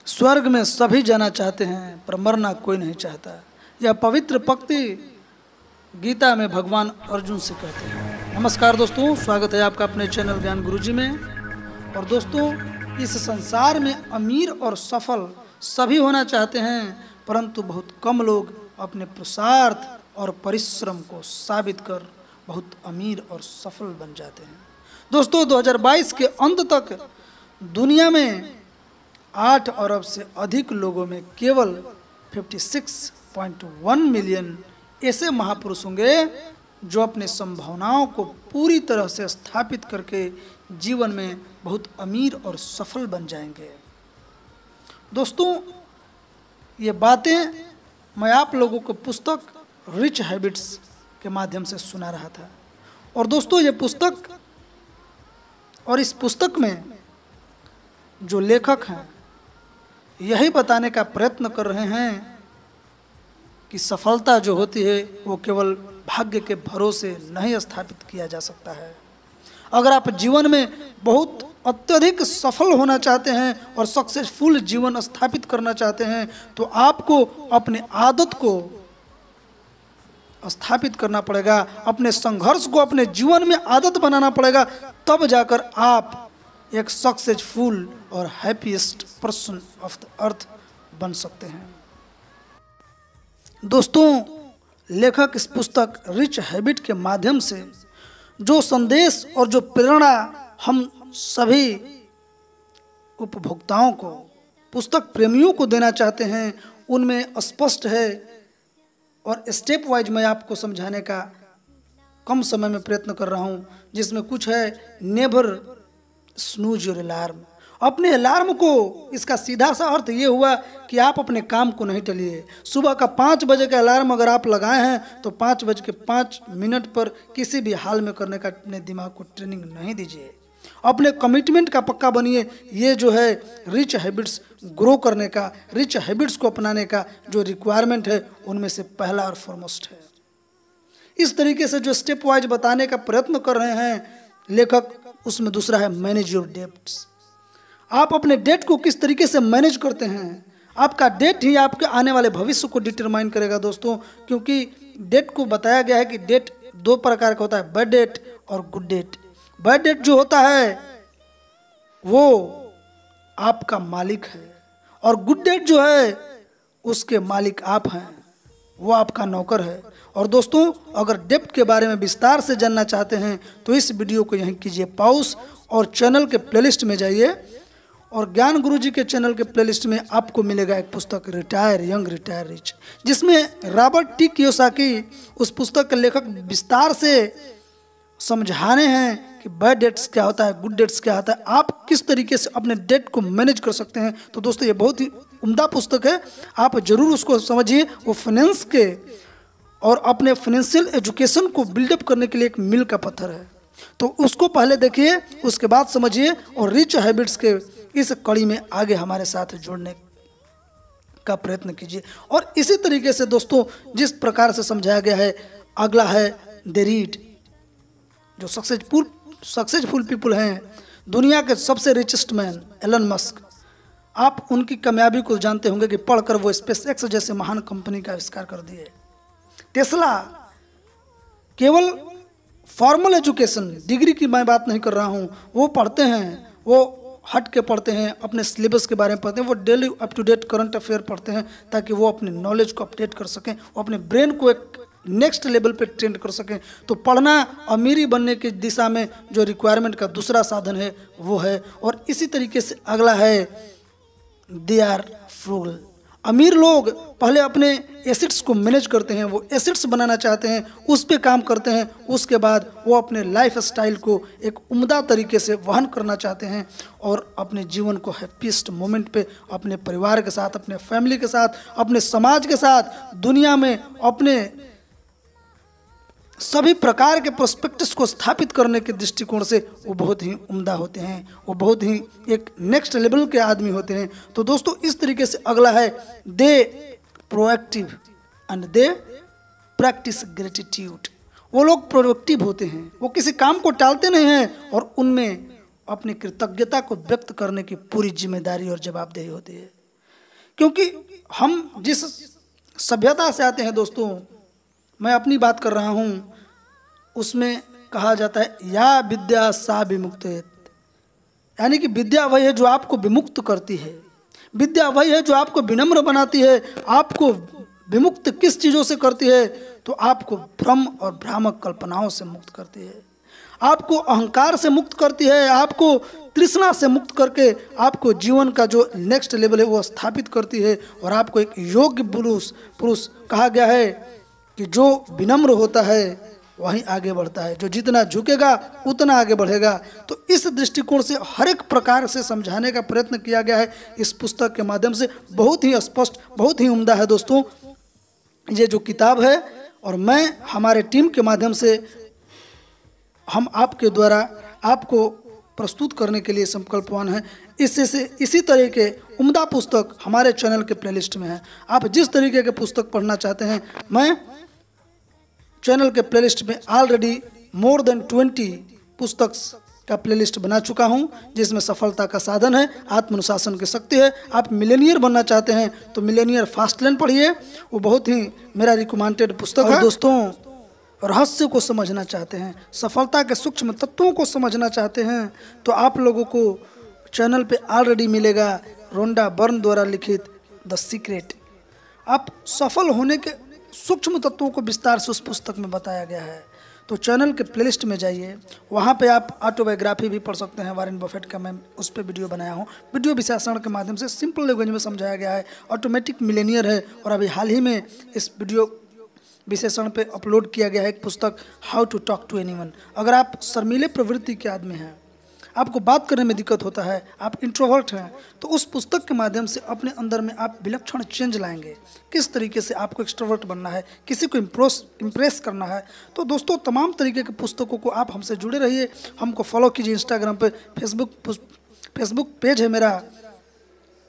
स्वर्ग में सभी जाना चाहते हैं पर मरना कोई नहीं चाहता। यह पवित्र पंक्ति गीता में भगवान अर्जुन से कहते हैं। नमस्कार दोस्तों, स्वागत है आपका अपने चैनल ज्ञान गुरुजी में। और दोस्तों, इस संसार में अमीर और सफल सभी होना चाहते हैं, परंतु बहुत कम लोग अपने पुरुषार्थ और परिश्रम को साबित कर बहुत अमीर और सफल बन जाते हैं। दोस्तों, 2022 के अंत तक दुनिया में 8 अरब से अधिक लोगों में केवल 56.1 मिलियन ऐसे महापुरुष होंगे जो अपने संभावनाओं को पूरी तरह से स्थापित करके जीवन में बहुत अमीर और सफल बन जाएंगे। दोस्तों, ये बातें मैं आप लोगों को पुस्तक रिच हैबिट्स के माध्यम से सुना रहा था। और दोस्तों, ये पुस्तक और इस पुस्तक में जो लेखक हैं यही बताने का प्रयत्न कर रहे हैं कि सफलता जो होती है वो केवल भाग्य के भरोसे नहीं स्थापित किया जा सकता है। अगर आप जीवन में बहुत अत्यधिक सफल होना चाहते हैं और सक्सेसफुल जीवन स्थापित करना चाहते हैं तो आपको अपने आदत को स्थापित करना पड़ेगा, अपने संघर्ष को अपने जीवन में आदत बनाना पड़ेगा, तब जाकर आप एक सक्सेसफुल और happiest person of the earth बन सकते हैं। दोस्तों, लेखक इस पुस्तक रिच हैबिट के माध्यम से जो संदेश और जो प्रेरणा हम सभी उपभोक्ताओं को, पुस्तक प्रेमियों को देना चाहते हैं, उनमें स्पष्ट है और स्टेप वाइज मैं आपको समझाने का कम समय में प्रयत्न कर रहा हूं। जिसमें कुछ है नेवर स्नूज योर अलार्म। अपने अलार्म को, इसका सीधा सा अर्थ ये हुआ कि आप अपने काम को नहीं टालिए। सुबह का 5 बजे का अलार्म अगर आप लगाए हैं तो 5:05 पर किसी भी हाल में करने का अपने दिमाग को ट्रेनिंग नहीं दीजिए। अपने कमिटमेंट का पक्का बनिए। ये जो है रिच हैबिट्स ग्रो करने का, रिच हैबिट्स को अपनाने का जो रिक्वायरमेंट है उनमें से पहला और फॉरमोस्ट है। इस तरीके से जो स्टेप वाइज बताने का प्रयत्न कर रहे हैं लेखक, उसमें दूसरा है मैनेज योर डेट्स। आप अपने डेट को किस तरीके से मैनेज करते हैं, आपका डेट ही आपके आने वाले भविष्य को डिटरमाइन करेगा दोस्तों। क्योंकि डेट को बताया गया है कि डेट 2 प्रकार का होता है, बैड डेट और गुड डेट। बैड डेट जो होता है वो आपका मालिक है और गुड डेट जो है उसके मालिक आप हैं, वो आपका नौकर है। और दोस्तों, अगर डेप्थ के बारे में विस्तार से जानना चाहते हैं तो इस वीडियो को यहीं कीजिए पॉज और चैनल के प्लेलिस्ट में जाइए। और ज्ञान गुरुजी के चैनल के प्लेलिस्ट में आपको मिलेगा एक पुस्तक रिटायर यंग रिटायर रिच, जिसमें रॉबर्ट टी कियोसाकी, उस पुस्तक के लेखक, विस्तार से समझाने हैं कि बैड डेट्स क्या होता है, गुड डेट्स क्या होता है, आप किस तरीके से अपने डेट को मैनेज कर सकते हैं। तो दोस्तों, ये बहुत ही उम्दा पुस्तक है, आप जरूर उसको समझिए। वो फाइनेंस के और अपने फाइनेंशियल एजुकेशन को बिल्डअप करने के लिए एक मील का पत्थर है। तो उसको पहले देखिए, उसके बाद समझिए और रिच हैबिट्स के इस कड़ी में आगे हमारे साथ जुड़ने का प्रयत्न कीजिए। और इसी तरीके से दोस्तों, जिस प्रकार से समझाया गया है, अगला है दे रीड। जो सक्सेसफुल पीपल हैं, दुनिया के सबसे रिचेस्ट मैन एलन मस्क, आप उनकी कामयाबी को जानते होंगे कि पढ़कर वो स्पेस एक्स जैसे महान कंपनी का आविष्कार कर दिए। टेस्ला, केवल फॉर्मल एजुकेशन, डिग्री की मैं बात नहीं कर रहा हूँ, वो पढ़ते हैं, वो हट के पढ़ते हैं, अपने सिलेबस के बारे में पढ़ते हैं, वो daily up to date current affair पढ़ते हैं ताकि वो अपने नॉलेज को अपडेट कर सकें, वो अपने ब्रेन को एक नेक्स्ट लेवल पे ट्रेंड कर सकें। तो पढ़ना अमीरी बनने की दिशा में जो रिक्वायरमेंट का दूसरा साधन है वो है। और इसी तरीके से अगला है दे आर फ्रूगल। अमीर लोग पहले अपने एसेट्स को मैनेज करते हैं, वो एसेट्स बनाना चाहते हैं, उस पे काम करते हैं, उसके बाद वो अपने लाइफ स्टाइल को एक उम्दा तरीके से वहन करना चाहते हैं और अपने जीवन को हैप्पीएस्ट मोमेंट पे अपने परिवार के साथ, अपने फैमिली के साथ, अपने समाज के साथ, दुनिया में अपने सभी प्रकार के प्रोस्पेक्टस को स्थापित करने के दृष्टिकोण से वो बहुत ही उम्दा होते हैं, वो बहुत ही एक नेक्स्ट लेवल के आदमी होते हैं। तो दोस्तों, इस तरीके से अगला है they proactive and they practice gratitude. वो लोग प्रोडक्टिव होते हैं, वो किसी काम को टालते नहीं हैं और उनमें अपनी कृतज्ञता को व्यक्त करने की पूरी जिम्मेदारी और जवाबदेही होती है। क्योंकि हम जिस सभ्यता से आते हैं दोस्तों, मैं अपनी बात कर रहा हूँ, उसमें कहा जाता है या विद्या सा विमुक्तेत, यानी कि विद्या वही है जो आपको विमुक्त करती है, विद्या वही है जो आपको विनम्र बनाती है। आपको विमुक्त किस चीज़ों से करती है? तो आपको भ्रम और भ्रामक कल्पनाओं से मुक्त करती है, आपको अहंकार से मुक्त करती है, आपको तृष्णा से मुक्त करके आपको जीवन का जो नेक्स्ट लेवल है वो स्थापित करती है। और आपको एक योग्य पुरुष कहा गया है कि जो विनम्र होता है वहीं आगे बढ़ता है, जो जितना झुकेगा उतना आगे बढ़ेगा। तो इस दृष्टिकोण से हर एक प्रकार से समझाने का प्रयत्न किया गया है इस पुस्तक के माध्यम से। बहुत ही स्पष्ट, बहुत ही उम्दा है दोस्तों ये जो किताब है। और मैं हमारे टीम के माध्यम से हम आपके द्वारा आपको प्रस्तुत करने के लिए संकल्पवान हैं। इसी तरह के उम्दा पुस्तक हमारे चैनल के प्लेलिस्ट में है। आप जिस तरीके के पुस्तक पढ़ना चाहते हैं, मैं चैनल के प्लेलिस्ट में ऑलरेडी मोर देन 20 पुस्तक का प्लेलिस्ट बना चुका हूं, जिसमें सफलता का साधन है, आत्मनुशासन की शक्ति है। आप मिलेनियर बनना चाहते हैं तो मिलेनियर फास्ट लेन पढ़िए, वो बहुत ही मेरा रिकमेंडेड पुस्तक है। दोस्तों, रहस्य को समझना चाहते हैं, सफलता के सूक्ष्म तत्वों को समझना चाहते हैं, तो आप लोगों को चैनल पे ऑलरेडी मिलेगा रोंडा बर्न द्वारा लिखित द सीक्रेट। आप सफल होने के सूक्ष्म तत्वों को विस्तार से उस पुस्तक में बताया गया है। तो चैनल के प्लेलिस्ट में जाइए, वहाँ पे आप ऑटोबायोग्राफी भी पढ़ सकते हैं वॉरेन बफेट का। मैं उस पर वीडियो बनाया हूँ, वीडियो विश्लेषण के माध्यम से सिंपल लैंग्वेज में समझाया गया है। ऑटोमेटिक मिलेनियर है, और अभी हाल ही में इस वीडियो विश्लेषण पे अपलोड किया गया है एक पुस्तक how to talk to anyone. अगर आप शर्मीले प्रवृत्ति के आदमी हैं, आपको बात करने में दिक्कत होता है, आप इंट्रोवर्ट हैं, तो उस पुस्तक के माध्यम से अपने अंदर में आप विलक्षण चेंज लाएंगे। किस तरीके से आपको एक्सट्रोवर्ट बनना है, किसी को इम्प्रेस करना है। तो दोस्तों, तमाम तरीके के पुस्तकों को आप हमसे जुड़े रहिए, हमको फॉलो कीजिए इंस्टाग्राम पे, फेसबुक पेज है मेरा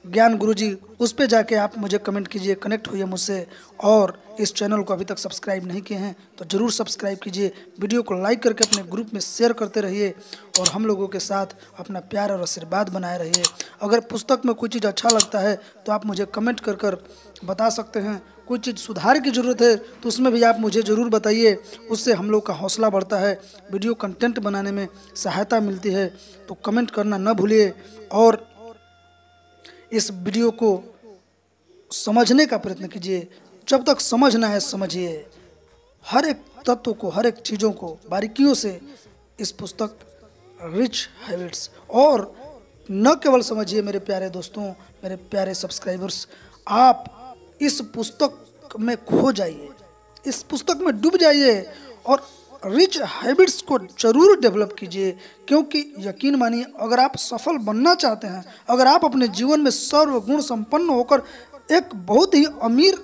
ज्ञान गुरुजी, उस पे जाके आप मुझे कमेंट कीजिए, कनेक्ट होइए मुझसे। और इस चैनल को अभी तक सब्सक्राइब नहीं किए हैं तो ज़रूर सब्सक्राइब कीजिए, वीडियो को लाइक करके अपने ग्रुप में शेयर करते रहिए, और हम लोगों के साथ अपना प्यार और आशीर्वाद बनाए रहिए। अगर पुस्तक में कोई चीज़ अच्छा लगता है तो आप मुझे कमेंट कर बता सकते हैं। कोई चीज़ सुधार की ज़रूरत है तो उसमें भी आप मुझे ज़रूर बताइए, उससे हम लोग का हौसला बढ़ता है, वीडियो कंटेंट बनाने में सहायता मिलती है। तो कमेंट करना न भूलिए, और इस वीडियो को समझने का प्रयत्न कीजिए। जब तक समझना है समझिए, हर एक तत्व को, हर एक चीज़ों को बारीकियों से इस पुस्तक रिच हैबिट्स। और न केवल समझिए मेरे प्यारे दोस्तों, मेरे प्यारे सब्सक्राइबर्स, आप इस पुस्तक में खो जाइए, इस पुस्तक में डूब जाइए और रिच हैबिट्स को जरूर डेवलप कीजिए। क्योंकि यकीन मानिए, अगर आप सफल बनना चाहते हैं, अगर आप अपने जीवन में सर्वगुण संपन्न होकर एक बहुत ही अमीर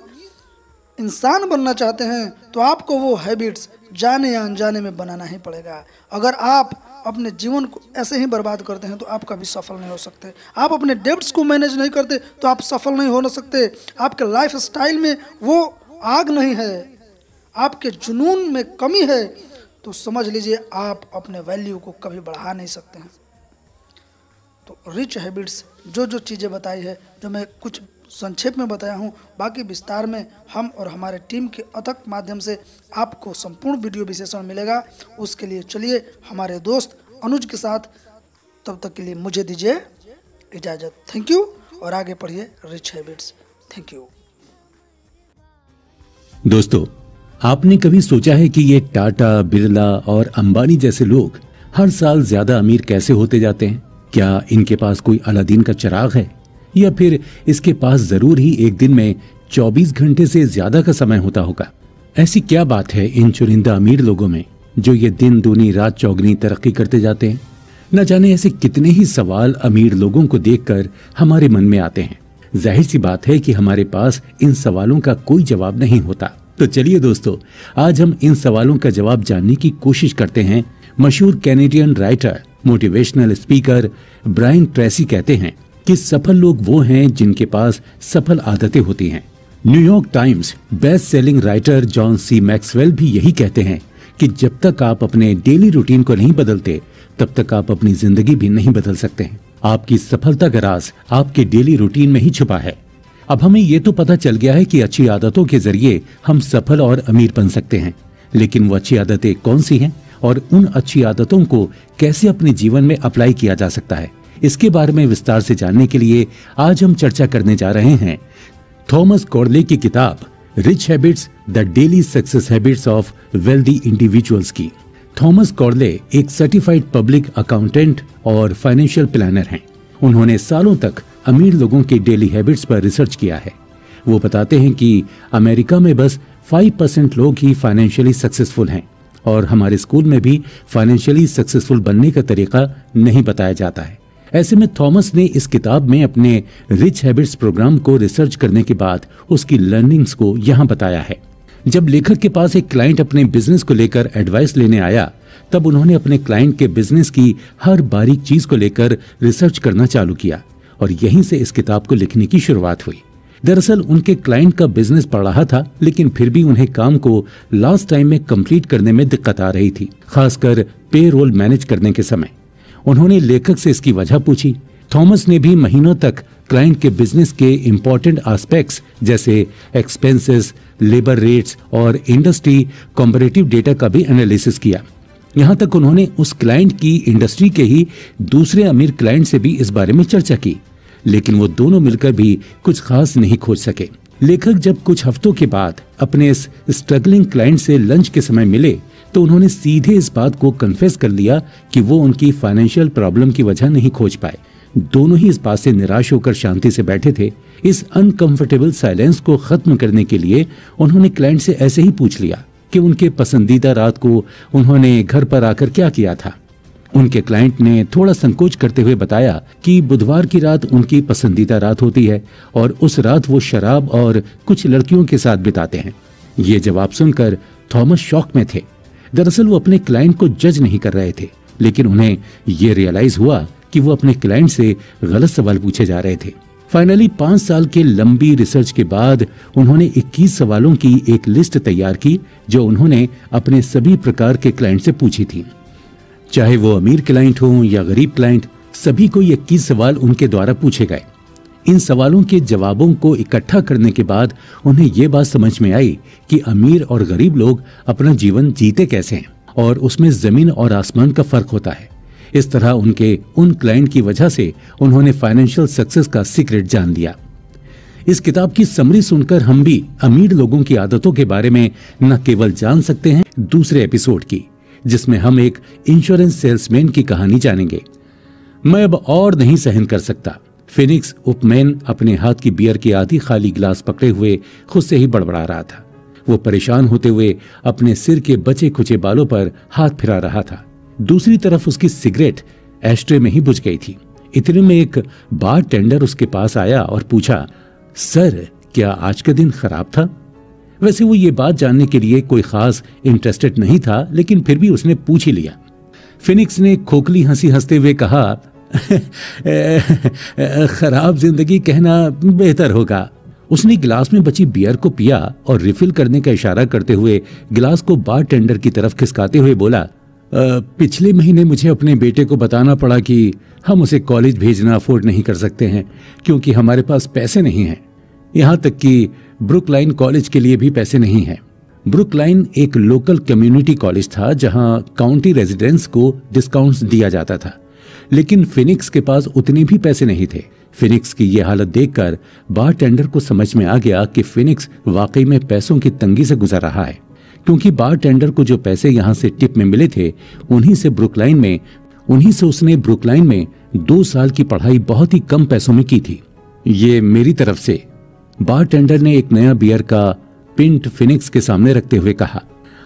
इंसान बनना चाहते हैं, तो आपको वो हैबिट्स जाने या अनजाने में बनाना ही पड़ेगा। अगर आप अपने जीवन को ऐसे ही बर्बाद करते हैं तो आप कभी सफल नहीं हो सकते। आप अपने डेब्ट्स को मैनेज नहीं करते तो आप सफल नहीं हो सकते। आपके लाइफ स्टाइल में वो आग नहीं है, आपके जुनून में कमी है, तो समझ लीजिए आप अपने वैल्यू को कभी बढ़ा नहीं सकते हैं। तो रिच हैबिट्स जो चीज़ें बताई है, जो मैं कुछ संक्षेप में बताया हूँ, बाकी विस्तार में हम और हमारे टीम के अथक माध्यम से आपको संपूर्ण वीडियो विश्लेषण मिलेगा। उसके लिए चलिए हमारे दोस्त अनुज के साथ, तब तक के लिए मुझे दीजिए इजाज़त। थैंक यू, और आगे पढ़िए रिच हैबिट्स। थैंक यू दोस्तों, आपने कभी सोचा है कि ये टाटा, बिरला और अंबानी जैसे लोग हर साल ज्यादा अमीर कैसे होते जाते हैं? क्या इनके पास कोई अलादीन का चिराग है, या फिर इसके पास जरूर ही एक दिन में 24 घंटे से ज्यादा का समय होता होगा? ऐसी क्या बात है इन चुनिंदा अमीर लोगों में जो ये दिन दूनी रात चौगनी तरक्की करते जाते हैं? न जाने ऐसे कितने ही सवाल अमीर लोगों को देखकर हमारे मन में आते हैं। जाहिर सी बात है कि हमारे पास इन सवालों का कोई जवाब नहीं होता। तो चलिए दोस्तों, आज हम इन सवालों का जवाब जानने की कोशिश करते हैं। मशहूर Canadian writer, motivational speaker Brian Tracy कहते हैं कि सफल लोग वो हैं जिनके पास सफल आदतें होती हैं। New York Times best selling writer John C Maxwell भी यही कहते हैं कि जब तक आप अपने डेली रूटीन को नहीं बदलते, तब तक आप अपनी जिंदगी भी नहीं बदल सकते हैं। आपकी सफलता का राज आपके डेली रूटीन में ही छुपा है। अब हमें ये तो पता चल गया है कि अच्छी आदतों के जरिए हम सफल और अमीर बन सकते हैं, लेकिन वो अच्छी आदतें कौन सी हैं और उन अच्छी आदतों को कैसे अपने जीवन में अप्लाई किया जा सकता है, इसके बारे में विस्तार से जानने के लिए आज हम चर्चा करने जा रहे हैं थॉमस कॉर्डले की किताब rich habits, the daily success habits of wealthy individuals की। थॉमस कॉर्डले एक सर्टिफाइड पब्लिक अकाउंटेंट और फाइनेंशियल प्लानर हैं। उन्होंने सालों तक अमीर लोगों के डेली हैबिट्स पर रिसर्च किया है। वो बताते हैं कि अमेरिका में बस 5% लोग ही फाइनेंशियली सक्सेसफुल हैं और हमारे स्कूल में भी फाइनेंशियली सक्सेसफुल बनने का तरीका नहीं बताया जाता है। ऐसे में थॉमस ने इस किताब में अपने रिच हैबिट्स प्रोग्राम को रिसर्च करने के बाद उसकी लर्निंग्स को यहाँ बताया है। जब लेखक के पास एक क्लाइंट अपने बिजनेस को लेकर एडवाइस लेने आया, तब उन्होंने अपने क्लाइंट के बिजनेस की हर बारीक चीज को लेकर रिसर्च करना चालू किया और यहीं से इस किताब को लिखने की शुरुआत हुई। दरअसल उनके क्लाइंट का बिजनेस बढ़ रहा था, लेकिन फिर भी उन्हें काम को लास्ट टाइम में कंप्लीट करने में दिक्कत आ रही थी, खासकर पे रोल मैनेज करने के समय। उन्होंने लेखक से इसकी वजह पूछी। थॉमस ने भी महीनों तक क्लाइंट के बिजनेस के इंपॉर्टेंट एस्पेक्ट्स जैसे एक्सपेंसेस, लेबर रेट्स और इंडस्ट्री कॉम्परेटिव डेटा का भी एनालिसिस किया। यहाँ तक उन्होंने उस क्लाइंट की इंडस्ट्री के ही दूसरे अमीर क्लाइंट से भी इस बारे में चर्चा की, लेकिन वो दोनों मिलकर भी कुछ खास नहीं खोज सके। लेखक जब कुछ हफ्तों के बाद अपने इस स्ट्रगलिंग क्लाइंट से लंच के समय मिले, तो उन्होंने सीधे इस बात को कन्फेस कर लिया कि वो उनकी फाइनेंशियल प्रॉब्लम की वजह नहीं खोज पाए। दोनों ही इस बात से निराश होकर शांति से बैठे थे। इस अनकंफर्टेबल साइलेंस को खत्म करने के लिए उन्होंने क्लाइंट से ऐसे ही पूछ लिया कि उनके पसंदीदा रात को उन्होंने घर पर आकर क्या किया था। उनके क्लाइंट ने थोड़ा संकोच करते हुए बताया कि बुधवार की रात उनकी पसंदीदा रात होती है और उस रात वो शराब और कुछ लड़कियों के साथ बिताते हैं। ये जवाब सुनकर थॉमस शॉक में थे। दरअसल वो अपने क्लाइंट को जज नहीं कर रहे थे, लेकिन उन्हें ये रियलाइज हुआ कि वो अपने क्लाइंट से गलत सवाल पूछे जा रहे थे। फाइनली 5 साल के लंबी रिसर्च के बाद उन्होंने 21 सवालों की एक लिस्ट तैयार की जो उन्होंने अपने सभी प्रकार के क्लाइंट से पूछी थी। चाहे वो अमीर क्लाइंट हो या गरीब क्लाइंट, सभी को 21 सवाल उनके द्वारा पूछे गए। इन सवालों के जवाबों को इकट्ठा करने के बाद उन्हें ये बात समझ में आई कि अमीर और गरीब लोग अपना जीवन जीते कैसे हैं और उसमें जमीन और आसमान का फर्क होता है। इस तरह उनके उन क्लाइंट की वजह से उन्होंने फाइनेंशियल सक्सेस का सीक्रेट जान लिया। इस किताब की समरी सुनकर हम भी अमीर लोगों की आदतों के बारे में न केवल जान सकते हैं, दूसरे एपिसोड की, जिसमें हम एक इंश्योरेंस सेल्समैन की कहानी जानेंगे। मैं अब और नहीं सहन कर सकता। फिनिक्स उपमैन अपने हाथ की बियर की आधी खाली गिलास पकड़े हुए खुद से ही बड़बड़ा रहा था। वो परेशान होते हुए अपने सिर के बचे खुचे बालों पर हाथ फिरा रहा था। दूसरी तरफ उसकी सिगरेट एस्ट्रे में ही बुझ गई थी। इतने में एक बार टेंडर उसके पास आया और पूछा, सर क्या आज का दिन खराब था? वैसे वो ये बात जानने के लिए कोई खास इंटरेस्टेड नहीं था, लेकिन फिर भी उसने पूछ ही लिया। फिनिक्स ने खोखली हंसी हंसते हुए कहा, खराब जिंदगी कहना बेहतर होगा। उसने गिलास में बची बियर को पिया और रिफिल करने का इशारा करते हुए गिलास को बार टेंडर की तरफ खिसकाते हुए बोला, पिछले महीने मुझे अपने बेटे को बताना पड़ा कि हम उसे कॉलेज भेजना अफोर्ड नहीं कर सकते हैं क्योंकि हमारे पास पैसे नहीं हैं। यहाँ तक कि ब्रुकलाइन कॉलेज के लिए भी पैसे नहीं हैं। ब्रुकलाइन एक लोकल कम्युनिटी कॉलेज था जहाँ काउंटी रेजिडेंट्स को डिस्काउंट्स दिया जाता था, लेकिन फिनिक्स के पास उतने भी पैसे नहीं थे। फिनिक्स की यह हालत देखकर बार टेंडर को समझ में आ गया कि फिनिक्स वाकई में पैसों की तंगी से गुजर रहा है, क्योंकि बार टेंडर को जो पैसे यहाँ से टिप में मिले थे उन्हीं से उसने ब्रुकलाइन में 2 साल की पढ़ाई बहुत ही कम पैसों में की थी। ये मेरी तरफ से। बार टेंडर ने एक नया बियर का पिंट फिनिक्स के सामने रखते हुए कहा।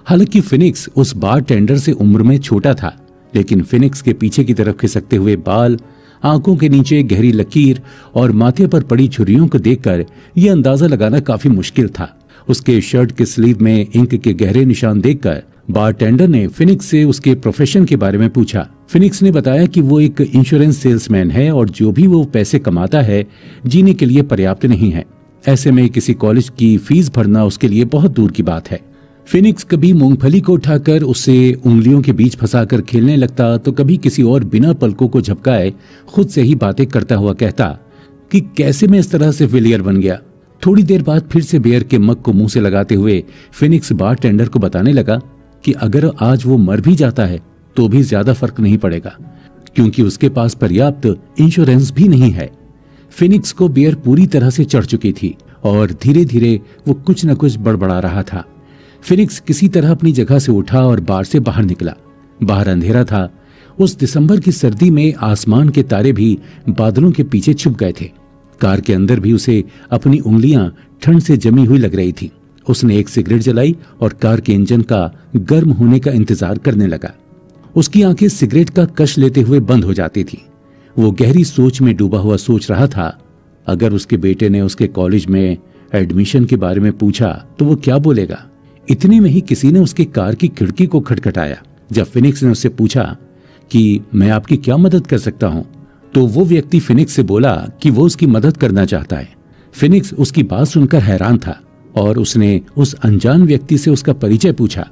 हालांकि फिनिक्स उस बार टेंडर से उम्र में छोटा था, लेकिन फिनिक्स के पीछे की तरफ खिसकते हुए बाल, आंखों के नीचे गहरी लकीर और माथे पर पड़ी झुर्रियों को देखकर यह अंदाजा लगाना काफी मुश्किल था। उसके शर्ट के स्लीव में इंक के गहरे निशान देखकर बारटेंडर ने फिनिक्स से उसके प्रोफेशन के बारे में पूछा। फिनिक्स ने बताया कि वो एक इंश्योरेंस सेल्समैन है और जो भी वो पैसे कमाता है जीने के लिए पर्याप्त नहीं है। ऐसे में किसी कॉलेज की फीस भरना उसके लिए बहुत दूर की बात है। फिनिक्स कभी मूंगफली को उठाकर उसे उंगलियों के बीच फंसाकर खेलने लगता, तो कभी किसी और बिना पलकों को झपकाए खुद से ही बातें करता हुआ कहता कि कैसे मैं इस तरह से फेलियर बन गया। थोड़ी देर बाद फिर से बियर के मग को मुंह से लगाते हुए फिनिक्स बारटेंडर को बताने लगा कि अगर आज वो मर भी जाता है तो भी ज्यादा फर्क नहीं पड़ेगा, क्योंकि उसके पास पर्याप्त इंश्योरेंस भी नहीं है। फिनिक्स को बियर पूरी तरह से चढ़ चुकी थी और धीरे धीरे वो कुछ न कुछ बड़बड़ा रहा था। फिनिक्स किसी तरह अपनी जगह से उठा और बार से बाहर निकला। बाहर अंधेरा था। उस दिसंबर की सर्दी में आसमान के तारे भी बादलों के पीछे छुप गए थे। कार के अंदर भी उसे अपनी उंगलियां ठंड से जमी हुई लग रही थी। उसने एक सिगरेट जलाई और कार के इंजन का गर्म होने का इंतजार करने लगा। उसकी आंखें सिगरेट का कश लेते हुए बंद हो जाती थी। वो गहरी सोच में डूबा हुआ सोच रहा था, अगर उसके बेटे ने उसके कॉलेज में एडमिशन के बारे में पूछा तो वो क्या बोलेगा। इतने में ही किसी ने उसकी कार की खिड़की को खटखटाया। जब फिनिक्स ने उससे पूछा कि मैं आपकी क्या मदद कर सकता हूं, तो वो व्यक्ति फिनिक्स से बोला कि वो उसकी मदद करना चाहता है। फिनिक्स उसकी बात सुनकर हैरान था और उसने उस अनजान व्यक्ति से उसका परिचय पूछा।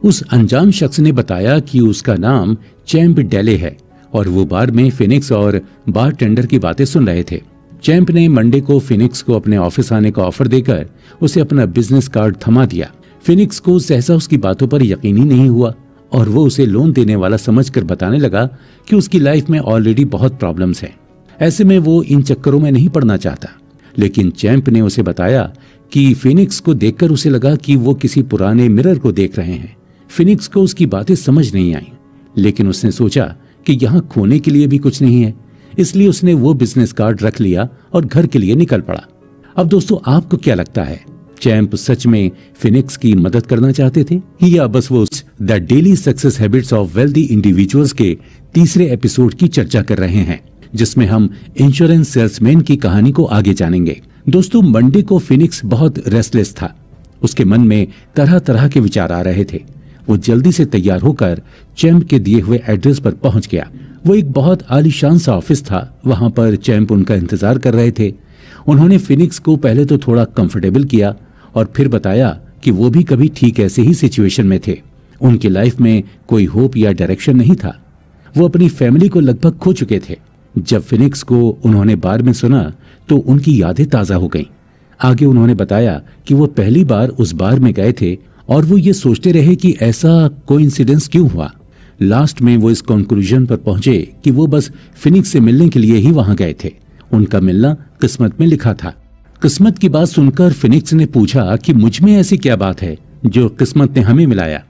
उस अनजान शख्स ने बताया कि उसका नाम चैंप डेले है और वो बार में फिनिक्स और बारटेंडर की बातें सुन रहे थे। चैंप ने मंडे को फिनिक्स को अपने ऑफिस आने का ऑफर देकर उसे अपना बिजनेस कार्ड थमा दिया। फिनिक्स को सहसा उसकी बातों पर यकीन ही नहीं हुआ और वो उसे लोन देने वाला समझकर बताने लगा कि उसकी लाइफ में ऑलरेडी बहुत प्रॉब्लम्स हैं। ऐसे में वो इन चक्करों में नहीं पड़ना चाहता। लेकिन चैंप ने उसे बताया कि फिनिक्स को देखकर उसे लगा कि वो किसी पुराने मिरर को देख रहे हैं। फिनिक्स को उसकी बातें समझ नहीं आई, लेकिन उसने सोचा कि यहाँ खोने के लिए भी कुछ नहीं है, इसलिए उसने वो बिजनेस कार्ड रख लिया और घर के लिए निकल पड़ा। अब दोस्तों, आपको क्या लगता है, चैंप सच में फिनिक्स की मदद करना चाहते थे या बस वो the daily success habits of wealthy individuals के तीसरे एपिसोड की चर्चा कर रहे हैं, जिसमें हम इंश्योरेंस सेल्समैन की कहानी को आगे जानेंगे। दोस्तों, मंडे को फिनिक्स बहुत रेस्टलेस था। उसके मन में तरह तरह के विचार आ रहे थे। वो जल्दी से तैयार होकर चैंप के दिए हुए एड्रेस पर पहुंच गया। वो एक बहुत आलीशान सा ऑफिस था। वहां पर चैंप उनका इंतजार कर रहे थे। उन्होंने फिनिक्स को पहले तो थोड़ा कंफर्टेबल किया और फिर बताया कि वो भी कभी ठीक ऐसे ही सिचुएशन में थे। उनकी लाइफ में कोई होप या डायरेक्शन नहीं था। वो अपनी फैमिली को लगभग खो चुके थे। जब फिनिक्स को उन्होंने बार में सुना तो उनकी यादें ताजा हो गईं। आगे उन्होंने बताया कि वो पहली बार उस बार में गए थे और वो ये सोचते रहे कि ऐसा कोइंसिडेंस क्यों हुआ। लास्ट में वो इस कंक्लूजन पर पहुंचे कि वो बस फिनिक्स से मिलने के लिए ही वहां गए थे। उनका मिलना किस्मत में लिखा था। किस्मत की बात सुनकर फिनिक्स ने पूछा कि मुझ में ऐसी क्या बात है जो किस्मत ने हमें मिलाया।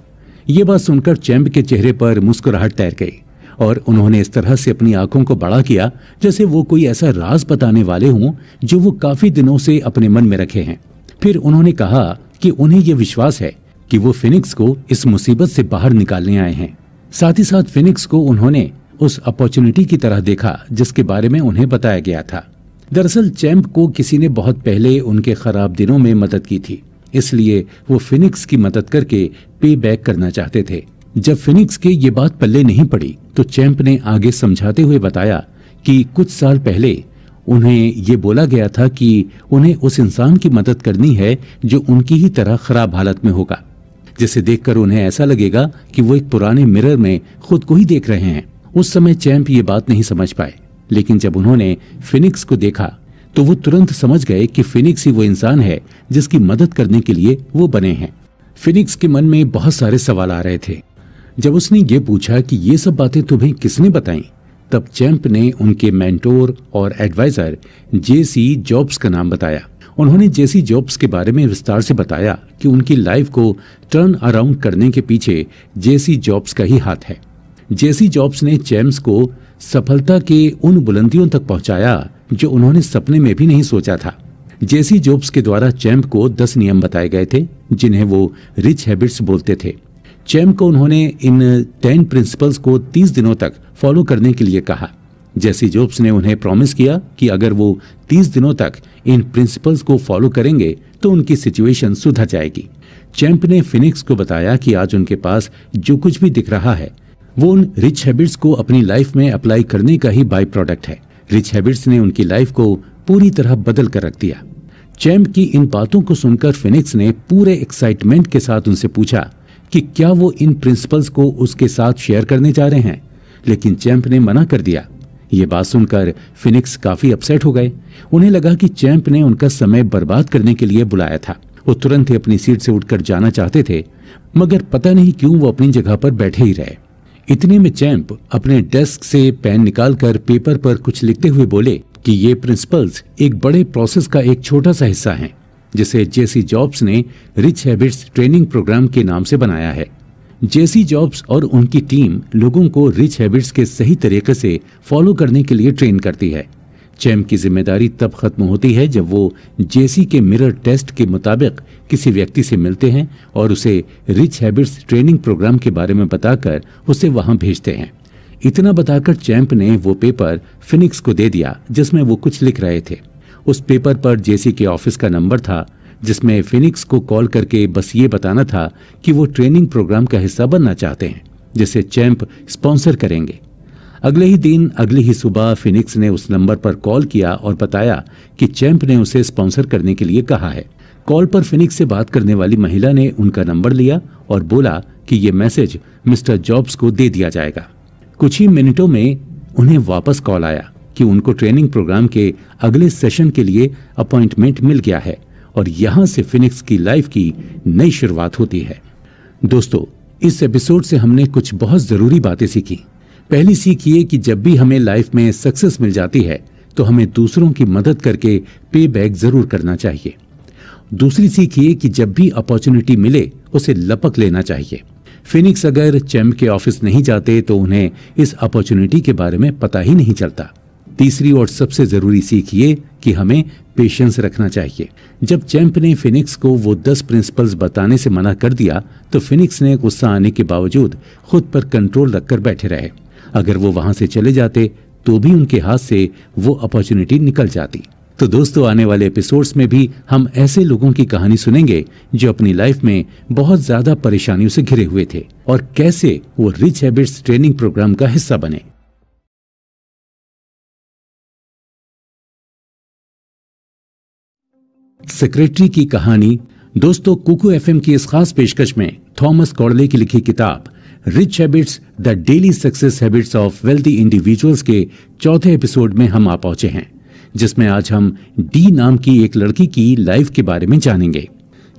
ये बात सुनकर चैंप के चेहरे पर मुस्कुराहट तैर गई और उन्होंने इस तरह से अपनी आंखों को बड़ा किया जैसे वो कोई ऐसा राज बताने वाले हों जो वो काफी दिनों से अपने मन में रखे हैं। फिर उन्होंने कहा कि उन्हें ये विश्वास है कि वो फिनिक्स को इस मुसीबत से बाहर निकालने आए हैं। साथ ही साथ फिनिक्स को उन्होंने उस अपॉर्चुनिटी की तरह देखा जिसके बारे में उन्हें बताया गया था। दरअसल चैंप को किसी ने बहुत पहले उनके खराब दिनों में मदद की थी, इसलिए वो फिनिक्स की मदद करके पे बैक करना चाहते थे। जब फिनिक्स के ये बात पल्ले नहीं पड़ी तो चैंप ने आगे समझाते हुए बताया कि कुछ साल पहले उन्हें ये बोला गया था कि उन्हें उस इंसान की मदद करनी है जो उनकी ही तरह खराब हालत में होगा, जिसे देखकर उन्हें ऐसा लगेगा कि वो एक पुराने मिरर में खुद को ही देख रहे हैं। उस समय चैंप ये बात नहीं समझ पाए, लेकिन जब उन्होंने फिनिक्स को देखा तो वो तुरंत समझ गए कि फिनिक्स ही वो इंसान है जिसकी मदद करने के लिए वो बने हैं। फिनिक्स के मन में बहुत सारे सवाल आ रहे थे। जब उसने ये पूछा कि ये सब बातें तुम्हें किसने बताई, तब चैंप ने उनके मेंटोर और एडवाइजर जेसी जॉब्स का नाम बताया। उन्होंने जेसी जॉब्स के बारे में विस्तार से बताया कि उनकी लाइफ को टर्न अराउंड करने के पीछे जेसी जॉब्स का ही हाथ है। जेसी जॉब्स ने चैम्स को सफलता के उन बुलंदियों तक पहुंचाया जो उन्होंने सपने में भी नहीं सोचा था। जेसी जॉब्स के द्वारा चैंप को 10 नियम बताए गए थे जिन्हें वो रिच हैबिट्स बोलते थे। चैंप को उन्होंने इन 10 प्रिंसिपल्स को 30 दिनों तक फॉलो करने के लिए कहा। जेसी जॉब्स ने उन्हें प्रॉमिस किया कि अगर वो 30 दिनों तक इन प्रिंसिपल्स को फॉलो करेंगे तो उनकी सिचुएशन सुधर जाएगी। चैंप ने फिनिक्स को बताया कि आज उनके पास जो कुछ भी दिख रहा है वो उन रिच हैबिट्स को अपनी लाइफ में अप्लाई करने का ही बाय प्रोडक्ट है। रिच हैबिट्स ने उनकी लाइफ को पूरी तरह बदल कर रख दिया। चैंप की इन बातों को सुनकर फिनिक्स ने पूरे एक्साइटमेंट के साथ उनसे पूछा कि क्या वो इन प्रिंसिपल्स को उसके साथ शेयर करने जा रहे हैं, लेकिन चैंप ने मना कर दिया। ये बात सुनकर फिनिक्स काफी अपसेट हो गए। उन्हें लगा कि चैंप ने उनका समय बर्बाद करने के लिए बुलाया था। वो तुरंत ही अपनी सीट से उठकर जाना चाहते थे, मगर पता नहीं क्यों वो अपनी जगह पर बैठे ही रहे। इतने में चैंप अपने डेस्क से पेन निकालकर पेपर पर कुछ लिखते हुए बोले कि ये प्रिंसिपल्स एक बड़े प्रोसेस का एक छोटा सा हिस्सा हैं, जिसे जेसी जॉब्स ने रिच हैबिट्स ट्रेनिंग प्रोग्राम के नाम से बनाया है। जेसी जॉब्स और उनकी टीम लोगों को रिच हैबिट्स के सही तरीके से फॉलो करने के लिए ट्रेन करती है। चैंप की जिम्मेदारी तब खत्म होती है जब वो जेसी के मिरर टेस्ट के मुताबिक किसी व्यक्ति से मिलते हैं और उसे रिच हैबिट्स ट्रेनिंग प्रोग्राम के बारे में बताकर उसे वहां भेजते हैं। इतना बताकर चैंप ने वो पेपर फिनिक्स को दे दिया जिसमें वो कुछ लिख रहे थे। उस पेपर पर जेसी के ऑफिस का नंबर था, जिसमें फिनिक्स को कॉल करके बस ये बताना था कि वो ट्रेनिंग प्रोग्राम का हिस्सा बनना चाहते हैं, जिसे चैंप स्पॉन्सर करेंगे। अगले ही दिन अगली ही सुबह फिनिक्स ने उस नंबर पर कॉल किया और बताया कि चैंप ने उसे स्पॉन्सर करने के लिए कहा है। कॉल पर फिनिक्स से बात करने वाली महिला ने उनका नंबर लिया और बोला कि ये मैसेज मिस्टर जॉब्स को दे दिया जाएगा। कुछ ही मिनटों में उन्हें वापस कॉल आया कि उनको ट्रेनिंग प्रोग्राम के अगले सेशन के लिए अपॉइंटमेंट मिल गया है और यहां से फिनिक्स की लाइफ की नई शुरुआत होती है। दोस्तों, इस एपिसोड से हमने कुछ बहुत जरूरी बातें सीखी। पहली सीख ये कि जब भी हमें लाइफ में सक्सेस मिल जाती है तो हमें दूसरों की मदद करके पे बैक जरूर करना चाहिए। दूसरी सीख ये कि जब भी अपॉर्चुनिटी मिले उसे लपक लेना चाहिए। फिनिक्स अगर चैंप के ऑफिस नहीं जाते तो उन्हें इस अपॉर्चुनिटी के बारे में पता ही नहीं चलता। तीसरी और सबसे जरूरी सीख ये कि हमें पेशेंस रखना चाहिए। जब चैंप ने फिनिक्स को वो 10 प्रिंसिपल्स बताने से मना कर दिया तो फिनिक्स ने गुस्सा आने के बावजूद खुद पर कंट्रोल रखकर बैठे रहे। अगर वो वहां से चले जाते तो भी उनके हाथ से वो अपॉर्चुनिटी निकल जाती। तो दोस्तों, आने वाले एपिसोड्स में भी हम ऐसे लोगों की कहानी सुनेंगे जो अपनी लाइफ में बहुत ज्यादा परेशानियों से घिरे हुए थे और कैसे वो रिच हैबिट्स ट्रेनिंग प्रोग्राम का हिस्सा बने। सेक्रेटरी की कहानी। दोस्तों, कुकू एफएम की इस खास पेशकश में थॉमस कॉडले की लिखी किताब rich habits the daily success habits of wealthy individuals के चौथे एपिसोड में हम आ पहुंचे हैं, जिसमें आज हम डी नाम की एक लड़की की लाइफ के बारे में जानेंगे।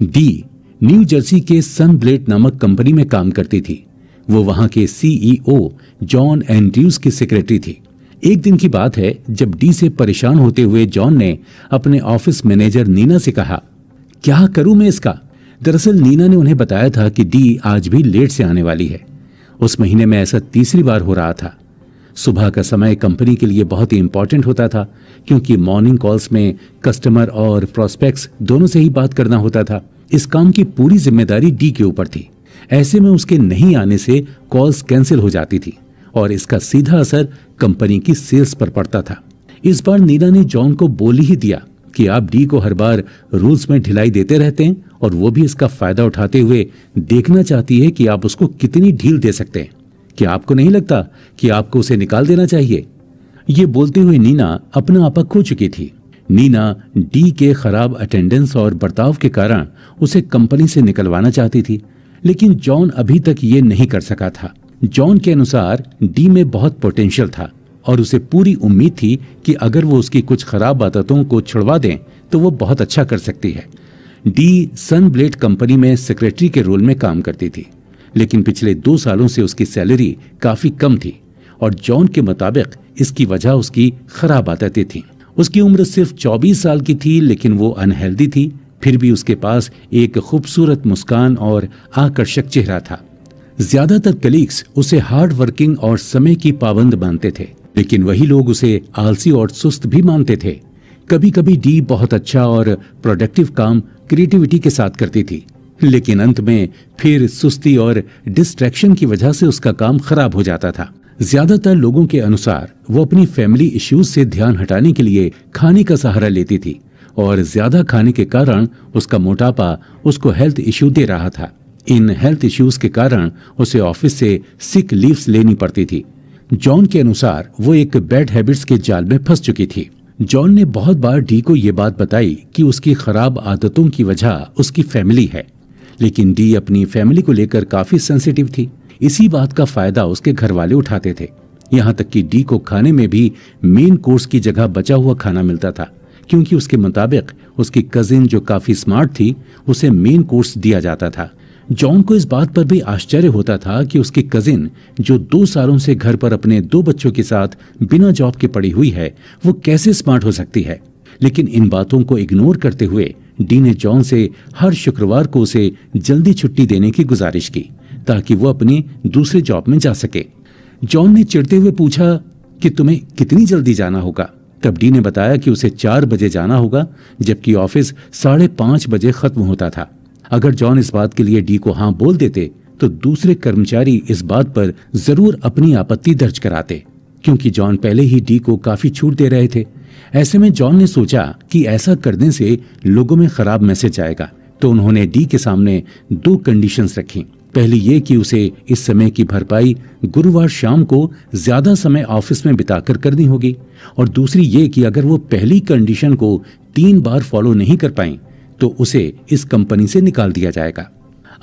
डी न्यू जर्सी के सन ब्लेड नामक कंपनी में काम करती थी। वो वहां के सीईओ जॉन एंड्रयूज की सेक्रेटरी थी। एक दिन की बात है जब डी से परेशान होते हुए जॉन ने अपने ऑफिस मैनेजर नीना से कहा, क्या करूं मैं इसका। दरअसल नीना ने उन्हें बताया था कि डी आज भी लेट से आने वाली है। उस महीने में ऐसा तीसरी बार हो रहा था। सुबह का समय कंपनी के लिए बहुत ही इंपॉर्टेंट होता था, क्योंकि मॉर्निंग कॉल्स में कस्टमर और प्रोस्पेक्ट्स दोनों से ही बात करना होता था। इस काम की पूरी जिम्मेदारी डी के ऊपर थी। ऐसे में उसके नहीं आने से कॉल्स कैंसिल हो जाती थी और इसका सीधा असर कंपनी की सेल्स पर पड़ता था। इस बार नीना ने जॉन को बोल ही दिया कि आप डी को हर बार रूल्स में ढिलाई देते रहते हैं और वो भी इसका फायदा उठाते हुए देखना चाहती है कि आप उसको कितनी ढील दे सकते हैं। क्या आपको नहीं लगता कि आपको उसे निकाल देना चाहिए? ये बोलते हुए नीना अपना आपा खो चुकी थी। नीना डी के खराब अटेंडेंस और बर्ताव के कारण उसे कंपनी से निकलवाना चाहती थी, लेकिन जॉन अभी तक ये नहीं कर सका था। जॉन के अनुसार डी में बहुत पोटेंशियल था और उसे पूरी उम्मीद थी कि अगर वो उसकी कुछ खराब आदतों को छुड़वा दें तो वो बहुत अच्छा कर सकती है। डी सन ब्लेड कंपनी में सेक्रेटरी के रोल में काम करती थी, लेकिन पिछले 2 सालों से उसकी सैलरी काफी कम थी और जॉन के मुताबिक इसकी वजह उसकी खराब आदतें थीं। उसकी उम्र सिर्फ 24 साल की थी, लेकिन वो अनहेल्दी थी। फिर भी उसके पास एक खूबसूरत मुस्कान और आकर्षक चेहरा था। ज्यादातर कलीग्स उसे हार्ड वर्किंग और समय की पाबंद मानते थे, लेकिन वही लोग उसे आलसी और सुस्त भी मानते थे। कभी कभी डी बहुत अच्छा और प्रोडक्टिव काम क्रिएटिविटी के साथ करती थी, लेकिन अंत में फिर सुस्ती और डिस्ट्रैक्शन की वजह से उसका काम खराब हो जाता था। ज्यादातर लोगों के अनुसार वो अपनी फैमिली इश्यूज से ध्यान हटाने के लिए खाने का सहारा लेती थी और ज्यादा खाने के कारण उसका मोटापा उसको हेल्थ इश्यू दे रहा था। इन हेल्थ इश्यूज के कारण उसे ऑफिस से सिक लीव्स लेनी पड़ती थी। जॉन के अनुसार वो एक बैड हैबिट्स के जाल में फंस चुकी थी। जॉन ने बहुत बार डी को ये बात बताई कि उसकी खराब आदतों की वजह उसकी फैमिली है, लेकिन डी अपनी फैमिली को लेकर काफी सेंसिटिव थी। इसी बात का फायदा उसके घर वाले उठाते थे। यहाँ तक कि डी को खाने में भी मेन कोर्स की जगह बचा हुआ खाना मिलता था, क्योंकि उसके मुताबिक उसकी कजिन जो काफी स्मार्ट थी उसे मेन कोर्स दिया जाता था। जॉन को इस बात पर भी आश्चर्य होता था कि उसकी कजिन जो 2 सालों से घर पर अपने 2 बच्चों के साथ बिना जॉब के पड़ी हुई है वो कैसे स्मार्ट हो सकती है। लेकिन इन बातों को इग्नोर करते हुए डी ने जॉन से हर शुक्रवार को उसे जल्दी छुट्टी देने की गुजारिश की ताकि वो अपनी दूसरे जॉब में जा सके। जॉन ने चिढ़ते हुए पूछा कि तुम्हें कितनी जल्दी जाना होगा। तब डी ने बताया कि उसे 4 बजे जाना होगा, जबकि ऑफिस 5:30 बजे खत्म होता था। अगर जॉन इस बात के लिए डी को हाँ बोल देते तो दूसरे कर्मचारी इस बात पर जरूर अपनी आपत्ति दर्ज कराते, क्योंकि जॉन पहले ही डी को काफी छूट दे रहे थे। ऐसे में जॉन ने सोचा कि ऐसा करने से लोगों में खराब मैसेज आएगा, तो उन्होंने डी के सामने 2 कंडीशंस रखी। पहली ये कि उसे इस समय की भरपाई गुरुवार शाम को ज्यादा समय ऑफिस में बिताकर करनी होगी, और दूसरी ये कि अगर वो पहली कंडीशन को 3 बार फॉलो नहीं कर पाए तो उसे इस कंपनी से निकाल दिया जाएगा।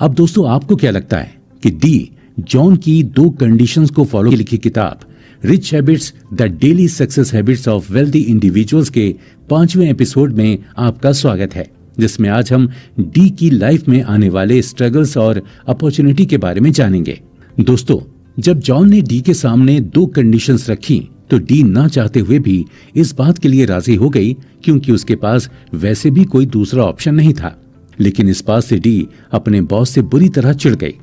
अब दोस्तों, आपको क्या लगता है कि डी जॉन की 2 कंडीशंस को फॉलो की लिखी किताब rich habits the daily success habits of wealthy individuals के 5वें एपिसोड में आपका स्वागत है, जिसमें आज हम डी की लाइफ में आने वाले स्ट्रगल्स और अपॉर्चुनिटी के बारे में जानेंगे। दोस्तों, जब जॉन ने डी के सामने 2 कंडीशंस रखी तो डी ना चाहते हुए भी इस बात के लिए राजी हो गई, क्योंकि उसके पास वैसे भी कोई दूसरा ऑप्शन नहीं था। लेकिन इस बात से डी अपने बॉस से बुरी तरह चिढ़ गई।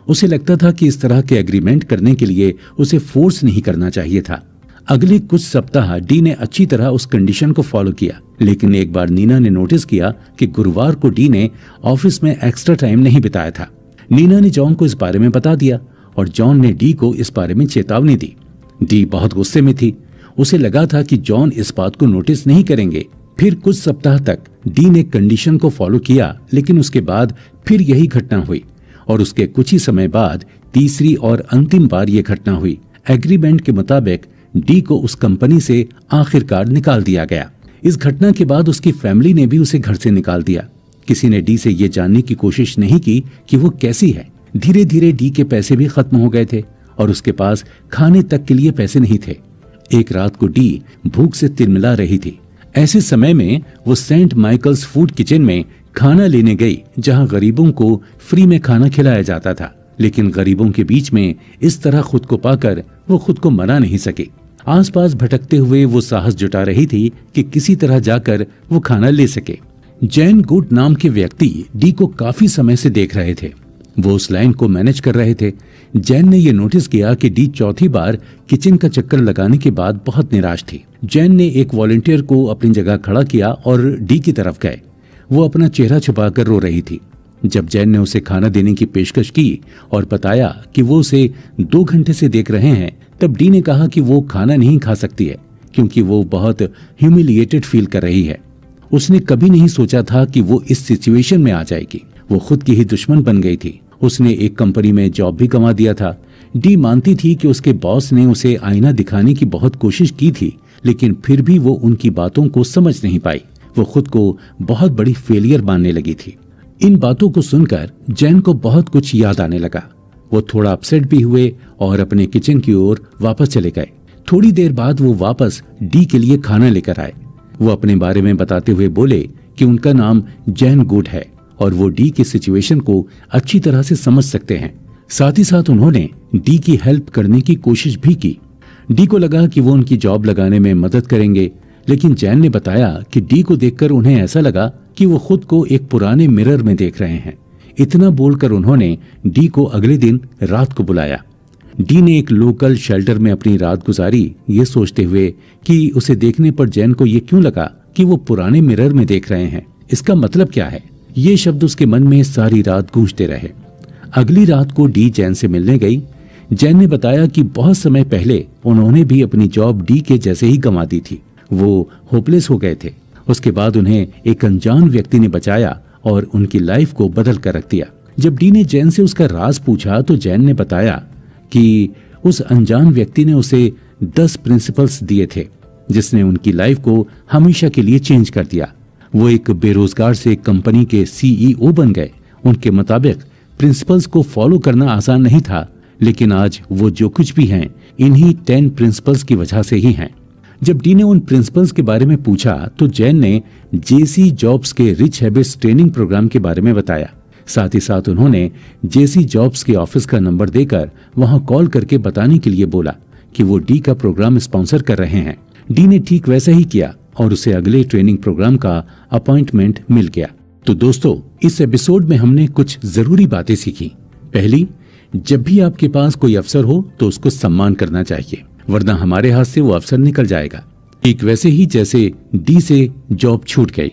उसे लगता था कि इस तरह के एग्रीमेंट करने के लिए उसे फोर्स नहीं करना चाहिए था। अगले कुछ सप्ताह डी ने अच्छी तरह उस कंडीशन को फॉलो किया, लेकिन एक बार नीना ने नोटिस किया कि गुरुवार को डी ने ऑफिस में एक्स्ट्रा टाइम नहीं बिताया था। नीना ने जॉन को इस बारे में बता दिया और जॉन ने डी को इस बारे में चेतावनी दी। डी बहुत गुस्से में थी। उसे लगा था कि जॉन इस बात को नोटिस नहीं करेंगे। फिर कुछ सप्ताह तक डी ने कंडीशन को फॉलो किया, लेकिन उसके बाद फिर यही घटना हुई और उसके कुछ ही समय बाद तीसरी और अंतिम बार यह घटना हुई। एग्रीमेंट के मुताबिक डी को उस कंपनी से आखिरकार निकाल दिया गया। इस घटना के बाद उसकी फैमिली ने भी उसे घर से निकाल दिया। किसी ने डी से ये जानने की कोशिश नहीं की कि वो कैसी है। धीरे धीरे डी के पैसे भी खत्म हो गए थे और उसके पास खाने तक के लिए पैसे नहीं थे। एक रात को डी भूख से तिलमिला रही थी। ऐसे समय में वो सेंट माइकल्स फूड किचन में खाना लेने गई, जहां गरीबों को फ्री में खाना खिलाया जाता था। लेकिन गरीबों के बीच में इस तरह खुद को पाकर वो खुद को मना नहीं सकी। आसपास भटकते हुए वो साहस जुटा रही थी कि किसी तरह जाकर वो खाना ले सके। जैन गुड नाम के व्यक्ति डी को काफी समय से देख रहे थे। वो उस लाइन को मैनेज कर रहे थे। जैन ने ये नोटिस किया कि डी चौथी बार किचन का चक्कर लगाने के बाद बहुत निराश थी। जैन ने एक वॉलंटियर को अपनी जगह खड़ा किया और डी की तरफ गए। वो अपना चेहरा छुपाकर रो रही थी। जब जैन ने उसे खाना देने की पेशकश की और बताया कि वो उसे 2 घंटे से देख रहे हैं, तब डी ने कहा कि वो खाना नहीं खा सकती है क्योंकि वो बहुत ह्यूमिलिएटेड फील कर रही है। उसने कभी नहीं सोचा था कि वो इस सिचुएशन में आ जाएगी। वो खुद की ही दुश्मन बन गई थी। उसने एक कंपनी में जॉब भी गंवा दिया था। डी मानती थी कि उसके बॉस ने उसे आईना दिखाने की बहुत कोशिश की थी, लेकिन फिर भी वो उनकी बातों को समझ नहीं पाई। वो खुद को बहुत बड़ी फेलियर मानने लगी थी। इन बातों को सुनकर जैन को बहुत कुछ याद आने लगा। वो थोड़ा अपसेट भी हुए और अपने किचन की ओर वापस चले गए। थोड़ी देर बाद वो वापस डी के लिए खाना लेकर आए। वो अपने बारे में बताते हुए बोले कि उनका नाम जैन गुड है और वो डी की सिचुएशन को अच्छी तरह से समझ सकते हैं। साथ ही साथ उन्होंने डी की हेल्प करने की कोशिश भी की। डी को लगा कि वो उनकी जॉब लगाने में मदद करेंगे, लेकिन जैन ने बताया कि डी को देखकर उन्हें ऐसा लगा कि वो खुद को एक पुराने मिरर में देख रहे हैं। इतना बोलकर उन्होंने डी को अगले दिन रात को बुलाया। डी ने एक लोकल शेल्टर में अपनी रात गुजारी, ये सोचते हुए कि उसे देखने पर जैन को ये क्यों लगा कि वो पुराने मिरर में देख रहे हैं। इसका मतलब क्या है? ये शब्द उसके मन में सारी रात गूंजते रहे। अगली रात को डी जैन से मिलने गई। जैन ने बताया कि बहुत समय पहले उन्होंने भी अपनी जॉब डी के जैसे ही गंवा दी थी। वो होपलेस हो गए थे। उसके बाद उन्हें एक अनजान व्यक्ति ने बचाया और उनकी लाइफ को बदल कर रख दिया। जब डी ने जैन से उसका राज पूछा तो जैन ने बताया कि उस अनजान व्यक्ति ने उसे 10 प्रिंसिपल्स दिए थे, जिसने उनकी लाइफ को हमेशा के लिए चेंज कर दिया। वो एक बेरोजगार से कंपनी के CEO बन गए। उनके मुताबिक प्रिंसिपल्स को फॉलो करना आसान नहीं था, लेकिन आज वो जो कुछ भी हैं इन्हीं 10 प्रिंसिपल्स की वजह से ही हैं। जब डी ने उन प्रिंसिपल्स के बारे में पूछा तो जैन ने जेसी जॉब्स के रिच हैबिट्स ट्रेनिंग प्रोग्राम के बारे में बताया। साथ ही साथ उन्होंने जेसी जॉब्स के ऑफिस का नंबर देकर वहां कॉल करके बताने के लिए बोला कि वो डी का प्रोग्राम स्पॉन्सर कर रहे हैं। डी ने ठीक वैसा ही किया और उसे अगले ट्रेनिंग प्रोग्राम का अपॉइंटमेंट मिल गया। तो दोस्तों, इस एपिसोड में हमने कुछ जरूरी बातें सीखी। पहली, जब भी आपके पास कोई अवसर हो तो उसको सम्मान करना चाहिए, वरना हमारे हाथ से वो अवसर निकल जाएगा, ठीक वैसे ही जैसे डी से जॉब छूट गई।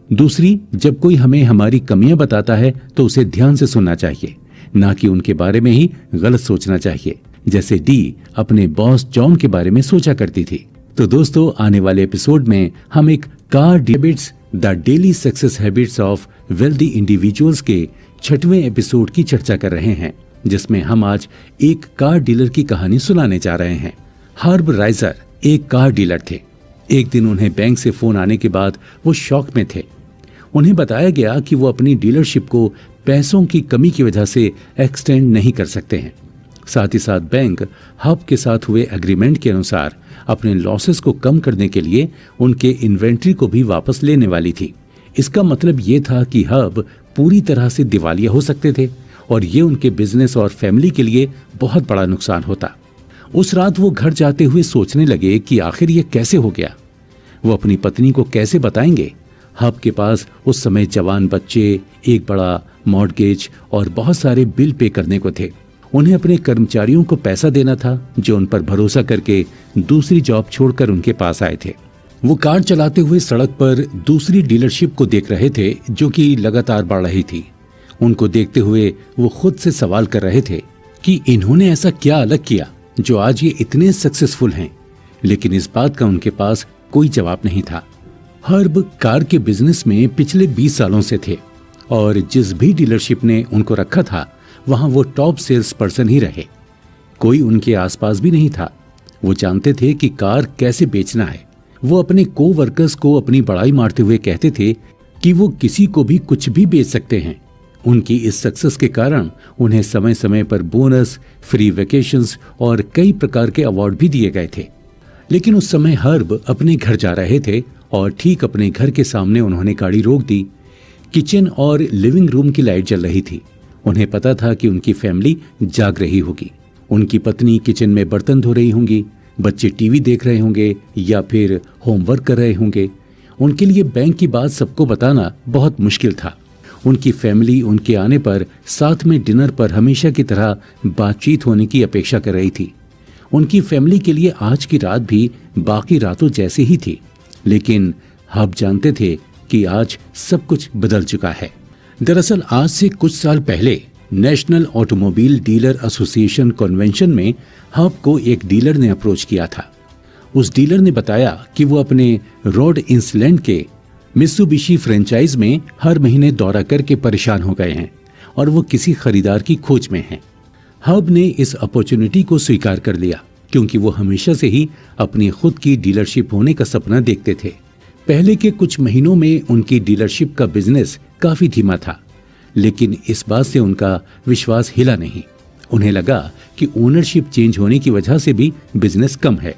दूसरी, जब कोई हमें हमारी कमियां बताता है तो उसे ध्यान से सुनना चाहिए, ना कि उनके बारे में ही गलत सोचना चाहिए, जैसे डी अपने बॉस जॉन के बारे में सोचा करती थी। तो दोस्तों, आने वाले एपिसोड में हम एक car habits the daily success habits of wealthy individuals के 6वें एपिसोड की चर्चा कर रहे हैं, जिसमें हम आज एक कार डीलर की कहानी सुनाने जा रहे हैं। हर्ब राइजर एक कार डीलर थे। एक दिन उन्हें बैंक से फोन आने के बाद वो शॉक में थे। उन्हें बताया गया कि वो अपनी डीलरशिप को पैसों की कमी की वजह से एक्सटेंड नहीं कर सकते हैं। साथ ही साथ बैंक हब के साथ हुए एग्रीमेंट के अनुसार अपने लॉसेस को कम करने के लिए उनके इन्वेंट्री को भी वापस लेने वाली थी। इसका मतलब ये था कि हब पूरी तरह से दिवालिया हो सकते थे और ये उनके बिजनेस और फैमिली के लिए बहुत बड़ा नुकसान होता। उस रात वो घर जाते हुए सोचने लगे कि आखिर ये कैसे हो गया। वो अपनी पत्नी को कैसे बताएंगे। हब के पास उस समय जवान बच्चे, एक बड़ा मॉर्गेज और बहुत सारे बिल पे करने को थे। उन्हें अपने कर्मचारियों को पैसा देना था जो उन पर भरोसा करके दूसरी जॉब छोड़कर उनके पास आए थे। वो कार चलाते हुए सड़क पर दूसरी डीलरशिप को देख रहे थे जो कि लगातार बढ़ रही थी। उनको देखते हुए वो खुद से सवाल कर रहे थे कि इन्होंने ऐसा क्या अलग किया जो आज ये इतने सक्सेसफुल हैं, लेकिन इस बात का उनके पास कोई जवाब नहीं था। हर्ब कार के बिजनेस में पिछले 20 सालों से थे और जिस भी डीलरशिप ने उनको रखा था वहां वो टॉप सेल्स पर्सन ही रहे। कोई उनके आसपास भी नहीं था। वो जानते थे कि कार कैसे बेचना है। वो अपने को वर्कर्स को अपनी बड़ाई मारते हुए कहते थे कि वो किसी को भी कुछ भी बेच सकते हैं। उनकी इस सक्सेस के कारण उन्हें समय समय पर बोनस, फ्री वेकेशंस और कई प्रकार के अवार्ड भी दिए गए थे। लेकिन उस समय हर्ब अपने घर जा रहे थे और ठीक अपने घर के सामने उन्होंने गाड़ी रोक दी। किचन और लिविंग रूम की लाइट जल रही थी। उन्हें पता था कि उनकी फैमिली जाग रही होगी। उनकी पत्नी किचन में बर्तन धो रही होंगी, बच्चे टीवी देख रहे होंगे या फिर होमवर्क कर रहे होंगे। उनके लिए बैंक की बात सबको बताना बहुत मुश्किल था। उनकी फैमिली उनके आने पर साथ में डिनर पर हमेशा की तरह बातचीत होने की अपेक्षा कर रही थी। उनकी फैमिली के लिए आज की रात भी बाकी रातों जैसी ही थी, लेकिन हब जानते थे कि आज सब कुछ बदल चुका है। दरअसल आज से कुछ साल पहले national automobile dealer association convention में हब को एक डीलर ने अप्रोच किया था। उस डीलर ने बताया कि वो अपने रोड इंसलैंड के मित्सुबिशी फ्रेंचाइज में हर महीने दौरा करके परेशान हो गए हैं और वो किसी खरीदार की खोज में हैं। हब ने इस अपॉर्चुनिटी को स्वीकार कर लिया क्योंकि वो हमेशा से ही अपनी खुद की डीलरशिप होने का सपना देखते थे। पहले के कुछ महीनों में उनकी डीलरशिप का बिजनेस काफी धीमा था, लेकिन इस बात से उनका विश्वास हिला नहीं। उन्हें लगा कि ओनरशिप चेंज होने की वजह से भी बिजनेस कम है।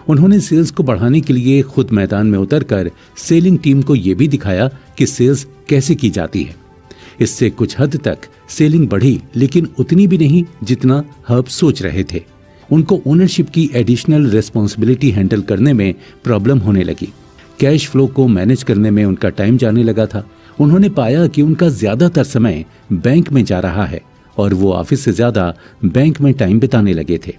उन्होंने सेल्स को बढ़ाने के लिए खुद मैदान में उतरकर सेलिंग टीम को यह भी दिखाया कि सेल्स कैसे की जाती है। इससे कुछ हद तक सेलिंग बढ़ी, लेकिन उतनी भी नहीं जितना हब सोच रहे थे। उनको ओनरशिप की एडिशनल रिस्पॉन्सिबिलिटी हैंडल करने में प्रॉब्लम होने लगी। कैश फ्लो को मैनेज करने में उनका टाइम जाने लगा था। उन्होंने पाया कि उनका ज्यादातर समय बैंक में जा रहा है और वो ऑफिस से ज्यादा बैंक में टाइम बिताने लगे थे।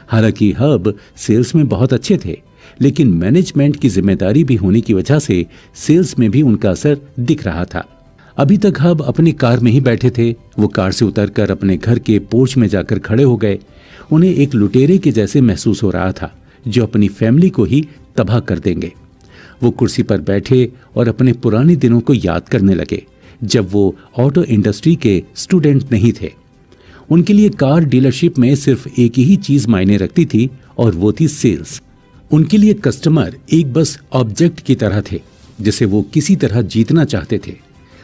हालांकि हब सेल्स में बहुत अच्छे थे, लेकिन मैनेजमेंट की जिम्मेदारी भी होने की वजह से सेल्स में भी उनका असर दिख रहा था। अभी तक हब अपनी कार में ही बैठे थे। वो कार से उतरकर अपने घर के पोर्च में जाकर खड़े हो गए। उन्हें एक लुटेरे के जैसे महसूस हो रहा था जो अपनी फैमिली को ही तबाह कर देंगे। वो कुर्सी पर बैठे और अपने पुराने दिनों को याद करने लगे जब वो ऑटो इंडस्ट्री के स्टूडेंट नहीं थे। उनके लिए कार डीलरशिप में सिर्फ एक ही चीज मायने रखती थी और वो थी सेल्स। उनके लिए कस्टमर एक बस ऑब्जेक्ट की तरह थे जिसे वो किसी तरह जीतना चाहते थे।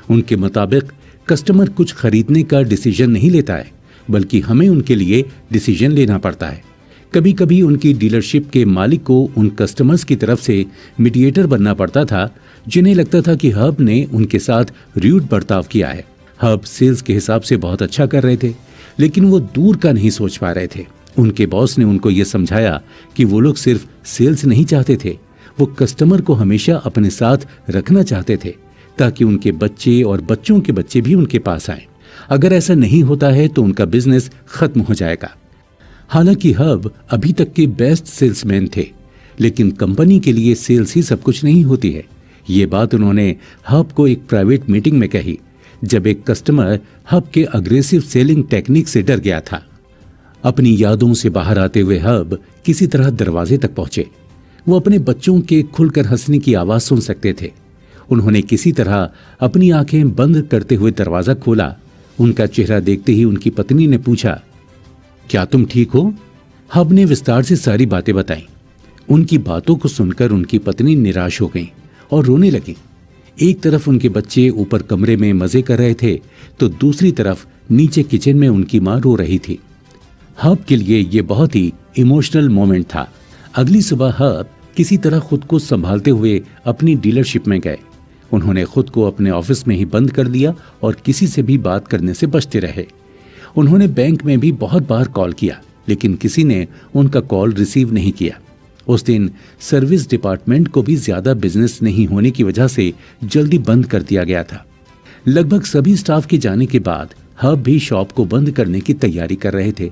उनके मुताबिक कस्टमर कुछ खरीदने का डिसीजन नहीं लेता है, बल्कि हमें उनके लिए डिसीजन लेना पड़ता है। कभी कभी उनकी डीलरशिप के मालिक को उन कस्टमर्स की तरफ से मीडिएटर बनना पड़ता था जिन्हें लगता था कि हब ने उनके साथ रूड बर्ताव किया है। हब सेल्स के हिसाब से बहुत अच्छा कर रहे थे, लेकिन वो दूर का नहीं सोच पा रहे थे। उनके बॉस ने उनको ये समझाया कि वो लोग सिर्फ सेल्स नहीं चाहते थे, वो कस्टमर को हमेशा अपने साथ रखना चाहते थे ताकि उनके बच्चे और बच्चों के बच्चे भी उनके पास आए। अगर ऐसा नहीं होता है तो उनका बिजनेस खत्म हो जाएगा। हालांकि हब अभी तक के बेस्ट सेल्समैन थे, लेकिन कंपनी के लिए सेल्स ही सब कुछ नहीं होती है। ये बात उन्होंने हब को एक प्राइवेट मीटिंग में कही जब एक कस्टमर हब के अग्रेसिव सेलिंग टेक्निक से डर गया था। अपनी यादों से बाहर आते हुए हब किसी तरह दरवाजे तक पहुंचे। वो अपने बच्चों के खुलकर हंसने की आवाज सुन सकते थे। उन्होंने किसी तरह अपनी आंखें बंद करते हुए दरवाजा खोला। उनका चेहरा देखते ही उनकी पत्नी ने पूछा, क्या तुम ठीक हो? हब ने विस्तार से सारी बातें बताई। उनकी बातों को सुनकर उनकी पत्नी निराश हो गई और रोने लगी। एक तरफ उनके बच्चे ऊपर कमरे में मजे कर रहे थे तो दूसरी तरफ नीचे किचन में उनकी मां रो रही थी। हब के लिए यह बहुत ही इमोशनल मोमेंट था। अगली सुबह हब किसी तरह खुद को संभालते हुए अपनी डीलरशिप में गए। उन्होंने खुद को अपने ऑफिस में ही बंद कर दिया और किसी से भी बात करने से बचते रहे। उन्होंने बैंक में भी बहुत बार कॉल किया, लेकिन किसी ने उनका कॉल रिसीव नहीं किया। उस दिन सर्विस डिपार्टमेंट को भी ज्यादा बिजनेस नहीं होने की वजह से जल्दी बंद कर दिया गया था। लगभग सभी स्टाफ के जाने के बाद हब भी शॉप को बंद करने की तैयारी कर रहे थे।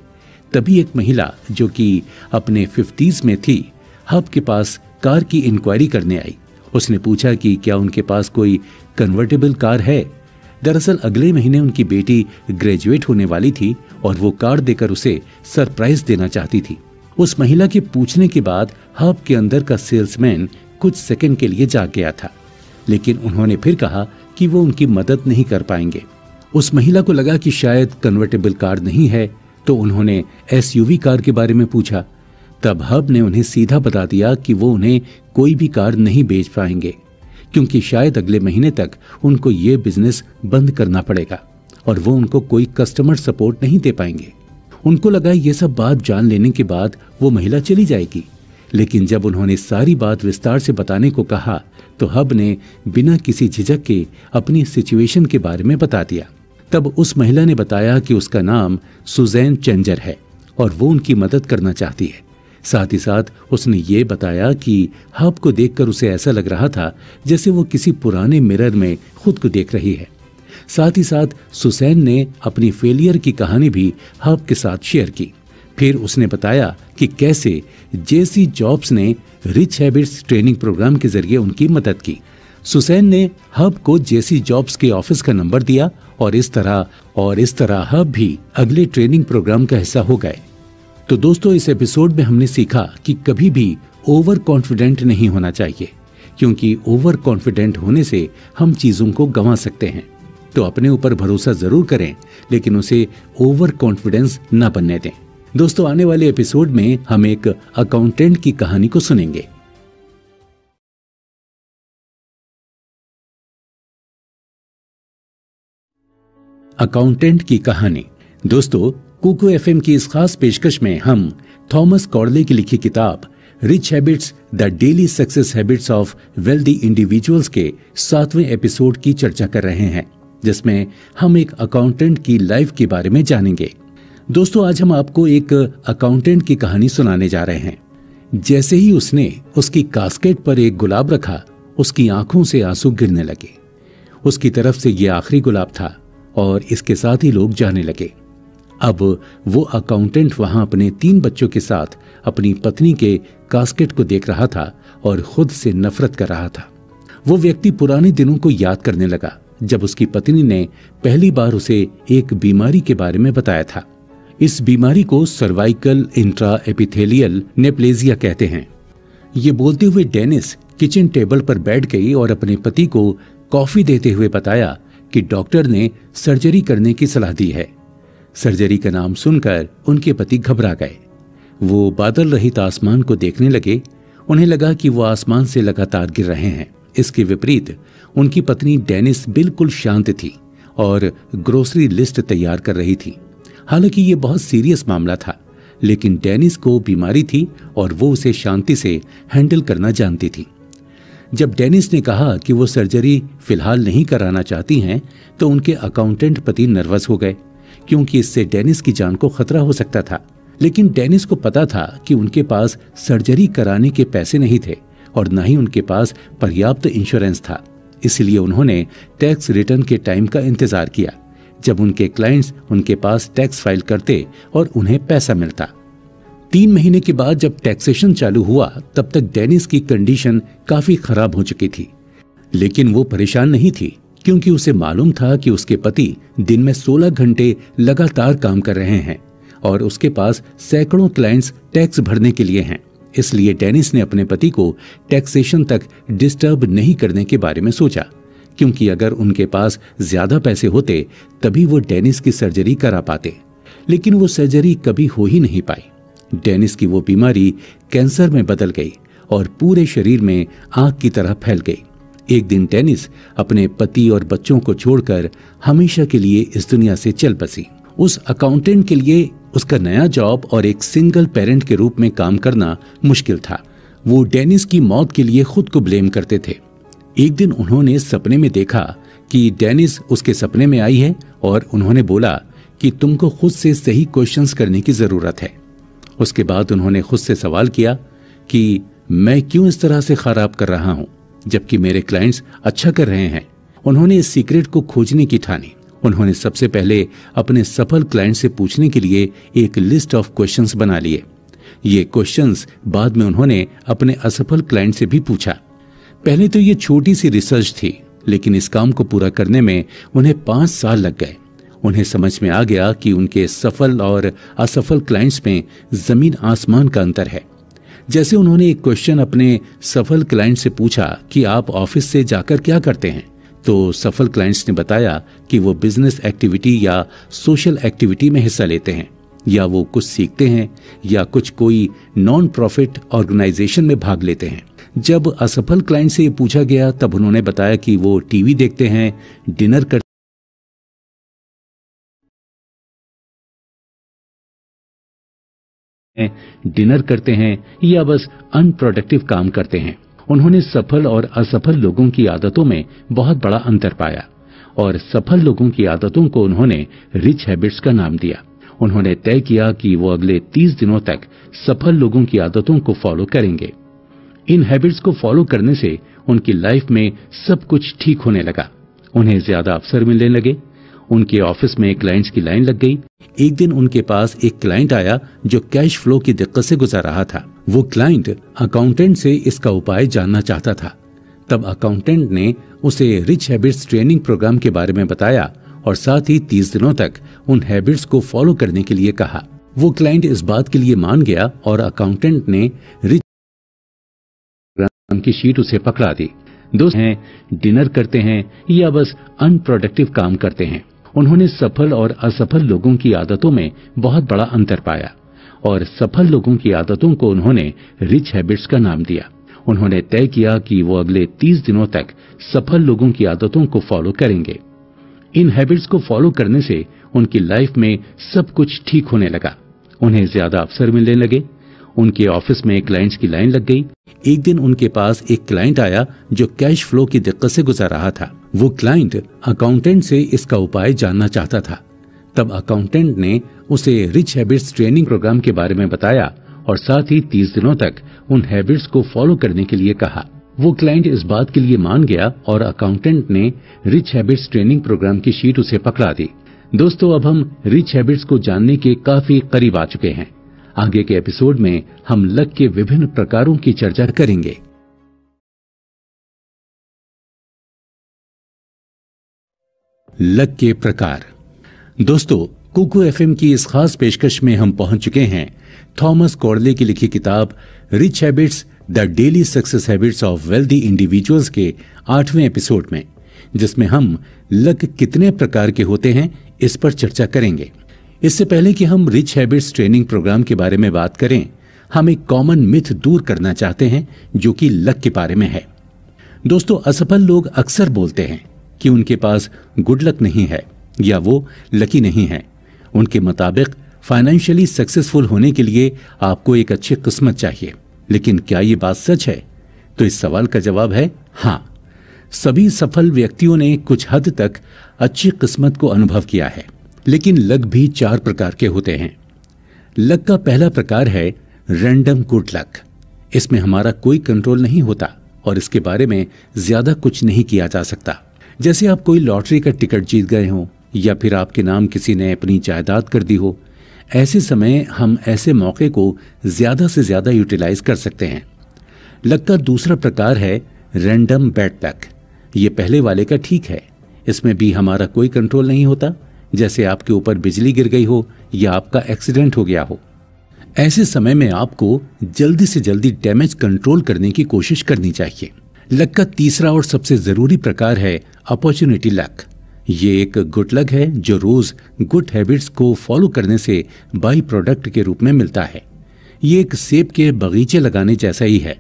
तभी एक महिला जो कि अपने 50s में थी, हब के पास कार की इंक्वायरी करने आई। उसने पूछा कि क्या उनके पास कोई कन्वर्टेबल कार है। दरअसल अगले महीने उनकी बेटी ग्रेजुएट होने वाली थी और वो कार देकर उसे सरप्राइज देना चाहती थी। उस महिला के पूछने के बाद हब के अंदर का सेल्समैन कुछ सेकंड के लिए जाग गया था, लेकिन उन्होंने फिर कहा कि वो उनकी मदद नहीं कर पाएंगे। उस महिला को लगा कि शायद कन्वर्टेबल कार नहीं है, तो उन्होंने एसयूवी कार के बारे में पूछा। तब हब ने उन्हें सीधा बता दिया कि वो उन्हें कोई भी कार नहीं बेच पाएंगे, क्योंकि शायद अगले महीने तक उनको ये बिजनेस बंद करना पड़ेगा और वो उनको कोई कस्टमर सपोर्ट नहीं दे पाएंगे। उनको लगा ये सब बात जान लेने के बाद वो महिला चली जाएगी, लेकिन जब उन्होंने सारी बात विस्तार से बताने को कहा तो हब ने बिना किसी झिझक के अपनी सिचुएशन के बारे में बता दिया। तब उस महिला ने बताया कि उसका नाम सुजैन चेंजर है और वो उनकी मदद करना चाहती है। साथ ही साथ उसने ये बताया कि हब को देखकर उसे ऐसा लग रहा था जैसे वो किसी पुराने मिरर में खुद को देख रही है। साथ ही साथ सुसैन ने अपनी फेलियर की कहानी भी हब के साथ शेयर की। फिर उसने बताया कि कैसे जेसी जॉब्स ने रिच हैबिट्स ट्रेनिंग प्रोग्राम के जरिए उनकी मदद की। सुसैन ने हब को जेसी जॉब्स के ऑफिस का नंबर दिया और इस तरह हब भी अगले ट्रेनिंग प्रोग्राम का हिस्सा हो गए। तो दोस्तों, इस एपिसोड में हमने सीखा कि कभी भी ओवर कॉन्फिडेंट नहीं होना चाहिए, क्योंकि ओवर कॉन्फिडेंट होने से हम चीजों को गंवा सकते हैं। तो अपने ऊपर भरोसा जरूर करें, लेकिन उसे ओवर कॉन्फिडेंस न बनने दें। दोस्तों, आने वाले एपिसोड में हम एक अकाउंटेंट की कहानी को सुनेंगे। अकाउंटेंट की कहानी। दोस्तों, कुकू एफएम की इस खास पेशकश में हम थॉमस कॉर्ले की लिखी किताब rich habits the daily success habits of wealthy individuals के 7वें एपिसोड की चर्चा कर रहे हैं, जिसमें हम एक अकाउंटेंट की लाइफ के बारे में जानेंगे। दोस्तों, आज हम आपको एक अकाउंटेंट की कहानी सुनाने जा रहे हैं। जैसे ही उसने उसकी कास्केट पर एक गुलाब रखा, उसकी आंखों से आंसू गिरने लगे। उसकी तरफ से ये आखिरी गुलाब था और इसके साथ ही लोग जाने लगे। अब वो अकाउंटेंट वहां अपने 3 बच्चों के साथ अपनी पत्नी के कास्केट को देख रहा था और खुद से नफरत कर रहा था। वो व्यक्ति पुराने दिनों को याद करने लगा जब उसकी पत्नी ने पहली बार उसे एक बीमारी के बारे में बताया था। इस बीमारी को सर्वाइकल इंट्रा एपिथेलियल नेप्लेजिया कहते हैं। ये बोलते हुए डेनिस किचन टेबल पर बैठ गई और अपने पति को कॉफी देते हुए बताया कि डॉक्टर ने सर्जरी करने की सलाह दी है। सर्जरी का नाम सुनकर उनके पति घबरा गए। वो बादल रहित आसमान को देखने लगे। उन्हें लगा कि वो आसमान से लगातार गिर रहे हैं। इसके विपरीत उनकी पत्नी डेनिस बिल्कुल शांत थी और ग्रोसरी लिस्ट तैयार कर रही थी। हालांकि ये बहुत सीरियस मामला था, लेकिन डेनिस को बीमारी थी और वो उसे शांति से हैंडल करना जानती थी। जब डेनिस ने कहा कि वो सर्जरी फिलहाल नहीं कराना चाहती हैं, तो उनके अकाउंटेंट पति नर्वस हो गए, क्योंकि इससे डेनिस की जान को खतरा हो सकता था। लेकिन डेनिस को पता था कि उनके पास सर्जरी कराने के पैसे नहीं थे और न ही उनके पास पर्याप्त इंश्योरेंस था। इसलिए उन्होंने टैक्स रिटर्न के टाइम का इंतजार किया, जब उनके क्लाइंट्स उनके पास टैक्स फाइल करते और उन्हें पैसा मिलता। 3 महीने के बाद जब टैक्सेशन चालू हुआ, तब तक डेनिस की कंडीशन काफी खराब हो चुकी थी। लेकिन वो परेशान नहीं थी, क्योंकि उसे मालूम था कि उसके पति दिन में 16 घंटे लगातार काम कर रहे हैं और उसके पास सैकड़ों क्लाइंट्स टैक्स भरने के लिए हैं। इसलिए डेनिस ने अपने पति को टैक्सेशन तक डिस्टर्ब नहीं करने के बारे में सोचा, क्योंकि अगर उनके पास ज्यादा पैसे होते तभी वो डेनिस की सर्जरी करा पाते। लेकिन वो सर्जरी कभी हो ही नहीं पाई। डेनिस की वो बीमारी कैंसर में बदल गई और पूरे शरीर में आग की तरह फैल गई। एक दिन डेनिस अपने पति और बच्चों को छोड़कर हमेशा के लिए इस दुनिया से चल बसी। उस अकाउंटेंट के लिए उसका नया जॉब और एक सिंगल पेरेंट के रूप में काम करना मुश्किल था। वो डेनिस की मौत के लिए खुद को ब्लेम करते थे। एक दिन उन्होंने सपने में देखा कि डेनिस उसके सपने में आई है और उन्होंने बोला कि तुमको खुद से सही क्वेश्चंस करने की जरूरत है। उसके बाद उन्होंने खुद से सवाल किया कि मैं क्यों इस तरह से खराब कर रहा हूं, जबकि मेरे क्लाइंट्स अच्छा कर रहे हैं। उन्होंने इस सीक्रेट को खोजने की ठानी। उन्होंने सबसे पहले अपने सफल क्लाइंट से पूछने के लिए एक लिस्ट ऑफ क्वेश्चंस बना लिए। ये क्वेश्चंस बाद में उन्होंने अपने असफल क्लाइंट से भी पूछा। पहले तो ये छोटी सी रिसर्च थी, लेकिन इस काम को पूरा करने में उन्हें 5 साल लग गए। उन्हें समझ में आ गया कि उनके सफल और असफल क्लाइंट्स में जमीन आसमान का अंतर है। जैसे उन्होंने एक क्वेश्चन अपने सफल क्लाइंट से पूछा कि आप ऑफिस से जाकर क्या करते हैं, तो सफल क्लाइंट्स ने बताया कि वो बिजनेस एक्टिविटी या सोशल एक्टिविटी में हिस्सा लेते हैं, या वो कुछ सीखते हैं, या कुछ कोई नॉन प्रॉफिट ऑर्गेनाइजेशन में भाग लेते हैं। जब असफल क्लाइंट से ये पूछा गया, तब उन्होंने बताया कि वो टीवी देखते हैं, डिनर करते हैं या बस अनप्रोडक्टिव काम करते हैं। उन्होंने सफल और असफल लोगों की आदतों में बहुत बड़ा अंतर पाया और सफल लोगों की आदतों को उन्होंने रिच हैबिट्स का नाम दिया। उन्होंने तय किया कि वो अगले 30 दिनों तक सफल लोगों की आदतों को फॉलो करेंगे। इन हैबिट्स को फॉलो करने से उनकी लाइफ में सब कुछ ठीक होने लगा। उन्हें ज्यादा अवसर मिलने लगे। उनके ऑफिस में क्लाइंट्स की लाइन लग गई। एक दिन उनके पास एक क्लाइंट आया जो कैश फ्लो की दिक्कत से गुजर रहा था। वो क्लाइंट अकाउंटेंट से इसका उपाय जानना चाहता था। तब अकाउंटेंट ने उसे रिच हैबिट्स ट्रेनिंग प्रोग्राम के बारे में बताया और साथ ही 30 दिनों तक उन हैबिट्स को फॉलो करने के लिए कहा। वो क्लाइंट इस बात के लिए मान गया और अकाउंटेंट ने रिच प्रोग्राम की शीट उसे पकड़ा दी। दोस्त हैं, डिनर करते हैं या बस अनप्रोडक्टिव काम करते हैं। उन्होंने सफल और असफल लोगों की आदतों में बहुत बड़ा अंतर पाया और सफल लोगों की आदतों को उन्होंने रिच हैबिट्स का नाम दिया। उन्होंने तय किया कि वो अगले 30 दिनों तक सफल लोगों की आदतों को फॉलो करेंगे। इन हैबिट्स को फॉलो करने से उनकी लाइफ में सब कुछ ठीक होने लगा। उन्हें ज्यादा अवसर मिलने लगे। उनके ऑफिस में क्लाइंट्स की लाइन लग गई। एक दिन उनके पास एक क्लाइंट आया जो कैश फ्लो की दिक्कत से गुजर रहा था। वो क्लाइंट अकाउंटेंट से इसका उपाय जानना चाहता था। तब अकाउंटेंट ने उसे रिच हैबिट्स ट्रेनिंग प्रोग्राम के बारे में बताया और साथ ही 30 दिनों तक उन हैबिट्स को फॉलो करने के लिए कहा। वो क्लाइंट इस बात के लिए मान गया और अकाउंटेंट ने रिच हैबिट्स ट्रेनिंग प्रोग्राम की शीट उसे पकड़ा दी। दोस्तों, अब हम रिच हैबिट्स को जानने के काफी करीब आ चुके हैं। आगे के एपिसोड में हम लक के विभिन्न प्रकारों की चर्चा करेंगे। लक के प्रकार। दोस्तों, कुकू एफएम की इस खास पेशकश में हम पहुंच चुके हैं थॉमस कॉर्डले की लिखी किताब rich habits the daily success habits of wealthy individuals के 8वें एपिसोड में, जिसमें हम लक कितने प्रकार के होते हैं इस पर चर्चा करेंगे। इससे पहले कि हम रिच हैबिट्स ट्रेनिंग प्रोग्राम के बारे में बात करें, हम एक कॉमन मिथ दूर करना चाहते हैं जो कि लक के बारे में है। दोस्तों, असफल लोग अक्सर बोलते हैं कि उनके पास गुड लक नहीं है या वो लकी नहीं है। उनके मुताबिक फाइनेंशियली सक्सेसफुल होने के लिए आपको एक अच्छी किस्मत चाहिए। लेकिन क्या ये बात सच है? तो इस सवाल का जवाब है हाँ। सभी सफल व्यक्तियों ने कुछ हद तक अच्छी किस्मत को अनुभव किया है। लेकिन लक भी 4 प्रकार के होते हैं। लक का पहला प्रकार है रैंडम गुड लक। इसमें हमारा कोई कंट्रोल नहीं होता और इसके बारे में ज्यादा कुछ नहीं किया जा सकता। जैसे आप कोई लॉटरी का टिकट जीत गए हो या फिर आपके नाम किसी ने अपनी जायदाद कर दी हो। ऐसे समय हम ऐसे मौके को ज्यादा से ज्यादा यूटिलाइज कर सकते हैं। लक का दूसरा प्रकार है रैंडम बैड लक। ये पहले वाले का ठीक है, इसमें भी हमारा कोई कंट्रोल नहीं होता। जैसे आपके ऊपर बिजली गिर गई हो या आपका एक्सीडेंट हो गया हो। ऐसे समय में आपको जल्दी से जल्दी डैमेज कंट्रोल करने की कोशिश करनी चाहिए। लक का तीसरा और सबसे जरूरी प्रकार है अपॉर्चुनिटी लक। ये एक गुड लक है जो रोज गुड हैबिट्स को फॉलो करने से बाई प्रोडक्ट के रूप में मिलता है। ये एक सेब के बगीचे लगाने जैसा ही है।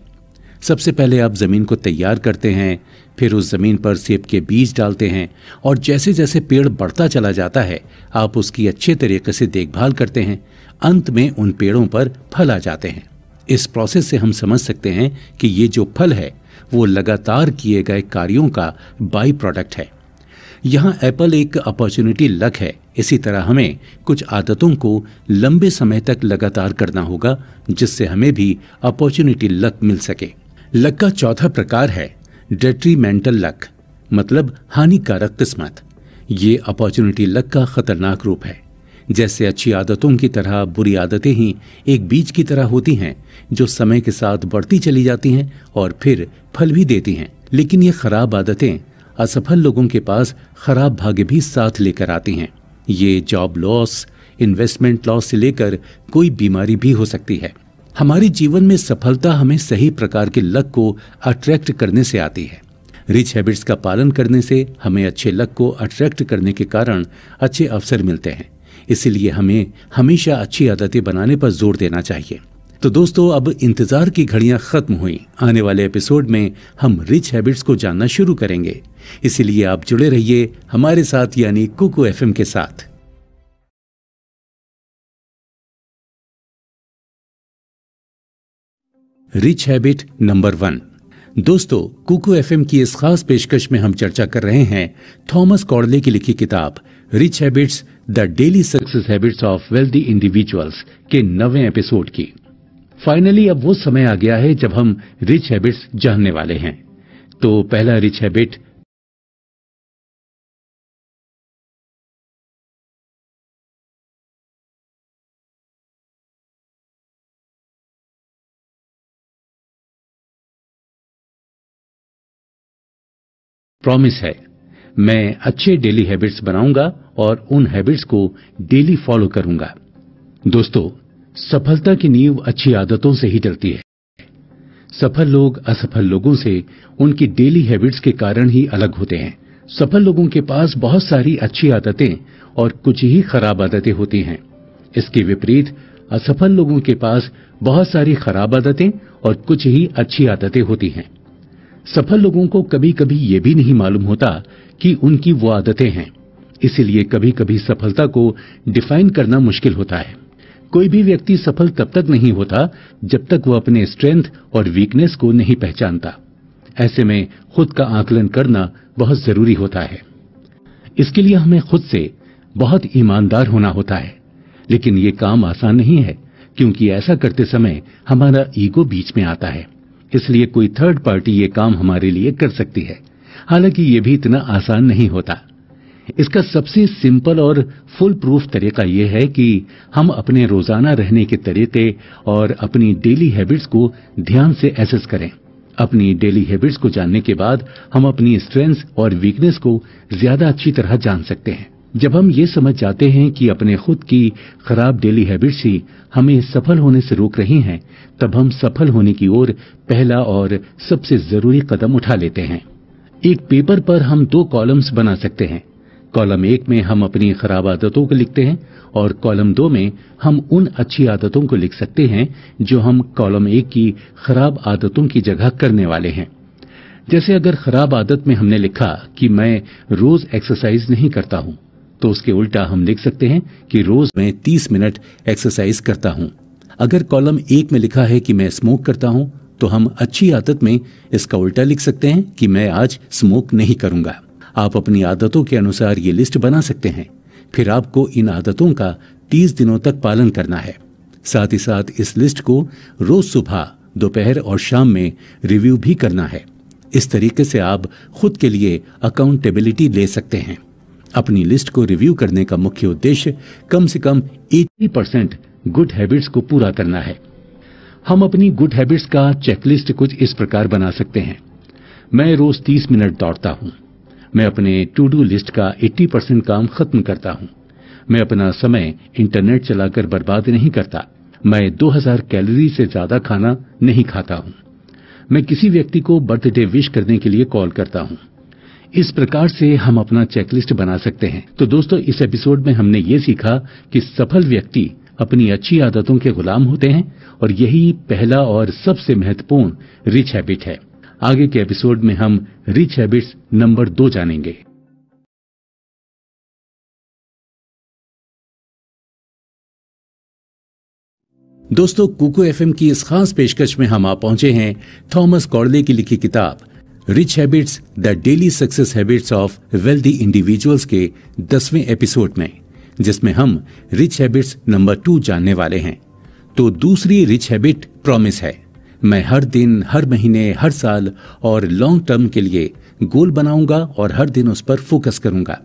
सबसे पहले आप जमीन को तैयार करते हैं, फिर उस जमीन पर सेब के बीज डालते हैं और जैसे जैसे पेड़ बढ़ता चला जाता है आप उसकी अच्छे तरीके से देखभाल करते हैं। अंत में उन पेड़ों पर फल आ जाते हैं। इस प्रोसेस से हम समझ सकते हैं कि ये जो फल है वो लगातार किए गए कार्यों का बाई प्रोडक्ट है। यहाँ एप्पल एक अपॉर्चुनिटी लक है। इसी तरह हमें कुछ आदतों को लंबे समय तक लगातार करना होगा जिससे हमें भी अपॉर्चुनिटी लक मिल सके। लक का चौथा प्रकार है डेट्रीमेंटल लक, मतलब हानिकारक किस्मत। ये अपॉर्चुनिटी लक का खतरनाक रूप है। जैसे अच्छी आदतों की तरह बुरी आदतें ही एक बीज की तरह होती हैं जो समय के साथ बढ़ती चली जाती हैं और फिर फल भी देती हैं। लेकिन ये खराब आदतें असफल लोगों के पास खराब भाग्य भी साथ लेकर आती हैं। ये जॉब लॉस, इन्वेस्टमेंट लॉस से लेकर कोई बीमारी भी हो सकती है। हमारे जीवन में सफलता हमें सही प्रकार के लक को अट्रैक्ट करने से आती है। रिच हैबिट्स का पालन करने से हमें अच्छे लक को अट्रैक्ट करने के कारण अच्छे अवसर मिलते हैं। इसीलिए हमें हमेशा अच्छी आदतें बनाने पर जोर देना चाहिए। तो दोस्तों, अब इंतजार की घड़ियां खत्म हुई। आने वाले एपिसोड में हम रिच हैबिट्स को जानना शुरू करेंगे। इसीलिए आप जुड़े रहिए हमारे साथ, यानी कुकू एफएम के साथ। Rich habit number 1। दोस्तों, कुकू एफएम की इस खास पेशकश में हम चर्चा कर रहे हैं थॉमस कॉडले की लिखी किताब rich habits, the daily success habits of wealthy individuals के 9वें एपिसोड की। फाइनली अब वो समय आ गया है जब हम रिच हैबिट्स जानने वाले हैं। तो पहला रिच हैबिट प्रॉमिस है। मैं अच्छे डेली हैबिट्स बनाऊंगा और उन हैबिट्स को डेली फॉलो करूंगा। दोस्तों, सफलता की नींव अच्छी आदतों से ही डलती है। सफल लोग असफल लोगों से उनकी डेली हैबिट्स के कारण ही अलग होते हैं। सफल लोगों के पास बहुत सारी अच्छी आदतें और कुछ ही खराब आदतें होती हैं। इसके विपरीत असफल लोगों के पास बहुत सारी खराब आदतें और कुछ ही अच्छी आदतें होती हैं। सफल लोगों को कभी कभी ये भी नहीं मालूम होता कि उनकी वो आदतें हैं। इसीलिए कभी कभी सफलता को डिफाइन करना मुश्किल होता है। कोई भी व्यक्ति सफल तब तक नहीं होता जब तक वो अपने स्ट्रेंथ और वीकनेस को नहीं पहचानता। ऐसे में खुद का आकलन करना बहुत जरूरी होता है। इसके लिए हमें खुद से बहुत ईमानदार होना होता है। लेकिन ये काम आसान नहीं है, क्योंकि ऐसा करते समय हमारा ईगो बीच में आता है। इसलिए कोई थर्ड पार्टी ये काम हमारे लिए कर सकती है। हालांकि ये भी इतना आसान नहीं होता। इसका सबसे सिंपल और फुल प्रूफ तरीका यह है कि हम अपने रोजाना रहने के तरीके और अपनी डेली हैबिट्स को ध्यान से एसेस करें। अपनी डेली हैबिट्स को जानने के बाद हम अपनी स्ट्रेंथ्स और वीकनेस को ज्यादा अच्छी तरह जान सकते हैं। जब हम ये समझ जाते हैं कि अपने खुद की खराब डेली हैबिट्स ही हमें सफल होने से रोक रही हैं, तब हम सफल होने की ओर पहला और सबसे जरूरी कदम उठा लेते हैं। एक पेपर पर हम 2 कॉलम्स बना सकते हैं। कॉलम 1 में हम अपनी खराब आदतों को लिखते हैं और कॉलम 2 में हम उन अच्छी आदतों को लिख सकते हैं जो हम कॉलम 1 की खराब आदतों की जगह करने वाले हैं। जैसे अगर खराब आदत में हमने लिखा कि मैं रोज एक्सरसाइज नहीं करता हूं, तो उसके उल्टा हम लिख सकते हैं कि रोज मैं 30 मिनट एक्सरसाइज करता हूं। अगर कॉलम 1 में लिखा है कि मैं स्मोक करता हूं, तो हम अच्छी आदत में इसका उल्टा लिख सकते हैं कि मैं आज स्मोक नहीं करूंगा। आप अपनी आदतों के अनुसार ये लिस्ट बना सकते हैं। फिर आपको इन आदतों का 30 दिनों तक पालन करना है। साथ ही साथ इस लिस्ट को रोज सुबह, दोपहर और शाम में रिव्यू भी करना है। इस तरीके से आप खुद के लिए अकाउंटेबिलिटी ले सकते हैं। अपनी लिस्ट को रिव्यू करने का मुख्य उद्देश्य कम से कम 80% गुड हैबिट्स को पूरा करना है। हम अपनी गुड हैबिट्स का चेकलिस्ट कुछ इस प्रकार बना सकते हैं। मैं रोज 30 मिनट दौड़ता हूं। मैं अपने टू डू लिस्ट का 80% काम खत्म करता हूं। मैं अपना समय इंटरनेट चलाकर बर्बाद नहीं करता। मैं 2000 कैलोरी से ज्यादा खाना नहीं खाता हूं। मैं किसी व्यक्ति को बर्थडे विश करने के लिए कॉल करता हूं। इस प्रकार से हम अपना चेकलिस्ट बना सकते हैं। तो दोस्तों, इस एपिसोड में हमने ये सीखा कि सफल व्यक्ति अपनी अच्छी आदतों के गुलाम होते हैं और यही पहला और सबसे महत्वपूर्ण रिच हैबिट है। आगे के एपिसोड में हम रिच हैबिट्स नंबर 2 जानेंगे। दोस्तों, कुकू एफएम की इस खास पेशकश में हम आ पहुंचे हैं थॉमस कॉर्डले की लिखी किताब rich habits, the daily success habits of wealthy individuals के 10वें एपिसोड में, जिसमें हम रिच हैबिट्स नंबर 2 जानने वाले हैं। तो दूसरी रिच हैबिट प्रॉमिस है। मैं हर दिन, हर महीने, हर साल और लॉन्ग टर्म के लिए गोल बनाऊंगा और हर दिन उस पर फोकस करूंगा।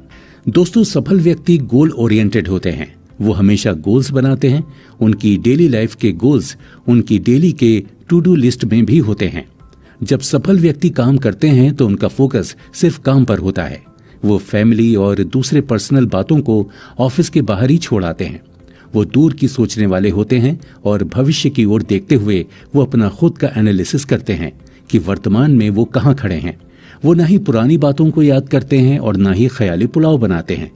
दोस्तों, सफल व्यक्ति गोल ओरिएंटेड होते हैं। वो हमेशा गोल्स बनाते हैं। उनकी डेली लाइफ के गोल्स उनकी डेली के टू डू लिस्ट में भी होते हैं। जब सफल व्यक्ति काम करते हैं तो उनका फोकस सिर्फ काम पर होता है। वो फैमिली और दूसरे पर्सनल बातों को ऑफिस के बाहर ही छोड़ आते हैं। वो दूर की सोचने वाले होते हैं और भविष्य की ओर देखते हुए वो अपना खुद का एनालिसिस करते हैं कि वर्तमान में वो कहाँ खड़े हैं। वो ना ही पुरानी बातों को याद करते हैं और ना ही ख्याली पुलाव बनाते हैं।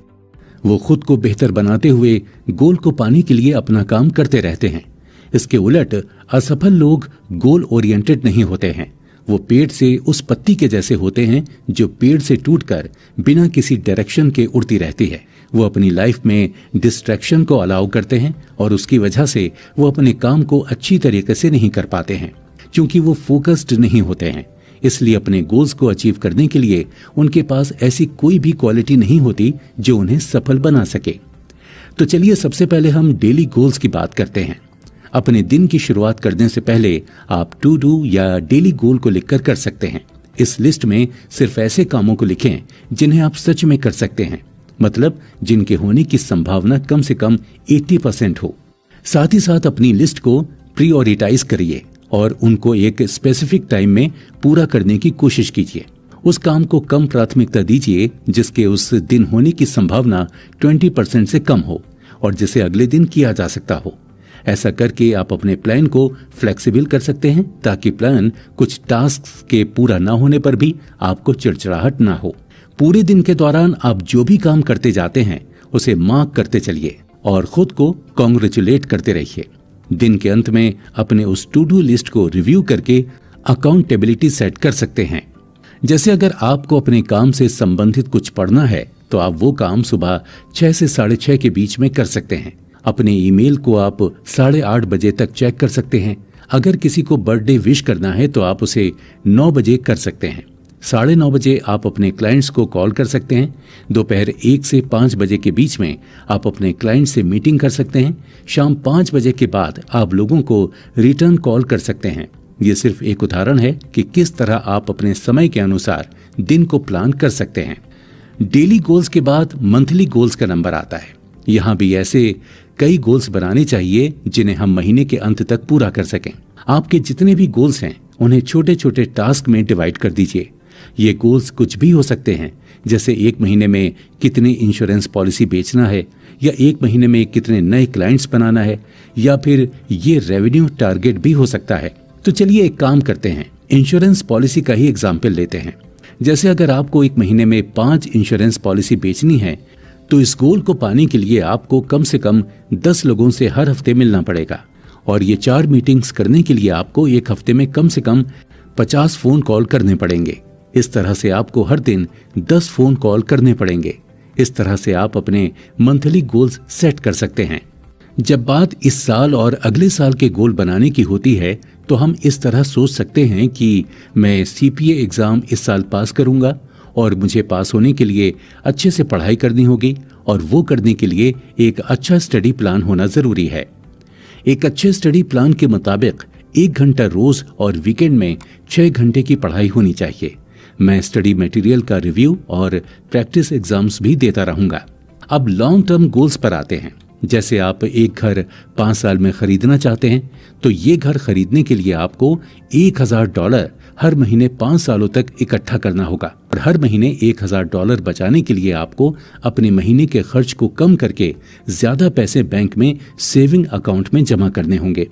वो खुद को बेहतर बनाते हुए गोल को पाने के लिए अपना काम करते रहते हैं। इसके उलट असफल लोग गोल ओरिएंटेड नहीं होते हैं। वो पेड़ से उस पत्ती के जैसे होते हैं जो पेड़ से टूटकर बिना किसी डायरेक्शन के उड़ती रहती है। वो अपनी लाइफ में डिस्ट्रैक्शन को अलाउ करते हैं और उसकी वजह से वो अपने काम को अच्छी तरीके से नहीं कर पाते हैं, क्योंकि वो फोकस्ड नहीं होते हैं। इसलिए अपने गोल्स को अचीव करने के लिए उनके पास ऐसी कोई भी क्वालिटी नहीं होती जो उन्हें सफल बना सके। तो चलिए सबसे पहले हम डेली गोल्स की बात करते हैं। अपने दिन की शुरुआत करने से पहले आप टू डू या डेली गोल को लिखकर कर सकते हैं। इस लिस्ट में सिर्फ ऐसे कामों को लिखें जिन्हें आप सच में कर सकते हैं, मतलब जिनके होने की संभावना कम से कम 80% हो। साथ ही साथ अपनी लिस्ट को प्रायोरिटाइज करिए और उनको एक स्पेसिफिक टाइम में पूरा करने की कोशिश कीजिए। उस काम को कम प्राथमिकता दीजिए जिसके उस दिन होने की संभावना 20% से कम हो और जिसे अगले दिन किया जा सकता हो। ऐसा करके आप अपने प्लान को फ्लेक्सिबल कर सकते हैं ताकि प्लान कुछ टास्क के पूरा ना होने पर भी आपको चिड़चिड़ाहट ना हो। पूरे दिन के दौरान आप जो भी काम करते जाते हैं उसे मार्क करते चलिए और खुद को कॉन्ग्रेचुलेट करते रहिए। दिन के अंत में अपने उस टू डू लिस्ट को रिव्यू करके अकाउंटेबिलिटी सेट कर सकते हैं। जैसे अगर आपको अपने काम से संबंधित कुछ पढ़ना है तो आप वो काम सुबह 6 से 6:30 के बीच में कर सकते हैं। अपने ईमेल को आप 8:30 बजे तक चेक कर सकते हैं। अगर किसी को बर्थडे विश करना है तो आप उसे 9 बजे कर सकते हैं। 9:30 बजे आप अपने क्लाइंट्स को कॉल कर सकते हैं। दोपहर 1 से 5 बजे के बीच में आप अपने क्लाइंट से मीटिंग कर सकते हैं। शाम 5 बजे के बाद आप लोगों को रिटर्न कॉल कर सकते हैं। ये सिर्फ एक उदाहरण है कि किस तरह आप अपने समय के अनुसार दिन को प्लान कर सकते हैं। डेली गोल्स के बाद मंथली गोल्स का नंबर आता है। यहाँ भी ऐसे कई गोल्स बनाने चाहिए जिन्हें हम महीने के अंत तक पूरा कर सकें। आपके जितने भी गोल्स हैं उन्हें छोटे छोटे टास्क में डिवाइड कर दीजिए। ये गोल्स कुछ भी हो सकते हैं, जैसे 1 महीने में कितनी इंश्योरेंस पॉलिसी बेचना है, या 1 महीने में कितने नए क्लाइंट्स बनाना है, या फिर ये रेवेन्यू टारगेट भी हो सकता है। तो चलिए एक काम करते हैं, इंश्योरेंस पॉलिसी का ही एग्जाम्पल लेते हैं। जैसे अगर आपको 1 महीने में 5 इंश्योरेंस पॉलिसी बेचनी है तो इस गोल को पाने के लिए आपको कम से कम 10 लोगों से हर हफ्ते मिलना पड़ेगा और ये 4 मीटिंग्स करने के लिए आपको 1 हफ्ते में कम से कम 50 फोन कॉल करने पड़ेंगे। इस तरह से आपको हर दिन 10 फोन कॉल करने पड़ेंगे। इस तरह से आप अपने मंथली गोल्स सेट कर सकते हैं। जब बात इस साल और अगले साल के गोल बनाने की होती है तो हम इस तरह सोच सकते हैं कि मैं सीपीए एग्जाम इस साल पास करूंगा और मुझे पास होने के लिए अच्छे से पढ़ाई करनी होगी, और वो करने के लिए एक अच्छा स्टडी प्लान होना जरूरी है। एक अच्छे स्टडी प्लान के मुताबिक 1 घंटा रोज और वीकेंड में 6 घंटे की पढ़ाई होनी चाहिए। मैं स्टडी मटेरियल का रिव्यू और प्रैक्टिस एग्जाम्स भी देता रहूंगा। अब लॉन्ग टर्म गोल्स पर आते हैं। जैसे आप एक घर 5 साल में खरीदना चाहते हैं तो ये घर खरीदने के लिए आपको $1000 हर महीने 5 सालों तक इकट्ठा करना होगा, और हर महीने $1000 बचाने के लिए आपको अपने महीने के खर्च को कम करके ज्यादा पैसे बैंक में सेविंग अकाउंट में जमा करने होंगे।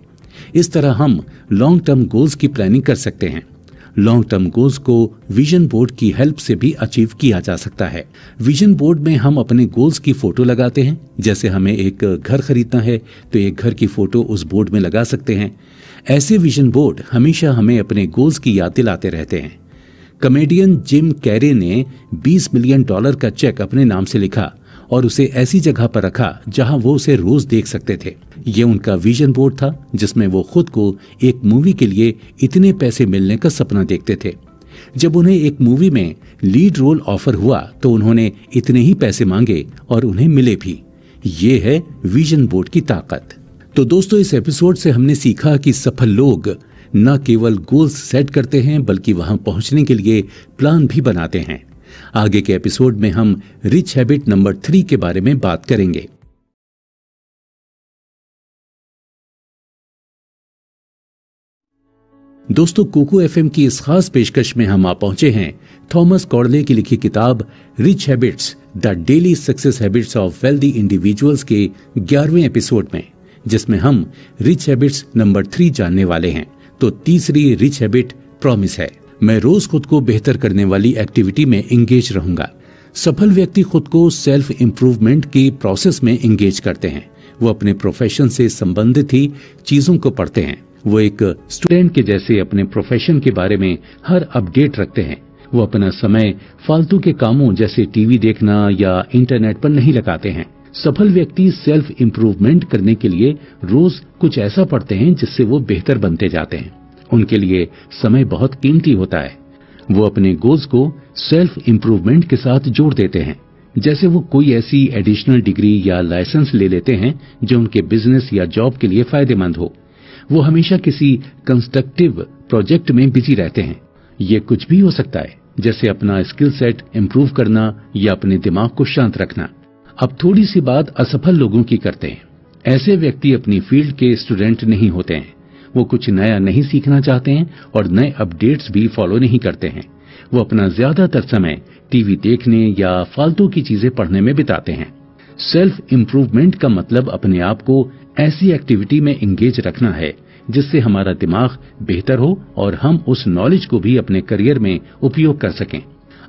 इस तरह हम लॉन्ग टर्म गोल्स की प्लानिंग कर सकते हैं। लॉन्ग टर्म गोल्स को विजन बोर्ड की हेल्प से भी अचीव किया जा सकता है। विजन बोर्ड में हम अपने गोल्स की फोटो लगाते हैं। जैसे हमें एक घर खरीदना है तो एक घर की फोटो उस बोर्ड में लगा सकते हैं। ऐसे विजन बोर्ड हमेशा हमें अपने गोल्स की याद दिलाते रहते हैं। कॉमेडियन जिम कैरे ने $20 मिलियन का चेक अपने नाम से लिखा और उसे ऐसी जगह पर रखा जहां वो उसे रोज देख सकते थे। ये उनका विजन बोर्ड था जिसमें वो खुद को एक मूवी के लिए इतने पैसे मिलने का सपना देखते थे। जब उन्हें एक मूवी में लीड रोल ऑफर हुआ तो उन्होंने इतने ही पैसे मांगे और उन्हें मिले भी। ये है विजन बोर्ड की ताकत। तो दोस्तों, इस एपिसोड से हमने सीखा कि सफल लोग न केवल गोल्स सेट करते हैं बल्कि वहां पहुंचने के लिए प्लान भी बनाते हैं। आगे के एपिसोड में हम रिच हैबिट नंबर 3 के बारे में बात करेंगे। दोस्तों, कुकू एफएम की इस खास पेशकश में हम आ पहुंचे हैं थॉमस कॉर्डले की लिखी किताब rich habits the daily success habits of wealthy individuals के 11वें एपिसोड में, जिसमें हम रिच हैबिट्स नंबर 3 जानने वाले हैं। तो तीसरी रिच हैबिट प्रॉमिस है। मैं रोज खुद को बेहतर करने वाली एक्टिविटी में एंगेज रहूंगा। सफल व्यक्ति खुद को सेल्फ इंप्रूवमेंट की प्रोसेस में एंगेज करते हैं। वो अपने प्रोफेशन से संबंधित ही चीजों को पढ़ते हैं। वो एक स्टूडेंट के जैसे अपने प्रोफेशन के बारे में हर अपडेट रखते हैं। वो अपना समय फालतू के कामों जैसे टीवी देखना या इंटरनेट पर नहीं लगाते हैं। सफल व्यक्ति सेल्फ इंप्रूवमेंट करने के लिए रोज कुछ ऐसा पढ़ते हैं जिससे वो बेहतर बनते जाते हैं। उनके लिए समय बहुत कीमती होता है। वो अपने गोल्स को सेल्फ इंप्रूवमेंट के साथ जोड़ देते हैं। जैसे वो कोई ऐसी एडिशनल डिग्री या लाइसेंस ले लेते हैं जो उनके बिजनेस या जॉब के लिए फायदेमंद हो। वो हमेशा किसी कंस्ट्रक्टिव प्रोजेक्ट में बिजी रहते हैं। ये कुछ भी हो सकता है, जैसे अपना स्किल सेट इंप्रूव करना या अपने दिमाग को शांत रखना। अब थोड़ी सी बात असफल लोगों की करते हैं। ऐसे व्यक्ति अपनी फील्ड के स्टूडेंट नहीं होते हैं। वो कुछ नया नहीं सीखना चाहते हैं और नए अपडेट्स भी फॉलो नहीं करते हैं। वो अपना ज्यादातर समय टीवी देखने या फालतू की चीजें पढ़ने में बिताते हैं। सेल्फ इंप्रूवमेंट का मतलब अपने आप को ऐसी एक्टिविटी में एंगेज रखना है जिससे हमारा दिमाग बेहतर हो और हम उस नॉलेज को भी अपने करियर में उपयोग कर सकें।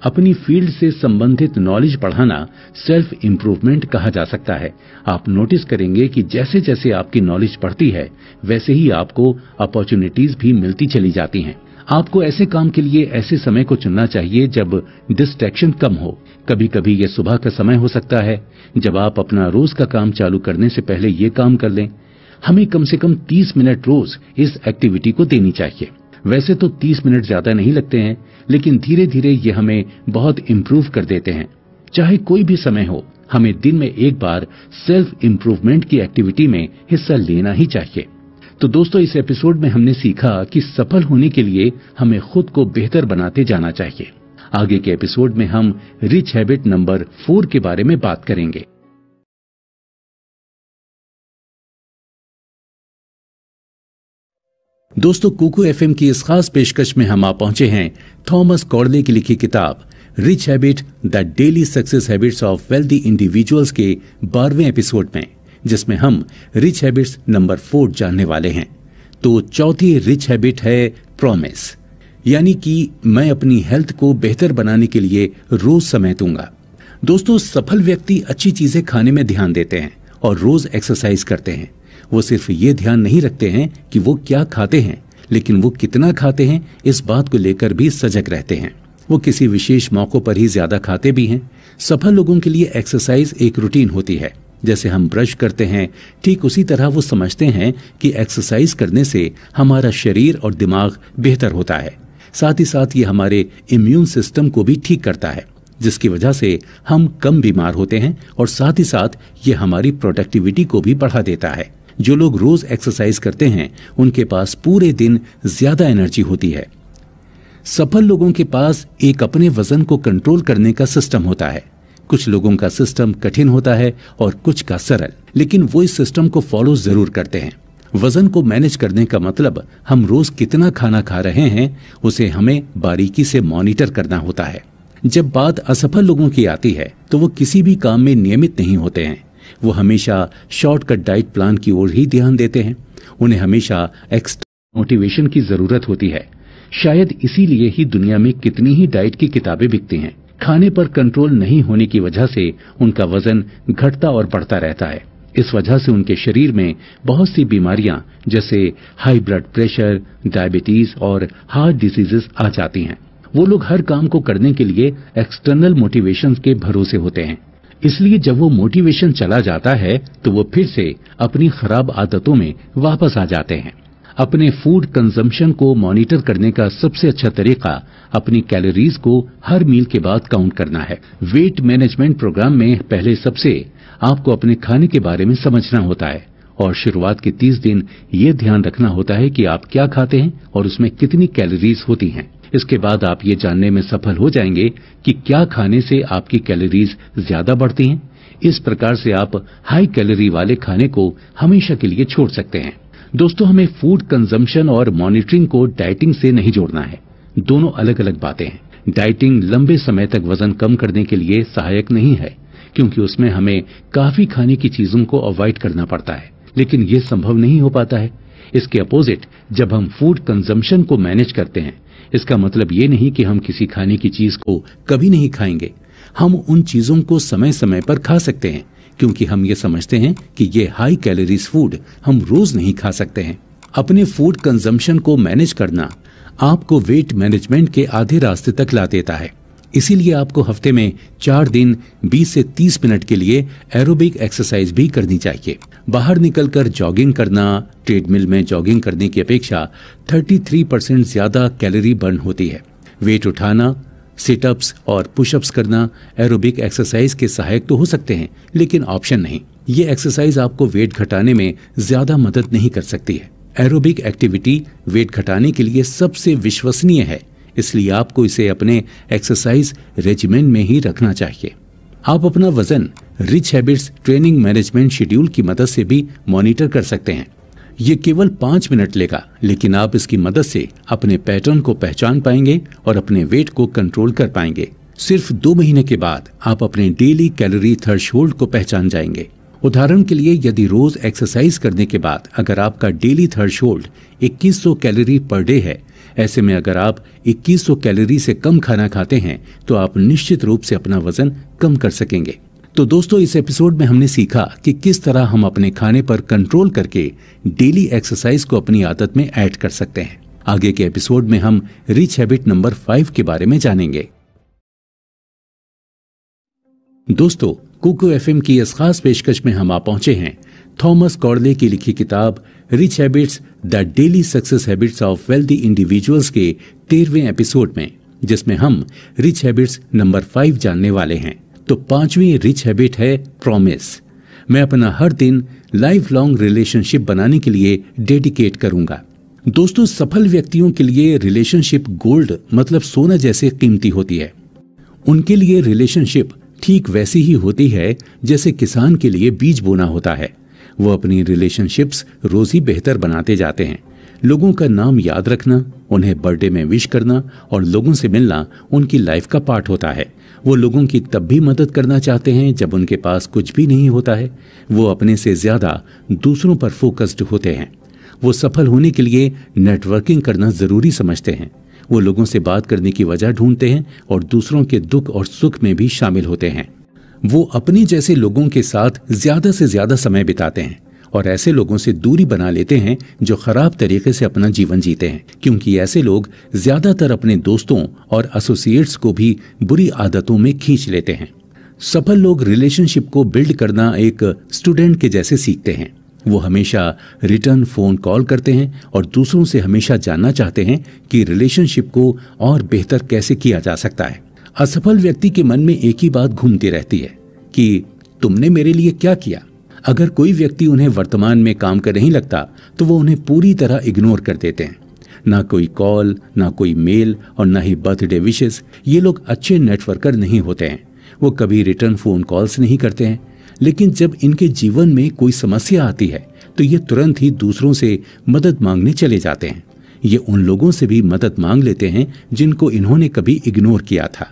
अपनी फील्ड से संबंधित नॉलेज बढ़ाना सेल्फ इंप्रूवमेंट कहा जा सकता है। आप नोटिस करेंगे कि जैसे जैसे आपकी नॉलेज बढ़ती है वैसे ही आपको अपॉर्चुनिटीज भी मिलती चली जाती हैं। आपको ऐसे काम के लिए ऐसे समय को चुनना चाहिए जब डिस्ट्रैक्शन कम हो। कभी कभी ये सुबह का समय हो सकता है जब आप अपना रोज का काम चालू करने से पहले ये काम कर लें। हमें कम से कम 30 मिनट रोज इस एक्टिविटी को देनी चाहिए। वैसे तो 30 मिनट ज्यादा नहीं लगते हैं, लेकिन धीरे धीरे ये हमें बहुत इम्प्रूव कर देते हैं। चाहे कोई भी समय हो, हमें दिन में एक बार सेल्फ इंप्रूवमेंट की एक्टिविटी में हिस्सा लेना ही चाहिए। तो दोस्तों, इस एपिसोड में हमने सीखा कि सफल होने के लिए हमें खुद को बेहतर बनाते जाना चाहिए। आगे के एपिसोड में हम रिच हैबिट नंबर 4 के बारे में बात करेंगे। दोस्तों, कुकू एफएम की इस खास पेशकश में हम आ पहुंचे हैं थॉमस कॉर्डले की लिखी किताब rich habit the daily success habits of wealthy individuals के 12वें एपिसोड में, जिसमें हम रिच हैबिट्स नंबर 4 जानने वाले हैं। तो चौथी रिच हैबिट है प्रॉमिस, यानी कि मैं अपनी हेल्थ को बेहतर बनाने के लिए रोज समय दूंगा। दोस्तों, सफल व्यक्ति अच्छी चीजें खाने में ध्यान देते हैं और रोज एक्सरसाइज करते हैं। वो सिर्फ ये ध्यान नहीं रखते हैं कि वो क्या खाते हैं, लेकिन वो कितना खाते हैं इस बात को लेकर भी सजग रहते हैं। वो किसी विशेष मौकों पर ही ज्यादा खाते भी हैं। सफल लोगों के लिए एक्सरसाइज एक रूटीन होती है। जैसे हम ब्रश करते हैं, ठीक उसी तरह वो समझते हैं कि एक्सरसाइज करने से हमारा शरीर और दिमाग बेहतर होता है। साथ ही साथ ये हमारे इम्यून सिस्टम को भी ठीक करता है, जिसकी वजह से हम कम बीमार होते हैं और साथ ही साथ ये हमारी प्रोडक्टिविटी को भी बढ़ा देता है। जो लोग रोज एक्सरसाइज करते हैं उनके पास पूरे दिन ज्यादा एनर्जी होती है। सफल लोगों के पास एक अपने वजन को कंट्रोल करने का सिस्टम होता है। कुछ लोगों का सिस्टम कठिन होता है और कुछ का सरल, लेकिन वो इस सिस्टम को फॉलो जरूर करते हैं। वजन को मैनेज करने का मतलब हम रोज कितना खाना खा रहे हैं उसे हमें बारीकी से मॉनिटर करना होता है। जब बात असफल लोगों की आती है तो वो किसी भी काम में नियमित नहीं होते हैं। वो हमेशा शॉर्टकट डाइट प्लान की ओर ही ध्यान देते हैं। उन्हें हमेशा एक्स्ट्रा मोटिवेशन की जरूरत होती है। शायद इसीलिए ही दुनिया में कितनी ही डाइट की किताबें बिकती हैं। खाने पर कंट्रोल नहीं होने की वजह से उनका वजन घटता और बढ़ता रहता है। इस वजह से उनके शरीर में बहुत सी बीमारियां जैसे हाई ब्लड प्रेशर, डायबिटीज और हार्ट डिजीजेस आ जाती हैं। वो लोग हर काम को करने के लिए एक्सटर्नल मोटिवेशन के भरोसे होते हैं। इसलिए जब वो मोटिवेशन चला जाता है तो वो फिर से अपनी खराब आदतों में वापस आ जाते हैं। अपने फूड कंजम्पशन को मॉनिटर करने का सबसे अच्छा तरीका अपनी कैलोरीज को हर मील के बाद काउंट करना है। वेट मैनेजमेंट प्रोग्राम में पहले सबसे आपको अपने खाने के बारे में समझना होता है और शुरुआत के 30 दिन ये ध्यान रखना होता है कि आप क्या खाते हैं और उसमें कितनी कैलोरीज होती हैं। इसके बाद आप ये जानने में सफल हो जाएंगे कि क्या खाने से आपकी कैलोरीज ज्यादा बढ़ती हैं। इस प्रकार से आप हाई कैलोरी वाले खाने को हमेशा के लिए छोड़ सकते हैं। दोस्तों, हमें फूड कंजम्पशन और मॉनिटरिंग को डाइटिंग से नहीं जोड़ना है। दोनों अलग अलग बातें हैं। डाइटिंग लंबे समय तक वजन कम करने के लिए सहायक नहीं है, क्योंकि उसमें हमें काफी खाने की चीजों को अवॉइड करना पड़ता है, लेकिन ये संभव नहीं हो पाता है। इसके अपोजिट, जब हम फूड कंजम्पशन को मैनेज करते हैं, इसका मतलब ये नहीं कि हम किसी खाने की चीज को कभी नहीं खाएंगे। हम उन चीजों को समय समय पर खा सकते हैं, क्योंकि हम ये समझते हैं कि ये हाई कैलोरीज फूड हम रोज नहीं खा सकते हैं। अपने फूड कंजम्पशन को मैनेज करना आपको वेट मैनेजमेंट के आधे रास्ते तक ला देता है। इसीलिए आपको हफ्ते में 4 दिन 20 से 30 मिनट के लिए एरोबिक एक्सरसाइज भी करनी चाहिए। बाहर निकलकर जॉगिंग करना ट्रेडमिल में जॉगिंग करने की अपेक्षा 33% ज्यादा कैलोरी बर्न होती है। वेट उठाना, सिटअप्स और पुशअप्स करना एरोबिक एक्सरसाइज के सहायक तो हो सकते हैं, लेकिन ऑप्शन नहीं। ये एक्सरसाइज आपको वेट घटाने में ज्यादा मदद नहीं कर सकती है। एरोबिक एक्टिविटी वेट घटाने के लिए सबसे विश्वसनीय है, इसलिए आपको इसे अपने एक्सरसाइज रेजिमेंट में ही रखना चाहिए। आप अपना वजन rich habits training management schedule की मदद से भी मॉनिटर कर सकते हैं। ये केवल 5 मिनट लेगा, लेकिन आप इसकी मदद से अपने पैटर्न को पहचान पाएंगे और अपने वेट को कंट्रोल कर पाएंगे। सिर्फ 2 महीने के बाद आप अपने डेली कैलोरी थ्रेशोल्ड को पहचान जाएंगे। उदाहरण के लिए, यदि रोज एक्सरसाइज करने के बाद अगर आपका daily threshold 2100 calorie per day है, ऐसे में अगर आप 2100 कैलोरी से कम खाना खाते हैं तो आप निश्चित रूप से अपना वजन कम कर सकेंगे। तो दोस्तों, इस एपिसोड में हमने सीखा कि किस तरह हम अपने खाने पर कंट्रोल करके डेली एक्सरसाइज को अपनी आदत में ऐड कर सकते हैं। आगे के एपिसोड में हम रिच हैबिट नंबर 5 के बारे में जानेंगे। दोस्तों, कुकू एफएम की इस खास पेशकश में हम आ पहुंचे हैं थॉमस कॉर्ले की लिखी किताब rich habits the daily success habits of wealthy individuals के 13वें एपिसोड में, जिसमें हम रिच हैबिट्स नंबर 5 जानने वाले हैं। तो 5वीं रिच हैबिट है प्रॉमिस। मैं अपना हर दिन लाइफ लॉन्ग रिलेशनशिप बनाने के लिए डेडिकेट करूंगा। दोस्तों, सफल व्यक्तियों के लिए रिलेशनशिप गोल्ड मतलब सोना जैसे कीमती होती है। उनके लिए रिलेशनशिप ठीक वैसी ही होती है जैसे किसान के लिए बीज बोना होता है। वो अपनी रिलेशनशिप्स रोज ही बेहतर बनाते जाते हैं। लोगों का नाम याद रखना, उन्हें बर्थडे में विश करना और लोगों से मिलना उनकी लाइफ का पार्ट होता है। वो लोगों की तब भी मदद करना चाहते हैं जब उनके पास कुछ भी नहीं होता है। वो अपने से ज्यादा दूसरों पर फोकस्ड होते हैं। वो सफल होने के लिए नेटवर्किंग करना जरूरी समझते हैं। वो लोगों से बात करने की वजह ढूंढते हैं और दूसरों के दुख और सुख में भी शामिल होते हैं। वो अपने जैसे लोगों के साथ ज्यादा से ज्यादा समय बिताते हैं और ऐसे लोगों से दूरी बना लेते हैं जो खराब तरीके से अपना जीवन जीते हैं, क्योंकि ऐसे लोग ज्यादातर अपने दोस्तों और एसोसिएट्स को भी बुरी आदतों में खींच लेते हैं। सफल लोग रिलेशनशिप को बिल्ड करना एक स्टूडेंट के जैसे सीखते हैं। वो हमेशा रिटर्न फोन कॉल करते हैं और दूसरों से हमेशा जानना चाहते हैं कि रिलेशनशिप को और बेहतर कैसे किया जा सकता है। असफल व्यक्ति के मन में एक ही बात घूमती रहती है कि तुमने मेरे लिए क्या किया। अगर कोई व्यक्ति उन्हें वर्तमान में काम कर नहीं लगता तो वो उन्हें पूरी तरह इग्नोर कर देते हैं। ना कोई कॉल, ना कोई मेल और ना ही बर्थडे विशेस। ये लोग अच्छे नेटवर्कर नहीं होते हैं। वो कभी रिटर्न फोन कॉल्स नहीं करते हैं, लेकिन जब इनके जीवन में कोई समस्या आती है तो ये तुरंत ही दूसरों से मदद मांगने चले जाते हैं। ये उन लोगों से भी मदद मांग लेते हैं जिनको इन्होंने कभी इग्नोर किया था।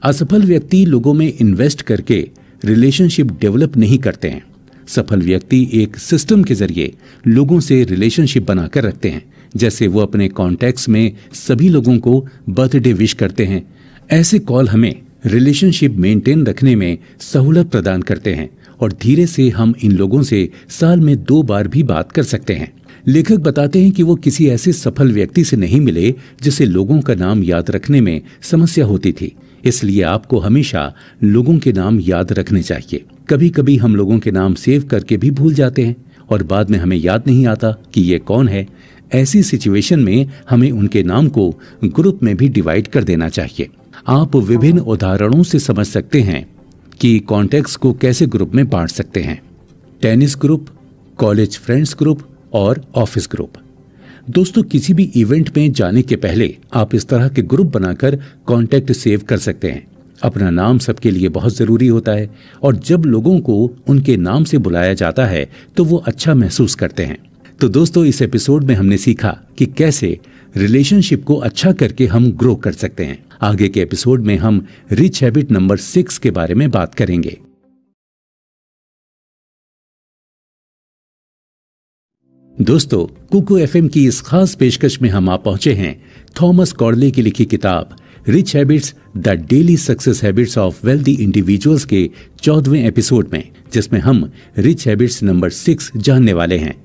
असफल व्यक्ति लोगों में इन्वेस्ट करके रिलेशनशिप डेवलप नहीं करते हैं। सफल व्यक्ति एक सिस्टम के जरिए लोगों से रिलेशनशिप बनाकर रखते हैं। जैसे वो अपने कॉन्टैक्ट्स में सभी लोगों को बर्थडे विश करते हैं। ऐसे कॉल हमें रिलेशनशिप मेंटेन रखने में सहूलत प्रदान करते हैं और धीरे से हम इन लोगों से साल में 2 बार भी बात कर सकते हैं। लेखक बताते हैं कि वो किसी ऐसे सफल व्यक्ति से नहीं मिले जिसे लोगों का नाम याद रखने में समस्या होती थी। इसलिए आपको हमेशा लोगों के नाम याद रखने चाहिए। कभी कभी हम लोगों के नाम सेव करके भी भूल जाते हैं और बाद में हमें याद नहीं आता कि ये कौन है। ऐसी सिचुएशन में हमें उनके नाम को ग्रुप में भी डिवाइड कर देना चाहिए। आप विभिन्न उदाहरणों से समझ सकते हैं कि कॉन्टेक्ट्स को कैसे ग्रुप में बांट सकते हैं। Tennis group, college friends group और ऑफिस ग्रुप। दोस्तों, किसी भी इवेंट में जाने के पहले आप इस तरह के ग्रुप बनाकर कॉन्टेक्ट सेव कर सकते हैं। अपना नाम सबके लिए बहुत जरूरी होता है और जब लोगों को उनके नाम से बुलाया जाता है तो वो अच्छा महसूस करते हैं। तो दोस्तों, इस एपिसोड में हमने सीखा कि कैसे रिलेशनशिप को अच्छा करके हम ग्रो कर सकते हैं। आगे के एपिसोड में हम रिच हैबिट नंबर 6 के बारे में बात करेंगे। दोस्तों, कुकू एफएम की इस खास पेशकश में हम आप पहुंचे हैं थॉमस कॉर्डले की लिखी किताब rich habits the daily success habits of wealthy individuals के 14वें एपिसोड में, जिसमें हम रिच हैबिट्स नंबर 6 जानने वाले हैं।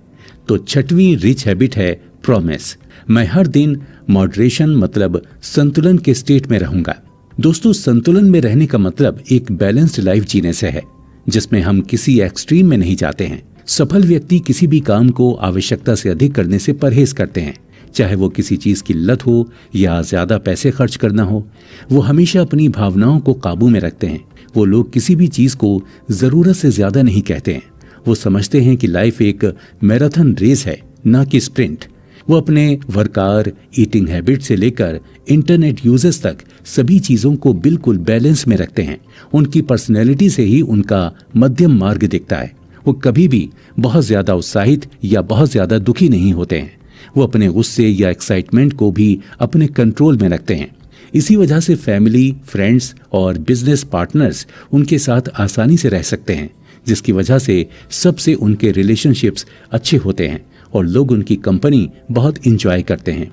तो 6वीं रिच हैबिट है प्रॉमिस। मैं हर दिन मॉडरेशन मतलब संतुलन के स्टेट में रहूंगा। दोस्तों, संतुलन में रहने का मतलब एक बैलेंस्ड लाइफ जीने से है, जिसमें हम किसी एक्सट्रीम में नहीं जाते हैं। सफल व्यक्ति किसी भी काम को आवश्यकता से अधिक करने से परहेज करते हैं, चाहे वो किसी चीज की लत हो या ज्यादा पैसे खर्च करना हो। वो हमेशा अपनी भावनाओं को काबू में रखते हैं। वो लोग किसी भी चीज को जरूरत से ज्यादा नहीं कहते हैं। वो समझते हैं कि लाइफ एक मैराथन रेस है, ना कि स्प्रिंट। वो अपने वर्कआवर, ईटिंग हैबिट से लेकर इंटरनेट यूजेस तक सभी चीजों को बिल्कुल बैलेंस में रखते हैं। उनकी पर्सनैलिटी से ही उनका मध्यम मार्ग दिखता है। वो कभी भी बहुत ज्यादा उत्साहित या बहुत ज्यादा दुखी नहीं होते हैं। वो अपने गुस्से या एक्साइटमेंट को भी अपने कंट्रोल में रखते हैं। इसी वजह से फैमिली, फ्रेंड्स और बिजनेस पार्टनर्स उनके साथ आसानी से रह सकते हैं, जिसकी वजह से सबसे उनके रिलेशनशिप्स अच्छे होते हैं और लोग उनकी कंपनी बहुत इंजॉय करते हैं।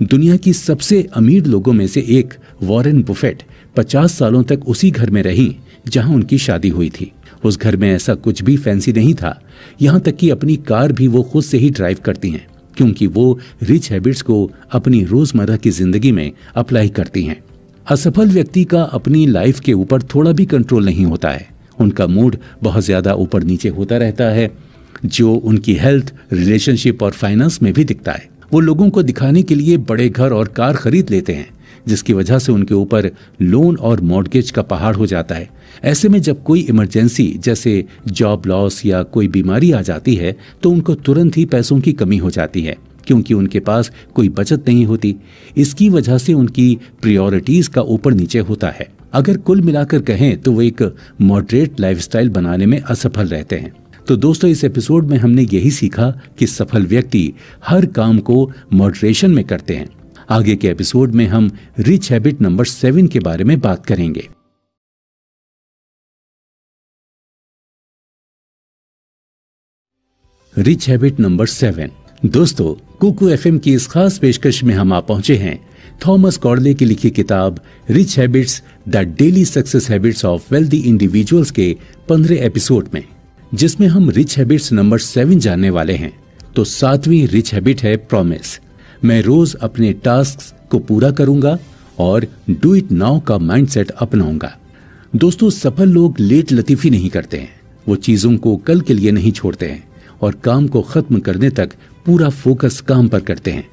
दुनिया की सबसे अमीर लोगों में से एक वॉरेन बुफेट 50 सालों तक उसी घर में रही जहां उनकी शादी हुई थी। उस घर में ऐसा कुछ भी फैंसी नहीं था, यहां तक कि अपनी कार भी वो खुद से ही ड्राइव करती हैं, क्योंकि वो रिच हैबिट्स को अपनी रोजमर्रा की जिंदगी में अप्लाई करती हैं। असफल व्यक्ति का अपनी लाइफ के ऊपर थोड़ा भी कंट्रोल नहीं होता है। उनका मूड बहुत ज्यादा ऊपर नीचे होता रहता है, जो उनकी हेल्थ, रिलेशनशिप और फाइनेंस में भी दिखता है। वो लोगों को दिखाने के लिए बड़े घर और कार खरीद लेते हैं, जिसकी वजह से उनके ऊपर लोन और मॉर्गेज का पहाड़ हो जाता है। ऐसे में जब कोई इमरजेंसी जैसे जॉब लॉस या कोई बीमारी आ जाती है तो उनको तुरंत ही पैसों की कमी हो जाती है, क्योंकि उनके पास कोई बचत नहीं होती। इसकी वजह से उनकी प्रायोरिटीज का ऊपर नीचे होता है। अगर कुल मिलाकर कहें तो वो एक मॉडरेट लाइफस्टाइल बनाने में असफल रहते हैं। तो दोस्तों, इस एपिसोड में हमने यही सीखा कि सफल व्यक्ति हर काम को मॉडरेशन में करते हैं। आगे के एपिसोड में हम रिच हैबिट नंबर 7 के बारे में बात करेंगे। Rich habit number 7। दोस्तों, कुकू एफएम की इस खास पेशकश में हम आ पहुंचे हैं थॉमस कॉर्डले की लिखी किताब rich habits the daily success habits of wealthy individuals के 15 एपिसोड में, जिसमें हम रिच हैबिट्स नंबर 7 जानने वाले हैं। तो 7वीं रिच हैबिट है प्रॉमिस। मैं रोज अपने टास्क्स को पूरा करूंगा और डू इट नाउ का माइंडसेट अपनाऊंगा। दोस्तों, सफल लोग लेट लतीफी नहीं करते हैं। वो चीजों को कल के लिए नहीं छोड़ते हैं और काम को खत्म करने तक पूरा फोकस काम पर करते हैं।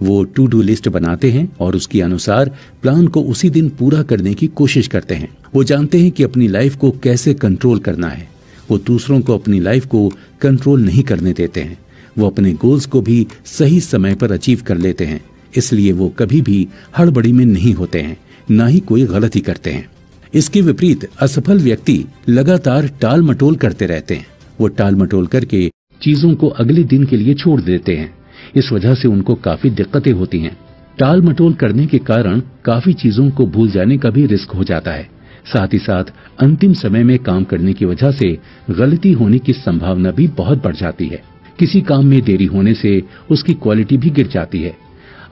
वो टू डू लिस्ट बनाते हैं और उसके अनुसार प्लान को उसी दिन पूरा करने की कोशिश करते हैं। वो जानते हैं कि अपनी लाइफ को कैसे कंट्रोल करना है। वो दूसरों को अपनी लाइफ को कंट्रोल नहीं करने देते हैं। वो अपने गोल्स को भी सही समय पर अचीव कर लेते हैं। इसलिए वो कभी भी हड़बड़ी में नहीं होते हैं, ना ही कोई गलती करते हैं। इसके विपरीत असफल व्यक्ति लगातार टाल मटोल करते रहते हैं। वो टाल मटोल करके चीजों को अगले दिन के लिए छोड़ देते हैं। इस वजह से उनको काफी दिक्कतें होती हैं। टाल मटोल करने के कारण काफी चीजों को भूल जाने का भी रिस्क हो जाता है। साथ ही साथ अंतिम समय में काम करने की वजह से गलती होने की संभावना भी बहुत बढ़ जाती है। किसी काम में देरी होने से उसकी क्वालिटी भी गिर जाती है।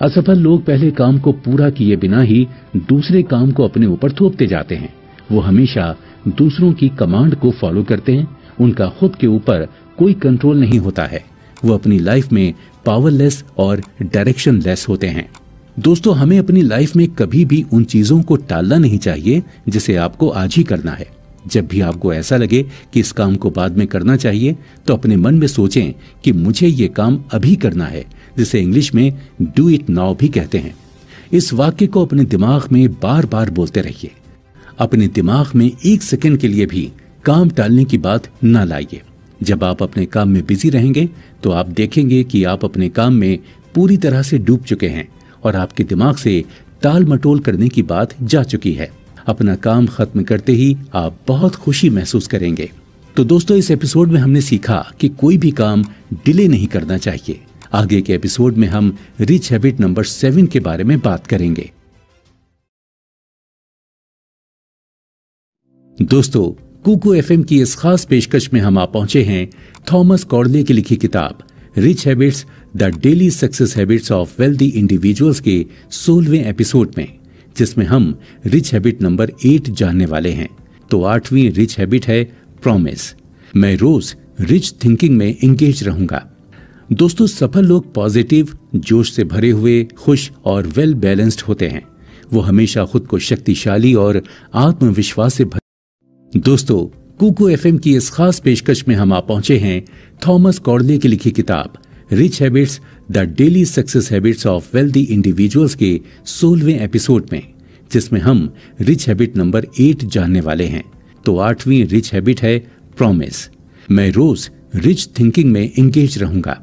असफल लोग पहले काम को पूरा किए बिना ही दूसरे काम को अपने ऊपर थोपते जाते हैं। वो हमेशा दूसरों की कमांड को फॉलो करते हैं। उनका खुद के ऊपर कोई कंट्रोल नहीं होता है। वो अपनी लाइफ में पावरलेस और डायरेक्शन लेस होते हैं। दोस्तों, हमें अपनी लाइफ में कभी भी उन चीजों को टालना नहीं चाहिए जिसे आपको आज ही करना है। जब भी आपको ऐसा लगे कि इस काम को बाद में करना चाहिए, तो अपने मन में सोचें कि मुझे ये काम अभी करना है, जिसे इंग्लिश में डू इट नाउ भी कहते हैं। इस वाक्य को अपने दिमाग में बार बार बोलते रहिए। अपने दिमाग में एक सेकंड के लिए भी काम टालने की बात ना लाइए। जब आप अपने काम में बिजी रहेंगे तो आप देखेंगे कि आप अपने काम में पूरी तरह से डूब चुके हैं और आपके दिमाग से टाल मटोल करने की बात जा चुकी है। अपना काम खत्म करते ही आप बहुत खुशी महसूस करेंगे। तो दोस्तों, इस एपिसोड में हमने सीखा कि कोई भी काम डिले नहीं करना चाहिए। आगे के एपिसोड में हम रिच हैबिट नंबर 7 के बारे में बात करेंगे। दोस्तों, कुकू एफएम की इस खास पेशकश में हम आ पहुंचे हैं थॉमस कॉर्डले की लिखी किताब rich habits the daily success habits of wealthy individuals के 16वें एपिसोड में, जिसमें हम रिच हैबिट नंबर 8 जानने वाले हैं। तो 8वीं रिच हैबिट है प्रॉमिस। मैं रोज रिच थिंकिंग में एंगेज रहूंगा। दोस्तों, सफल लोग पॉजिटिव, जोश से भरे हुए, खुश और वेल बैलेंस्ड होते हैं। वो हमेशा खुद को शक्तिशाली और आत्मविश्वास से दोस्तों, कुकू एफएम की इस खास पेशकश में हम आ पहुंचे हैं थॉमस कॉर्डले की लिखी किताब rich habits the daily success habits of wealthy individuals के 16वें एपिसोड में, जिसमें हम रिच हैबिट नंबर 8 जानने वाले हैं। तो 8वीं रिच हैबिट है प्रॉमिस। मैं रोज रिच थिंकिंग में एंगेज रहूंगा।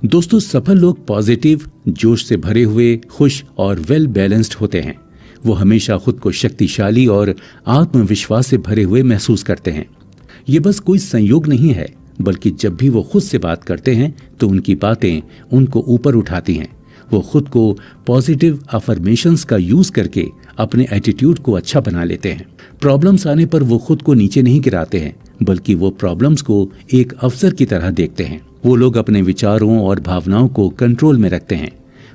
दोस्तों, सफल लोग पॉजिटिव, जोश से भरे हुए, खुश और वेल बैलेंस्ड होते हैं। वो हमेशा खुद को शक्तिशाली और आत्मविश्वास से भरे हुए महसूस करते हैं। ये बस कोई संयोग नहीं है, बल्कि जब भी वो खुद से बात करते हैं तो उनकी बातें उनको ऊपर उठाती हैं। वो खुद को पॉजिटिव अफर्मेशंस का यूज करके अपने एटीट्यूड को अच्छा बना लेते हैं। प्रॉब्लम्स आने पर वो खुद को नीचे नहीं गिराते हैं, बल्कि वो प्रॉब्लम्स को एक अवसर की तरह देखते हैं। वो लोग अपने विचारों और भावनाओं को कंट्रोल में रखते हैं।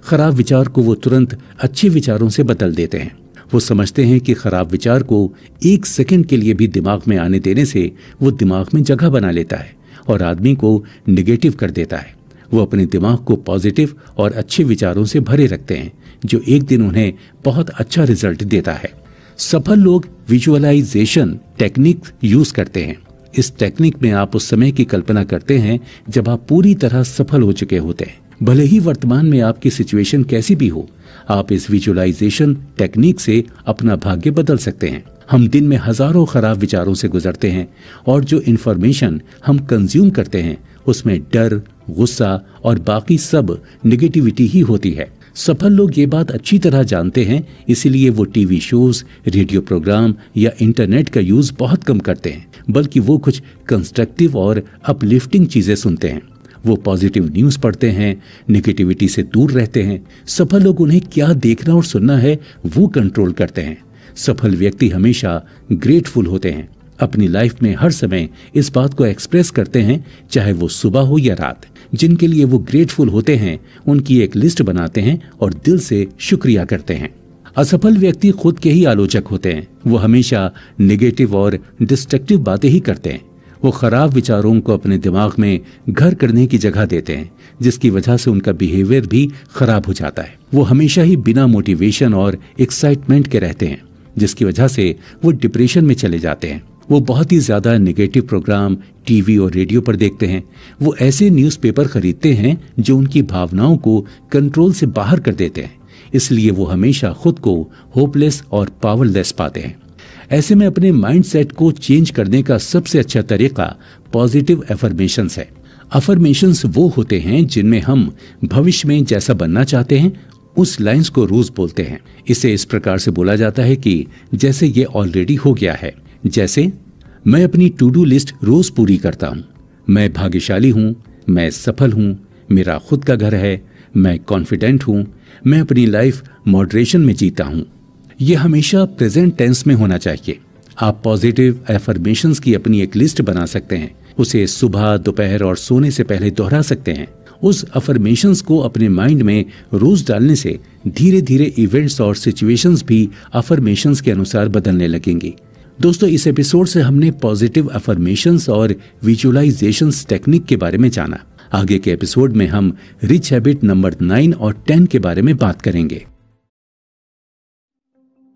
खराब विचार को वो तुरंत अच्छे विचारों से बदल देते हैं। वो समझते हैं कि खराब विचार को एक सेकंड के लिए भी दिमाग में आने देने से वो दिमाग में जगह बना लेता है और आदमी को निगेटिव कर देता है। वो अपने दिमाग को पॉजिटिव और अच्छे विचारों से भरे रखते हैं, जो एक दिन उन्हें बहुत अच्छा रिजल्ट देता है। सफल लोग विजुअलाइजेशन टेक्निक यूज करते हैं। इस टेक्निक में आप उस समय की कल्पना करते हैं जब आप पूरी तरह सफल हो चुके होते हैं। भले ही वर्तमान में आपकी सिचुएशन कैसी भी हो, आप इस विजुअलाइजेशन टेक्निक से अपना भाग्य बदल सकते हैं। हम दिन में हजारों खराब विचारों से गुजरते हैं और जो इन्फॉर्मेशन हम कंज्यूम करते हैं उसमें डर, गुस्सा और बाकी सब निगेटिविटी ही होती है। सफल लोग ये बात अच्छी तरह जानते हैं, इसीलिए वो टीवी शोज, रेडियो प्रोग्राम या इंटरनेट का यूज बहुत कम करते हैं, बल्कि वो कुछ कंस्ट्रक्टिव और अपलिफ्टिंग चीजें सुनते हैं। वो पॉजिटिव न्यूज पढ़ते हैं, नेगेटिविटी से दूर रहते हैं। सफल लोग उन्हें क्या देखना और सुनना है वो कंट्रोल करते हैं। सफल व्यक्ति हमेशा ग्रेटफुल होते हैं। अपनी लाइफ में हर समय इस बात को एक्सप्रेस करते हैं, चाहे वो सुबह हो या रात। जिनके लिए वो ग्रेटफुल होते हैं उनकी एक लिस्ट बनाते हैं और दिल से शुक्रिया करते हैं। असफल व्यक्ति खुद के ही आलोचक होते हैं। वो हमेशा नेगेटिव और डिस्ट्रक्टिव बातें ही करते हैं। वो खराब विचारों को अपने दिमाग में घर करने की जगह देते हैं, जिसकी वजह से उनका बिहेवियर भी खराब हो जाता है। वो हमेशा ही बिना मोटिवेशन और एक्साइटमेंट के रहते हैं। जिसकी वजह से वो डिप्रेशन में चले जाते हैं। वो बहुत ही ज्यादा नेगेटिव प्रोग्राम टीवी और रेडियो पर देखते हैं। वो ऐसे न्यूज़पेपर खरीदते हैं जो उनकी भावनाओं को कंट्रोल से बाहर कर देते हैं। इसलिए वो हमेशा खुद को होपलेस और पावरलेस पाते हैं। ऐसे में अपने माइंडसेट को चेंज करने का सबसे अच्छा तरीका पॉजिटिव एफर्मेशंस है। अफर्मेशंस वो होते हैं जिनमें हम भविष्य में जैसा बनना चाहते हैं उस लाइंस को रोज बोलते हैं। इसे इस प्रकार से बोला जाता है कि जैसे ये ऑलरेडी हो गया है। जैसे, मैं अपनी टू डू लिस्ट रोज पूरी करता हूँ, मैं भाग्यशाली हूँ, मैं सफल हूँ, मेरा खुद का घर है, मैं कॉन्फिडेंट हूँ, मैं अपनी लाइफ मॉडरेशन में जीता हूँ। यह हमेशा प्रेजेंट टेंस में होना चाहिए। आप पॉजिटिव एफर्मेशंस की अपनी एक लिस्ट बना सकते हैं। उसे सुबह, दोपहर और सोने से पहले दोहरा सकते हैं। उस अफर्मेशंस को अपने माइंड में रोज डालने से धीरे धीरे इवेंट्स और सिचुएशंस भी अफर्मेशंस के अनुसार बदलने लगेंगी। दोस्तों, इस एपिसोड से हमने पॉजिटिव अफर्मेशंस और विजुअलाइजेशंस टेक्निक के बारे में जाना। आगे के एपिसोड में हम रिच हैबिट नंबर 9 और 10 के बारे में बात करेंगे।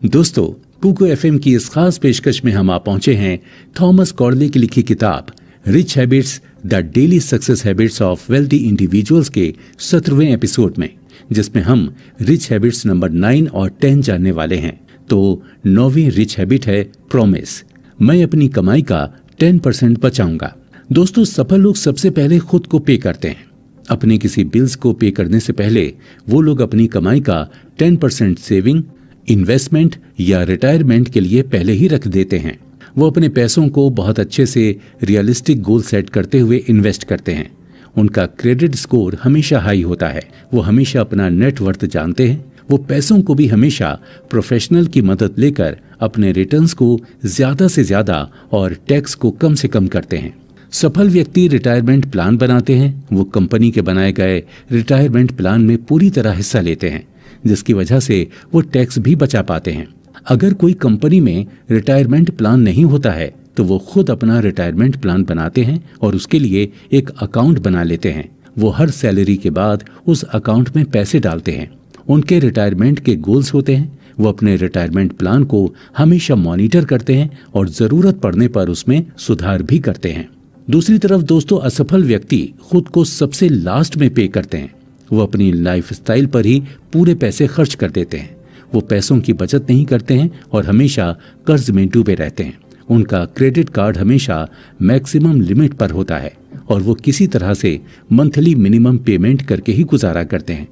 दोस्तों, कुको एफएम की इस खास पेशकश में हम आ पहुंचे हैं थॉमस कॉर्ले की लिखी किताब rich habits the daily success habits of wealthy individuals के 17वें एपिसोड में, जिसमें हम रिच हैबिट्स नंबर 9 और 10 जानने वाले हैं। तो 9वीं रिच हैबिट है प्रॉमिस। मैं अपनी कमाई का 10% बचाऊंगा। दोस्तों, सफल लोग सबसे पहले खुद को पे करते हैं। अपने किसी बिल्स को पे करने से पहले वो लोग अपनी कमाई का 10% सेविंग, इन्वेस्टमेंट या रिटायरमेंट के लिए पहले ही रख देते हैं। वो अपने पैसों को बहुत अच्छे से रियलिस्टिक गोल सेट करते हुए इन्वेस्ट करते हैं। उनका क्रेडिट स्कोर हमेशा हाई होता है। वो हमेशा अपना नेटवर्थ जानते हैं। वो पैसों को भी हमेशा प्रोफेशनल की मदद लेकर अपने रिटर्न्स को ज्यादा से ज्यादा और टैक्स को कम से कम करते हैं। सफल व्यक्ति रिटायरमेंट प्लान बनाते हैं। वो कंपनी के बनाए गए रिटायरमेंट प्लान में पूरी तरह हिस्सा लेते हैं, जिसकी वजह से वो टैक्स भी बचा पाते हैं। अगर कोई कंपनी में रिटायरमेंट प्लान नहीं होता है तो वो खुद अपना रिटायरमेंट प्लान बनाते हैं और उसके लिए एक अकाउंट बना लेते हैं। वो हर सैलरी के बाद उस अकाउंट में पैसे डालते हैं। उनके रिटायरमेंट के गोल्स होते हैं। वो अपने रिटायरमेंट प्लान को हमेशा मॉनिटर करते हैं और जरूरत पड़ने पर उसमें सुधार भी करते हैं। दूसरी तरफ दोस्तों, असफल व्यक्ति खुद को सबसे लास्ट में पे करते हैं। वो अपनी लाइफस्टाइल पर ही पूरे पैसे खर्च कर देते हैं। वो पैसों की बचत नहीं करते हैं और हमेशा कर्ज में डूबे रहते हैं। उनका क्रेडिट कार्ड हमेशा मैक्सिमम लिमिट पर होता है और वो किसी तरह से मंथली मिनिमम पेमेंट करके ही गुजारा करते हैं।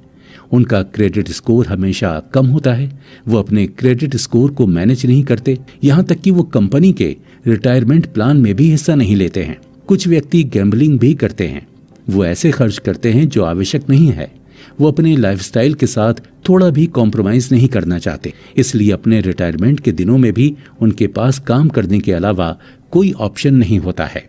उनका क्रेडिट स्कोर हमेशा कम होता है। वो अपने क्रेडिट स्कोर को मैनेज नहीं करते, यहाँ तक कि वो कंपनी के रिटायरमेंट प्लान में भी हिस्सा नहीं लेते हैं। कुछ व्यक्ति गैम्बलिंग भी करते हैं। वो ऐसे खर्च करते हैं जो आवश्यक नहीं है। वो अपने लाइफस्टाइल के साथ थोड़ा भी कॉम्प्रोमाइज नहीं करना चाहते। इसलिए अपने रिटायरमेंट के दिनों में भी उनके पास काम करने के अलावा कोई ऑप्शन नहीं होता है।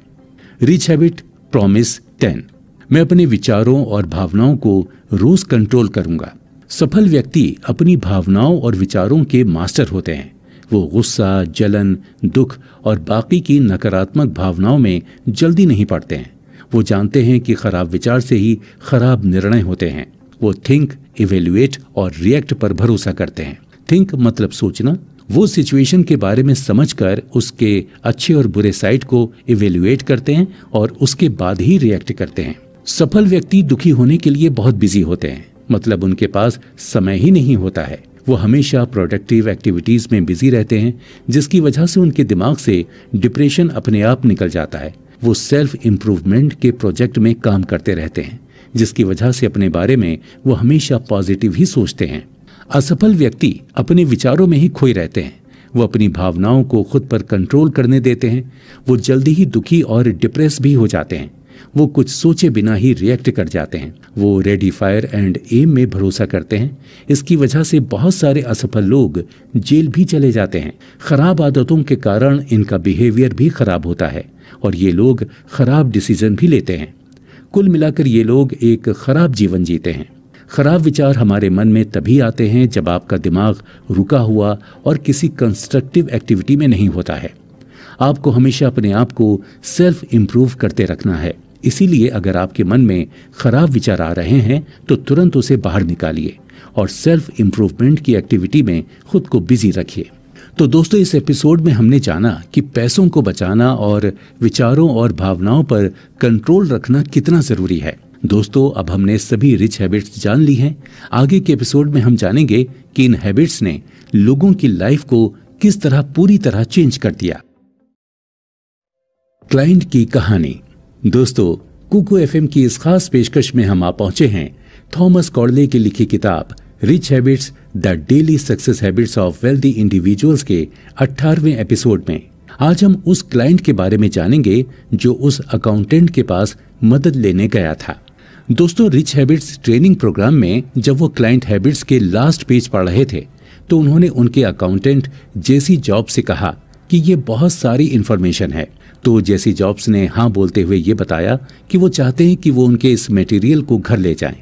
Rich habit promise 10। मैं अपने विचारों और भावनाओं को रोज कंट्रोल करूंगा। सफल व्यक्ति अपनी भावनाओं और विचारों के मास्टर होते हैं। वो गुस्सा, जलन, दुख और बाकी की नकारात्मक भावनाओं में जल्दी नहीं पड़ते हैं। वो जानते हैं कि खराब विचार से ही खराब निर्णय होते हैं। वो थिंक, इवेल्युएट और रिएक्ट पर भरोसा करते हैं। थिंक मतलब सोचना। वो सिचुएशन के बारे में समझकर उसके अच्छे और बुरे साइड को इवेल्युएट करते हैं और उसके बाद ही रिएक्ट करते हैं। सफल व्यक्ति दुखी होने के लिए बहुत बिजी होते हैं, मतलब उनके पास समय ही नहीं होता है। वो हमेशा प्रोडक्टिव एक्टिविटीज में बिजी रहते हैं, जिसकी वजह से उनके दिमाग से डिप्रेशन अपने आप निकल जाता है। वो सेल्फ इम्प्रूवमेंट के प्रोजेक्ट में काम करते रहते हैं, जिसकी वजह से अपने बारे में वो हमेशा पॉजिटिव ही सोचते हैं। असफल व्यक्ति अपने विचारों में ही खोए रहते हैं। वो अपनी भावनाओं को खुद पर कंट्रोल करने देते हैं। वो जल्दी ही दुखी और डिप्रेस भी हो जाते हैं। वो कुछ सोचे बिना ही रिएक्ट कर जाते हैं। वो रेडी फायर एंड एम में भरोसा करते हैं। इसकी वजह से बहुत सारे असफल लोग जेल भी चले जाते हैं। खराब आदतों के कारण इनका बिहेवियर भी खराब होता है और ये लोग खराब डिसीजन भी लेते हैं। कुल मिलाकर ये लोग एक खराब जीवन जीते हैं। खराब विचार हमारे मन में तभी आते हैं जब आपका दिमाग रुका हुआ और किसी कंस्ट्रक्टिव एक्टिविटी में नहीं होता है। आपको हमेशा अपने आप को सेल्फ इम्प्रूव करते रखना है। इसीलिए अगर आपके मन में खराब विचार आ रहे हैं तो तुरंत उसे बाहर निकालिए और सेल्फ इम्प्रूवमेंट की एक्टिविटी में खुद को बिजी रखिए। तो दोस्तों, इस एपिसोड में हमने जाना कि पैसों को बचाना और विचारों और भावनाओं पर कंट्रोल रखना कितना जरूरी है। दोस्तों, अब हमने सभी रिच हैबिट्स जान ली हैं। आगे के एपिसोड में हम जानेंगे कि इन हैबिट्स ने लोगों की लाइफ को किस तरह पूरी तरह चेंज कर दिया। क्लाइंट की कहानी। दोस्तों, कुकू एफएम की इस खास पेशकश में हम आ पहुंचे हैं थॉमस कॉर्डले की लिखी किताब rich habits the daily success habits of wealthy individuals के 18वें एपिसोड में। आज हम उस क्लाइंट के बारे में जानेंगे जो उस अकाउंटेंट के पास मदद लेने गया था। दोस्तों, रिच हैबिट्स ट्रेनिंग प्रोग्राम में जब वो क्लाइंट हैबिट्स के लास्ट पेज पढ़ रहे थे तो उन्होंने उनके अकाउंटेंट जेसी जॉब्स से कहा कि ये बहुत सारी इंफॉर्मेशन है। तो जेसी जॉब्स ने हाँ बोलते हुए ये बताया कि वो चाहते हैं कि वो उनके इस मटेरियल को घर ले जाएं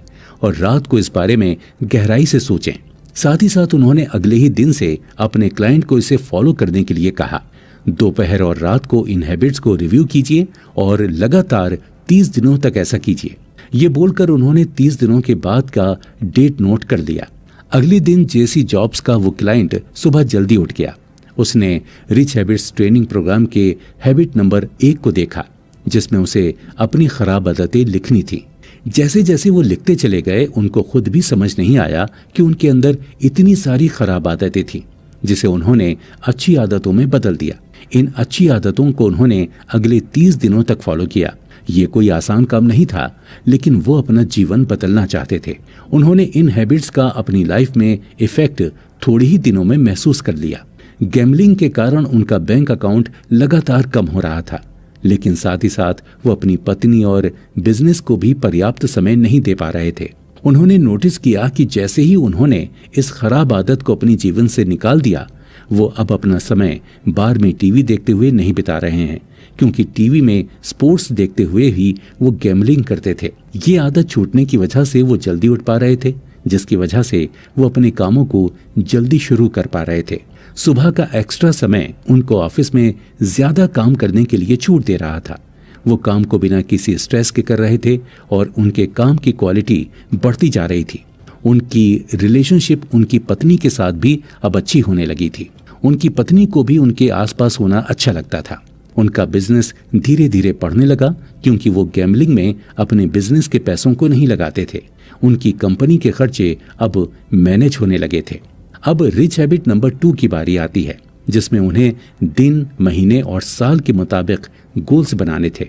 और रात को इस बारे में गहराई से सोचें। साथ ही साथ उन्होंने अगले ही दिन से अपने क्लाइंट को इसे फॉलो करने के लिए कहा। दोपहर और रात को इन हैबिट्स को रिव्यू कीजिए और लगातार 30 दिनों तक ऐसा कीजिए। ये बोलकर उन्होंने 30 दिनों के बाद का डेट नोट कर लिया। अगले दिन जेसी जॉब्स का वो क्लाइंट सुबह जल्दी उठ गया। उसने रिच हैबिट्स ट्रेनिंग प्रोग्राम के हैबिट नंबर 1 को देखा, जिसमें उसे अपनी खराब आदतें लिखनी थी। जैसे जैसे वो लिखते चले गए, उनको खुद भी समझ नहीं आया कि उनके अंदर इतनी सारी खराब आदतें थीं, जिसे उन्होंने अच्छी आदतों में बदल दिया। इन अच्छी आदतों को उन्होंने अगले 30 दिनों तक फॉलो किया। ये कोई आसान काम नहीं था, लेकिन वो अपना जीवन बदलना चाहते थे। उन्होंने इन हैबिट्स का अपनी लाइफ में इफेक्ट थोड़ी ही दिनों में महसूस कर लिया। गैम्बलिंग के कारण उनका बैंक अकाउंट लगातार कम हो रहा था, लेकिन साथ ही साथ वो अपनी पत्नी और बिजनेस को भी पर्याप्त समय नहीं दे पा रहे थे। उन्होंने नोटिस किया कि जैसे ही उन्होंने इस खराब आदत को अपने जीवन से निकाल दिया, वो अब अपना समय बार में टीवी देखते हुए नहीं बिता रहे हैं, क्योंकि टीवी में स्पोर्ट्स देखते हुए ही वो गैम्बलिंग करते थे। ये आदत छूटने की वजह से वो जल्दी उठ पा रहे थे, जिसकी वजह से वो अपने कामों को जल्दी शुरू कर पा रहे थे। सुबह का एक्स्ट्रा समय उनको ऑफिस में ज्यादा काम करने के लिए छूट दे रहा था। वो काम को बिना किसी स्ट्रेस के कर रहे थे और उनके काम की क्वालिटी बढ़ती जा रही थी। उनकी रिलेशनशिप उनकी पत्नी के साथ भी अब अच्छी होने लगी थी। उनकी पत्नी को भी उनके आसपास होना अच्छा लगता था। उनका बिजनेस धीरे धीरे बढ़ने लगा, क्योंकि वो गैम्बलिंग में अपने बिजनेस के पैसों को नहीं लगाते थे। उनकी कंपनी के खर्चे अब मैनेज होने लगे थे। अब रिच हैबिट नंबर 2 की बारी आती है, जिसमें उन्हें दिन, महीने और साल के मुताबिक गोल्स बनाने थे।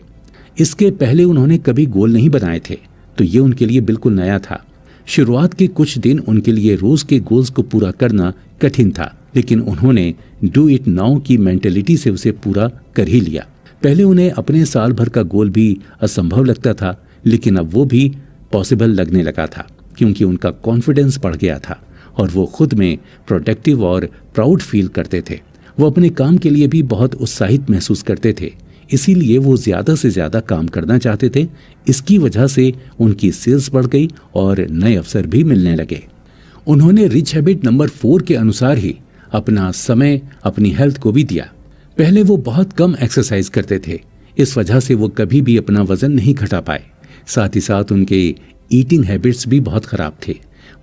इसके पहले उन्होंने कभी गोल नहीं बनाए थे, तो ये उनके लिए बिल्कुल नया था। शुरुआत के कुछ दिन उनके लिए रोज के गोल्स को पूरा करना कठिन था, लेकिन उन्होंने डू इट नाउ की मेंटेलिटी से उसे पूरा कर ही लिया। पहले उन्हें अपने साल भर का गोल भी असंभव लगता था, लेकिन अब वो भी पॉसिबल लगने लगा था, क्योंकि उनका कॉन्फिडेंस बढ़ गया था और वो खुद में प्रोडक्टिव और प्राउड फील करते थे। वो अपने काम के लिए भी बहुत उत्साहित महसूस करते थे, इसीलिए वो ज्यादा से ज्यादा काम करना चाहते थे। इसकी वजह से उनकी सेल्स बढ़ गई और नए अवसर भी मिलने लगे। उन्होंने रिच हैबिट नंबर 4 के अनुसार ही अपना समय अपनी हेल्थ को भी दिया। पहले वो बहुत कम एक्सरसाइज करते थे, इस वजह से वो कभी भी अपना वजन नहीं घटा पाए। साथ ही साथ उनके ईटिंग हैबिट्स भी बहुत खराब थे।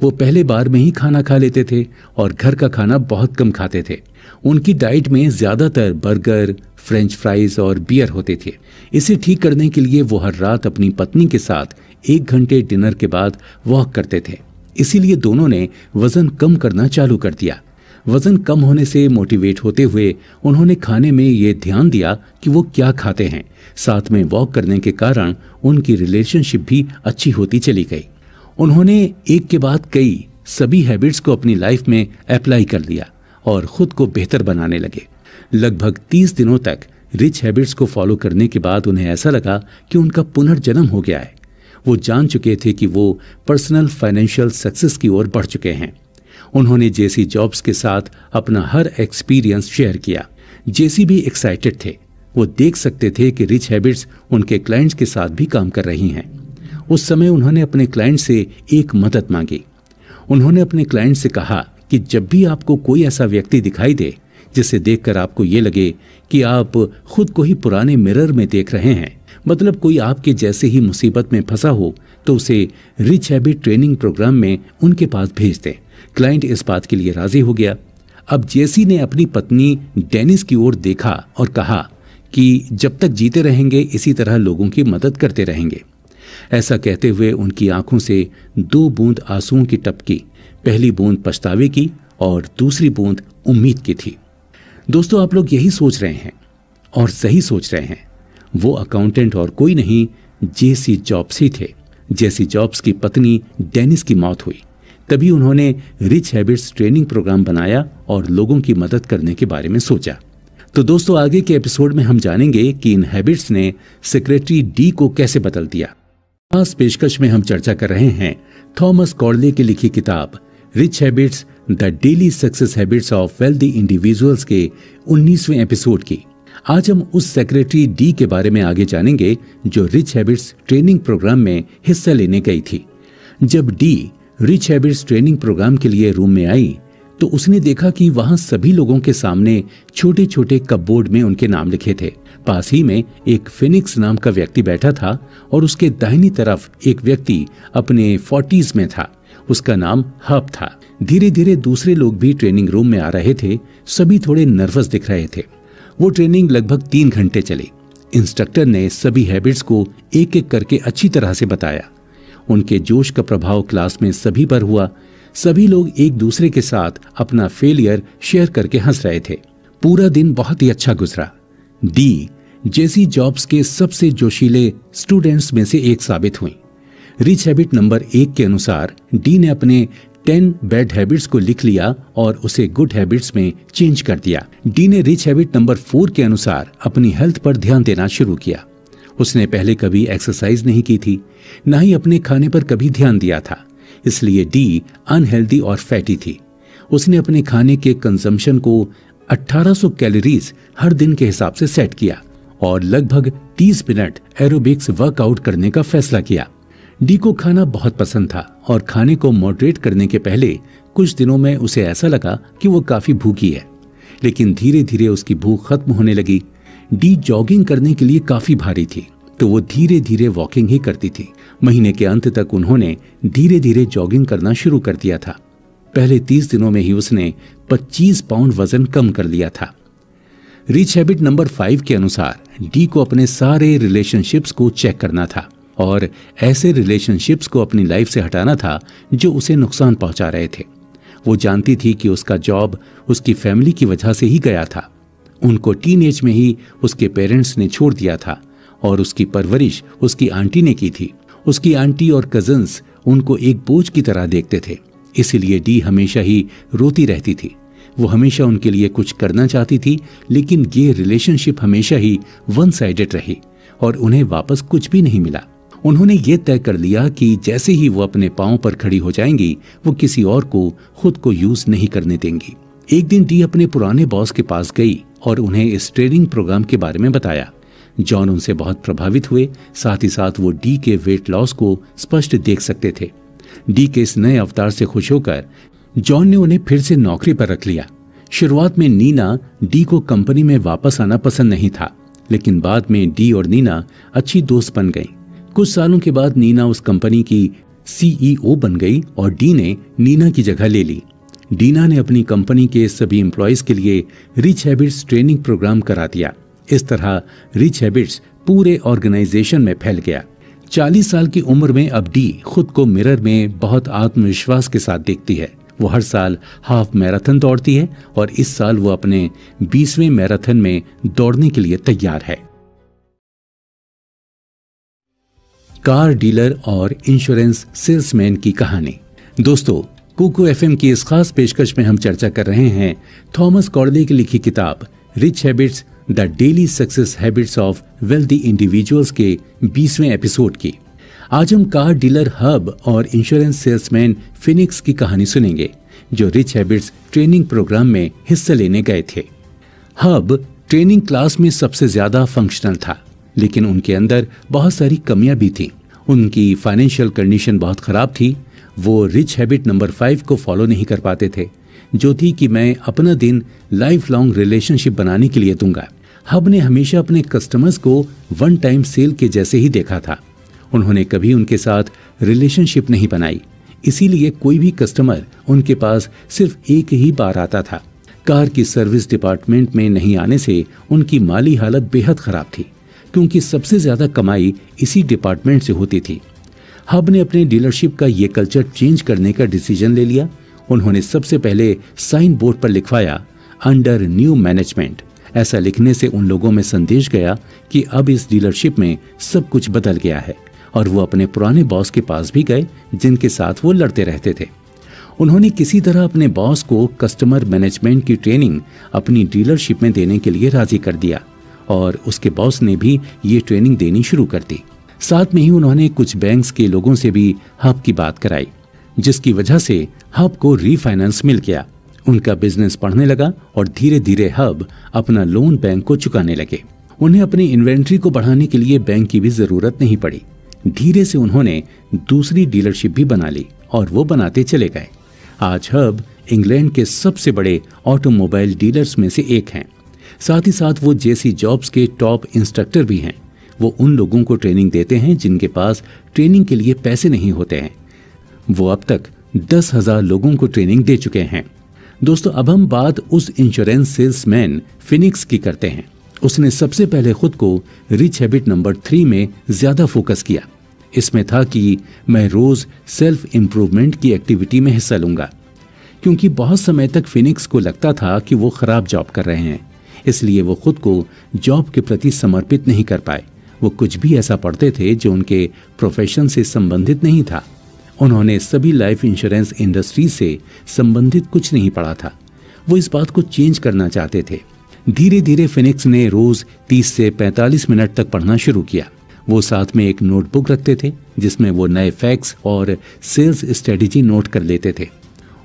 वो पहले बार में ही खाना खा लेते थे और घर का खाना बहुत कम खाते थे। उनकी डाइट में ज्यादातर बर्गर, फ्रेंच फ्राइज और बियर होते थे। इसे ठीक करने के लिए वो हर रात अपनी पत्नी के साथ 1 घंटे डिनर के बाद वॉक करते थे। इसीलिए दोनों ने वजन कम करना चालू कर दिया। वजन कम होने से मोटिवेट होते हुए उन्होंने खाने में ये ध्यान दिया कि वो क्या खाते हैं। साथ में वॉक करने के कारण उनकी रिलेशनशिप भी अच्छी होती चली गई। उन्होंने एक के बाद कई सभी हैबिट्स को अपनी लाइफ में अप्लाई कर लिया और खुद को बेहतर बनाने लगे। लगभग 30 दिनों तक रिच हैबिट्स को फॉलो करने के बाद उन्हें ऐसा लगा कि उनका पुनर्जन्म हो गया है। वो जान चुके थे कि वो पर्सनल फाइनेंशियल सक्सेस की ओर बढ़ चुके हैं। उन्होंने जेसी जॉब्स के साथ अपना हर एक्सपीरियंस शेयर किया। जेसी भी एक्साइटेड थे। वो देख सकते थे कि रिच हैबिट्स उनके क्लाइंट्स के साथ भी काम कर रही हैं। उस समय उन्होंने अपने क्लाइंट से एक मदद मांगी। उन्होंने अपने क्लाइंट से कहा कि जब भी आपको कोई ऐसा व्यक्ति दिखाई दे जिसे देखकर आपको ये लगे कि आप खुद को ही पुराने मिरर में देख रहे हैं, मतलब कोई आपके जैसे ही मुसीबत में फंसा हो, तो उसे रिच हैबिट ट्रेनिंग प्रोग्राम में उनके पास भेज दें। क्लाइंट इस बात के लिए राजी हो गया। अब जेसी ने अपनी पत्नी डेनिस की ओर देखा और कहा कि जब तक जीते रहेंगे इसी तरह लोगों की मदद करते रहेंगे। ऐसा कहते हुए उनकी आंखों से 2 बूंद आंसुओं की टपकी। पहली बूंद पछतावे की और दूसरी बूंद उम्मीद की थी। दोस्तों, आप लोग यही सोच रहे हैं और सही सोच रहे हैं। वो अकाउंटेंट और कोई नहीं, जेसी जॉब्स ही थे। जेसी जॉब्स की पत्नी डेनिस की मौत हुई। तभी उन्होंने रिच हैबिट्स ट्रेनिंग प्रोग्राम बनाया और लोगों की मदद करने के बारे में सोचा। तो दोस्तों, आगे के एपिसोड में हम जानेंगे कि इन हैबिट्स ने सेक्रेटरी डी को कैसे बदल दिया। आज पेशकश में हम चर्चा कर रहे हैं थॉमस कॉर्डले की लिखी किताब rich habits the daily success habits of wealthy individuals के 19वें एपिसोड की। आज हम उस सेक्रेटरी डी के बारे में आगे जानेंगे जो रिच हैबिट्स ट्रेनिंग प्रोग्राम में हिस्सा लेने गई थी। जब the rich habits training program के लिए रूम में आई तो उसने देखा कि वहां सभी लोगों के सामने छोटे छोटे कपबोर्ड में उनके नाम लिखे थे। पास ही में एक फिनिक्स नाम का व्यक्ति बैठा था और उसके दाहिनी तरफ एक व्यक्ति अपने 40s में था। उसका नाम हब था। धीरे धीरे दूसरे लोग भी ट्रेनिंग रूम में आ रहे थे। सभी थोड़े नर्वस दिख रहे थे। वो ट्रेनिंग लगभग 3 घंटे चली। इंस्ट्रक्टर ने सभी हैबिट्स को एक एक करके अच्छी तरह से बताया। उनके जोश का प्रभाव क्लास में सभी पर हुआ। सभी लोग एक दूसरे के साथ अपना फेलियर शेयर करके हंस रहे थे। पूरा दिन बहुत ही अच्छा गुजरा। डी जेसी जॉब्स के सबसे जोशीले स्टूडेंट्स में से एक साबित हुई। रिच हैबिट नंबर 1 के अनुसार डी ने अपने 10 बैड हैबिट्स को लिख लिया और उसे गुड हैबिट्स में चेंज कर दिया। डी ने रिच हैबिट नंबर 4 के अनुसार अपनी हेल्थ पर ध्यान देना शुरू किया। उसने पहले कभी एक्सरसाइज नहीं की थी, ना ही अपने खाने पर कभी ध्यान दिया था, इसलिए डी अनहेल्दी और फैटी थी। उसने अपने खाने के कंजम्पशन को 1800 कैलोरीज हर दिन के हिसाब से सेट किया और लगभग 30 मिनट एरोबिक्स वर्कआउट करने का फैसला किया। डी को खाना बहुत पसंद था और खाने को मॉडरेट करने के पहले कुछ दिनों में उसे ऐसा लगा कि वो काफी भूखी है, लेकिन धीरे धीरे उसकी भूख खत्म होने लगी। डी जॉगिंग करने के लिए काफी भारी थी, तो वो धीरे धीरे वॉकिंग ही करती थी। महीने के अंत तक उन्होंने धीरे धीरे जॉगिंग करना शुरू कर दिया था। पहले 30 दिनों में ही उसने 25 पाउंड वजन कम कर लिया था। रिच हैबिट नंबर 5 के अनुसार डी को अपने सारे रिलेशनशिप्स को चेक करना था और ऐसे रिलेशनशिप्स को अपनी लाइफ से हटाना था जो उसे नुकसान पहुंचा रहे थे। वो जानती थी कि उसका जॉब उसकी फैमिली की वजह से ही गया था। उनको टीनेज में ही उसके पेरेंट्स ने छोड़ दिया था और उसकी परवरिश उसकी आंटी ने की थी। उसकी आंटी और कजन्स उनको एक बोझ की तरह देखते थे, इसीलिए डी हमेशा ही रोती रहती थी। वो हमेशा उनके लिए कुछ करना चाहती थी, लेकिन ये रिलेशनशिप हमेशा ही वन साइडेड रही और उन्हें वापस कुछ भी नहीं मिला। उन्होंने ये तय कर लिया कि जैसे ही वो अपने पांव पर खड़ी हो जाएंगी, वो किसी और को खुद को यूज नहीं करने देंगी। एक दिन डी अपने पुराने बॉस के पास गई और उन्हें इस ट्रेनिंग प्रोग्राम के बारे में बताया। जॉन उनसे बहुत प्रभावित हुए, साथ ही साथ वो डी के वेट लॉस को स्पष्ट देख सकते थे। डी के इस नए अवतार से खुश होकर जॉन ने उन्हें फिर से नौकरी पर रख लिया। शुरुआत में नीना डी को कंपनी में वापस आना पसंद नहीं था, लेकिन बाद में डी और नीना अच्छी दोस्त बन गई। कुछ सालों के बाद नीना उस कंपनी की सीईओ बन गई और डी ने नीना की जगह ले ली। डीना ने अपनी कंपनी के सभी एम्प्लॉयज के लिए रिच हैबिट्स ट्रेनिंग प्रोग्राम करा दिया। इस तरह रिच हैबिट्स पूरे ऑर्गेनाइजेशन में फैल गया। 40 साल की उम्र में अब डी खुद को मिरर में बहुत आत्मविश्वास के साथ देखती है। वो हर साल हाफ मैराथन दौड़ती है और इस साल वो अपने 20वें मैराथन में दौड़ने के लिए तैयार है। कार डीलर और इंश्योरेंस सेल्समैन की कहानी। दोस्तों, कुकू एफएम की इस खास पेशकश में हम चर्चा कर रहे हैं थॉमस कॉर्डले की लिखी किताब rich habits the daily success habits of wealthy individuals के 20वें एपिसोड की। आज हम कार डीलर हब और इंश्योरेंस सेल्समैन फिनिक्स की कहानी सुनेंगे, जो रिच हैबिट्स ट्रेनिंग प्रोग्राम में हिस्सा लेने गए थे। हब ट्रेनिंग क्लास में सबसे ज्यादा फंक्शनल था, लेकिन उनके अंदर बहुत सारी कमियां भी थी। उनकी फाइनेंशियल कंडीशन बहुत खराब थी। वो रिच हैबिट नंबर 5 को फॉलो नहीं कर पाते थे, जो थी कि मैं अपना दिन लाइफ लॉन्ग रिलेशनशिप बनाने के लिए दूंगा। हब ने हमेशा अपने कस्टमर्स को वन टाइम सेल के जैसे ही देखा था। उन्होंने कभी उनके साथ रिलेशनशिप नहीं बनाई, इसीलिए कोई भी कस्टमर उनके पास सिर्फ एक ही बार आता था। कार की सर्विस डिपार्टमेंट में नहीं आने से उनकी माली हालत बेहद खराब थी, क्योंकि सबसे ज्यादा कमाई इसी डिपार्टमेंट से होती थी। हब ने अपने डीलरशिप का ये कल्चर चेंज करने का डिसीजन ले लिया। उन्होंने सबसे पहले साइन बोर्ड पर लिखवाया अंडर न्यू मैनेजमेंट। ऐसा लिखने से उन लोगों में संदेश गया कि अब इस डीलरशिप में सब कुछ बदल गया है, और वो अपने पुराने बॉस के पास भी गए जिनके साथ वो लड़ते रहते थे। उन्होंने किसी तरह अपने बॉस को कस्टमर मैनेजमेंट की ट्रेनिंग अपनी डीलरशिप में देने के लिए राजी कर दिया, और उसके बॉस ने भी ये ट्रेनिंग देनी शुरू कर दी। साथ में ही उन्होंने कुछ बैंक्स के लोगों से भी हब की बात कराई, जिसकी वजह से हब को रीफाइनेंस मिल गया। उनका बिजनेस बढ़ने लगा और धीरे धीरे हब अपना लोन बैंक को चुकाने लगे। उन्हें अपनी इन्वेंट्री को बढ़ाने के लिए बैंक की भी जरूरत नहीं पड़ी। धीरे से उन्होंने दूसरी डीलरशिप भी बना ली और वो बनाते चले गए। आज हब इंग्लैंड के सबसे बड़े ऑटोमोबाइल डीलर्स में से एक हैं। साथ ही साथ वो जेसी जॉब्स के टॉप इंस्ट्रक्टर भी हैं। वो उन लोगों को ट्रेनिंग देते हैं जिनके पास ट्रेनिंग के लिए पैसे नहीं होते हैं। वो अब तक 10,000 लोगों को ट्रेनिंग दे चुके हैं। दोस्तों, अब हम बात उस इंश्योरेंस सेल्समैन फिनिक्स की करते हैं। उसने सबसे पहले खुद को रिच हैबिट नंबर 3 में ज्यादा फोकस किया। इसमें था कि मैं रोज सेल्फ इम्प्रूवमेंट की एक्टिविटी में हिस्सा लूंगा, क्योंकि बहुत समय तक फिनिक्स को लगता था कि वो खराब जॉब कर रहे हैं, इसलिए वो खुद को जॉब के प्रति समर्पित नहीं कर पाए। वो कुछ भी ऐसा पढ़ते थे जो उनके प्रोफेशन से संबंधित नहीं था। उन्होंने सभी लाइफ इंश्योरेंस इंडस्ट्री से संबंधित कुछ नहीं पढ़ा था। वो इस बात को चेंज करना चाहते थे। धीरे धीरे फिनिक्स ने रोज 30 से 45 मिनट तक पढ़ना शुरू किया। वो साथ में एक नोटबुक रखते थे जिसमें वो नए फैक्ट्स और सेल्स स्ट्रेटेजी नोट कर लेते थे।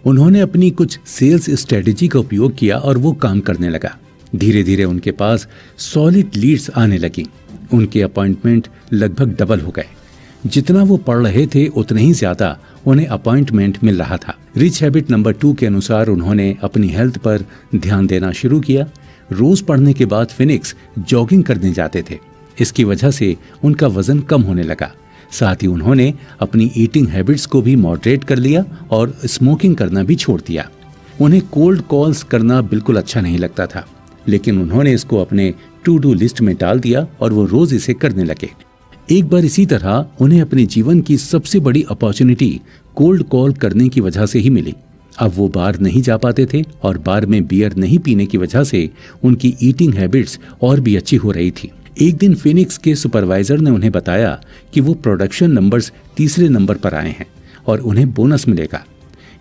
उन्होंने अपनी कुछ सेल्स स्ट्रेटेजी का उपयोग किया और वो काम करने लगा। धीरे धीरे उनके पास सॉलिड लीड्स आने लगी। उनके अपॉइंटमेंट लगभग डबल हो गए। जितना वो पढ़ रहे थे उतने ही ज्यादा उन्हें अपॉइंटमेंट मिल रहा था। रिच हैबिट नंबर 2 के अनुसार उन्होंने अपनी हेल्थ पर ध्यान देना शुरू किया। रोज पढ़ने के बाद फिनिक्स जॉगिंग करने जाते थे। इसकी वजह से उनका वजन कम होने लगा। साथ ही उन्होंने अपनी ईटिंग हैबिट्स को भी मॉडरेट कर लिया और स्मोकिंग करना भी छोड़ दिया। उन्हें कोल्ड कॉल्स करना बिल्कुल अच्छा नहीं लगता था, लेकिन उन्होंने इसको अपने टू डू लिस्ट में डाल दिया और वो रोज इसे करने लगे। एक बार इसी तरह उन्हें अपने जीवन की सबसे बड़ी अपॉर्चुनिटी कोल्ड कॉल करने की वजह से ही मिली। अब वो बार नहीं जा पाते थे और बार में बियर नहीं पीने की वजह से उनकी ईटिंग हैबिट्स और भी अच्छी हो रही थी। एक दिन फिनिक्स के सुपरवाइजर ने उन्हें बताया कि वो प्रोडक्शन नंबर्स 3 नंबर पर आए हैं और उन्हें बोनस मिलेगा।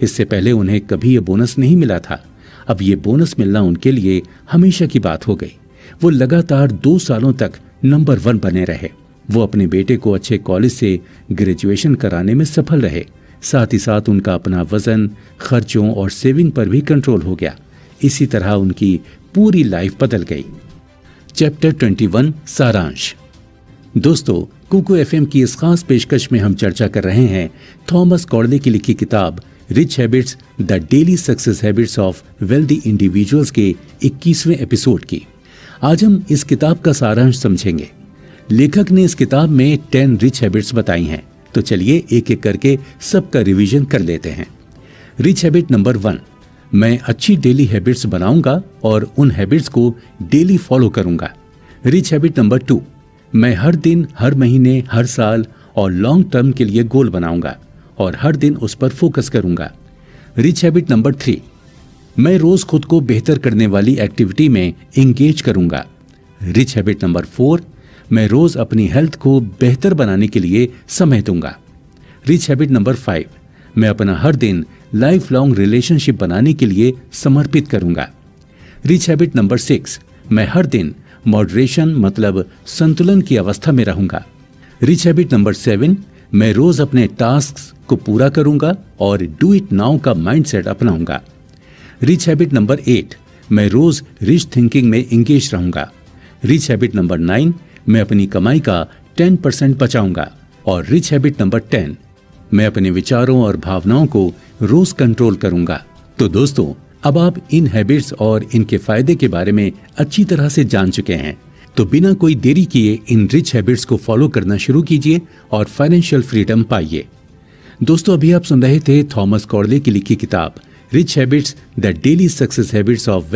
इससे पहले उन्हें कभी ये बोनस नहीं मिला था। अब ये बोनस मिलना उनके लिए हमेशा की बात हो गई। वो लगातार 2 सालों तक नंबर 1 बने रहे। वो अपने बेटे को अच्छे कॉलेज से ग्रेजुएशन कराने में सफल रहे। साथ ही साथ उनका अपना वजन, खर्चों और सेविंग पर भी कंट्रोल हो गया। इसी तरह उनकी पूरी लाइफ बदल गई। चैप्टर 21 सारांश। दोस्तों, कुकू एफएम की इस खास पेशकश में हम चर्चा कर रहे हैं थॉमस कॉर्डले की लिखी किताब rich habits the daily success habits of wealthy individuals के 21वें एपिसोड की। आज हम इस किताब का सारांश समझेंगे। लेखक ने इस किताब में 10 रिच हैबिट्स बताई हैं, तो चलिए एक एक करके सबका रिवीजन कर लेते हैं। रिच हैबिट नंबर 1, मैं अच्छी डेली हैबिट्स बनाऊंगा और उन हैबिट्स को डेली फॉलो करूंगा। रिच हैबिट नंबर 2, मैं हर दिन, हर महीने, हर साल और लॉन्ग टर्म के लिए गोल बनाऊंगा और हर दिन उस पर फोकस करूंगा। रिच हैबिट नंबर 3, मैं रोज खुद को बेहतर करने वाली एक्टिविटी में एंगेज करूंगा। रिच हैबिट नंबर 4, मैं रोज अपनी हेल्थ को बेहतर बनाने के लिए समय दूंगा। रिच हैबिट नंबर 5, मैं अपना हर दिन लाइफ लॉन्ग रिलेशनशिप बनाने के लिए समर्पित करूंगा। रिच हैबिट नंबर 6, मैं हर दिन मॉडरेशन मतलब संतुलन की अवस्था में रहूंगा। रिच हैबिट नंबर 7, मैं रोज अपने टास्क्स को पूरा करूंगा और डू इट नाउ का माइंडसेट अपनाऊंगा। रिच हैबिट नंबर 8, मैं रोज रिच थिंकिंग में एंगेज रहूंगा। रिच हैबिट नंबर 9, मैं अपनी कमाई का 10% बचाऊंगा। और रिच हैबिट नंबर 10, मैं अपने विचारों और भावनाओं को रोज कंट्रोल करूंगा। तो दोस्तों, अब आप इन हैबिट्स और इनके फायदे के बारे में अच्छी तरह से जान चुके हैं, तो बिना कोई देरी किए इन रिच हैबिट्स को फॉलो करना शुरू कीजिए और फाइनेंशियल फ्रीडम पाइए। दोस्तों, अभी आप सुन रहे थे थॉमस कॉर्डले की लिखी किताब rich habits the daily success habits of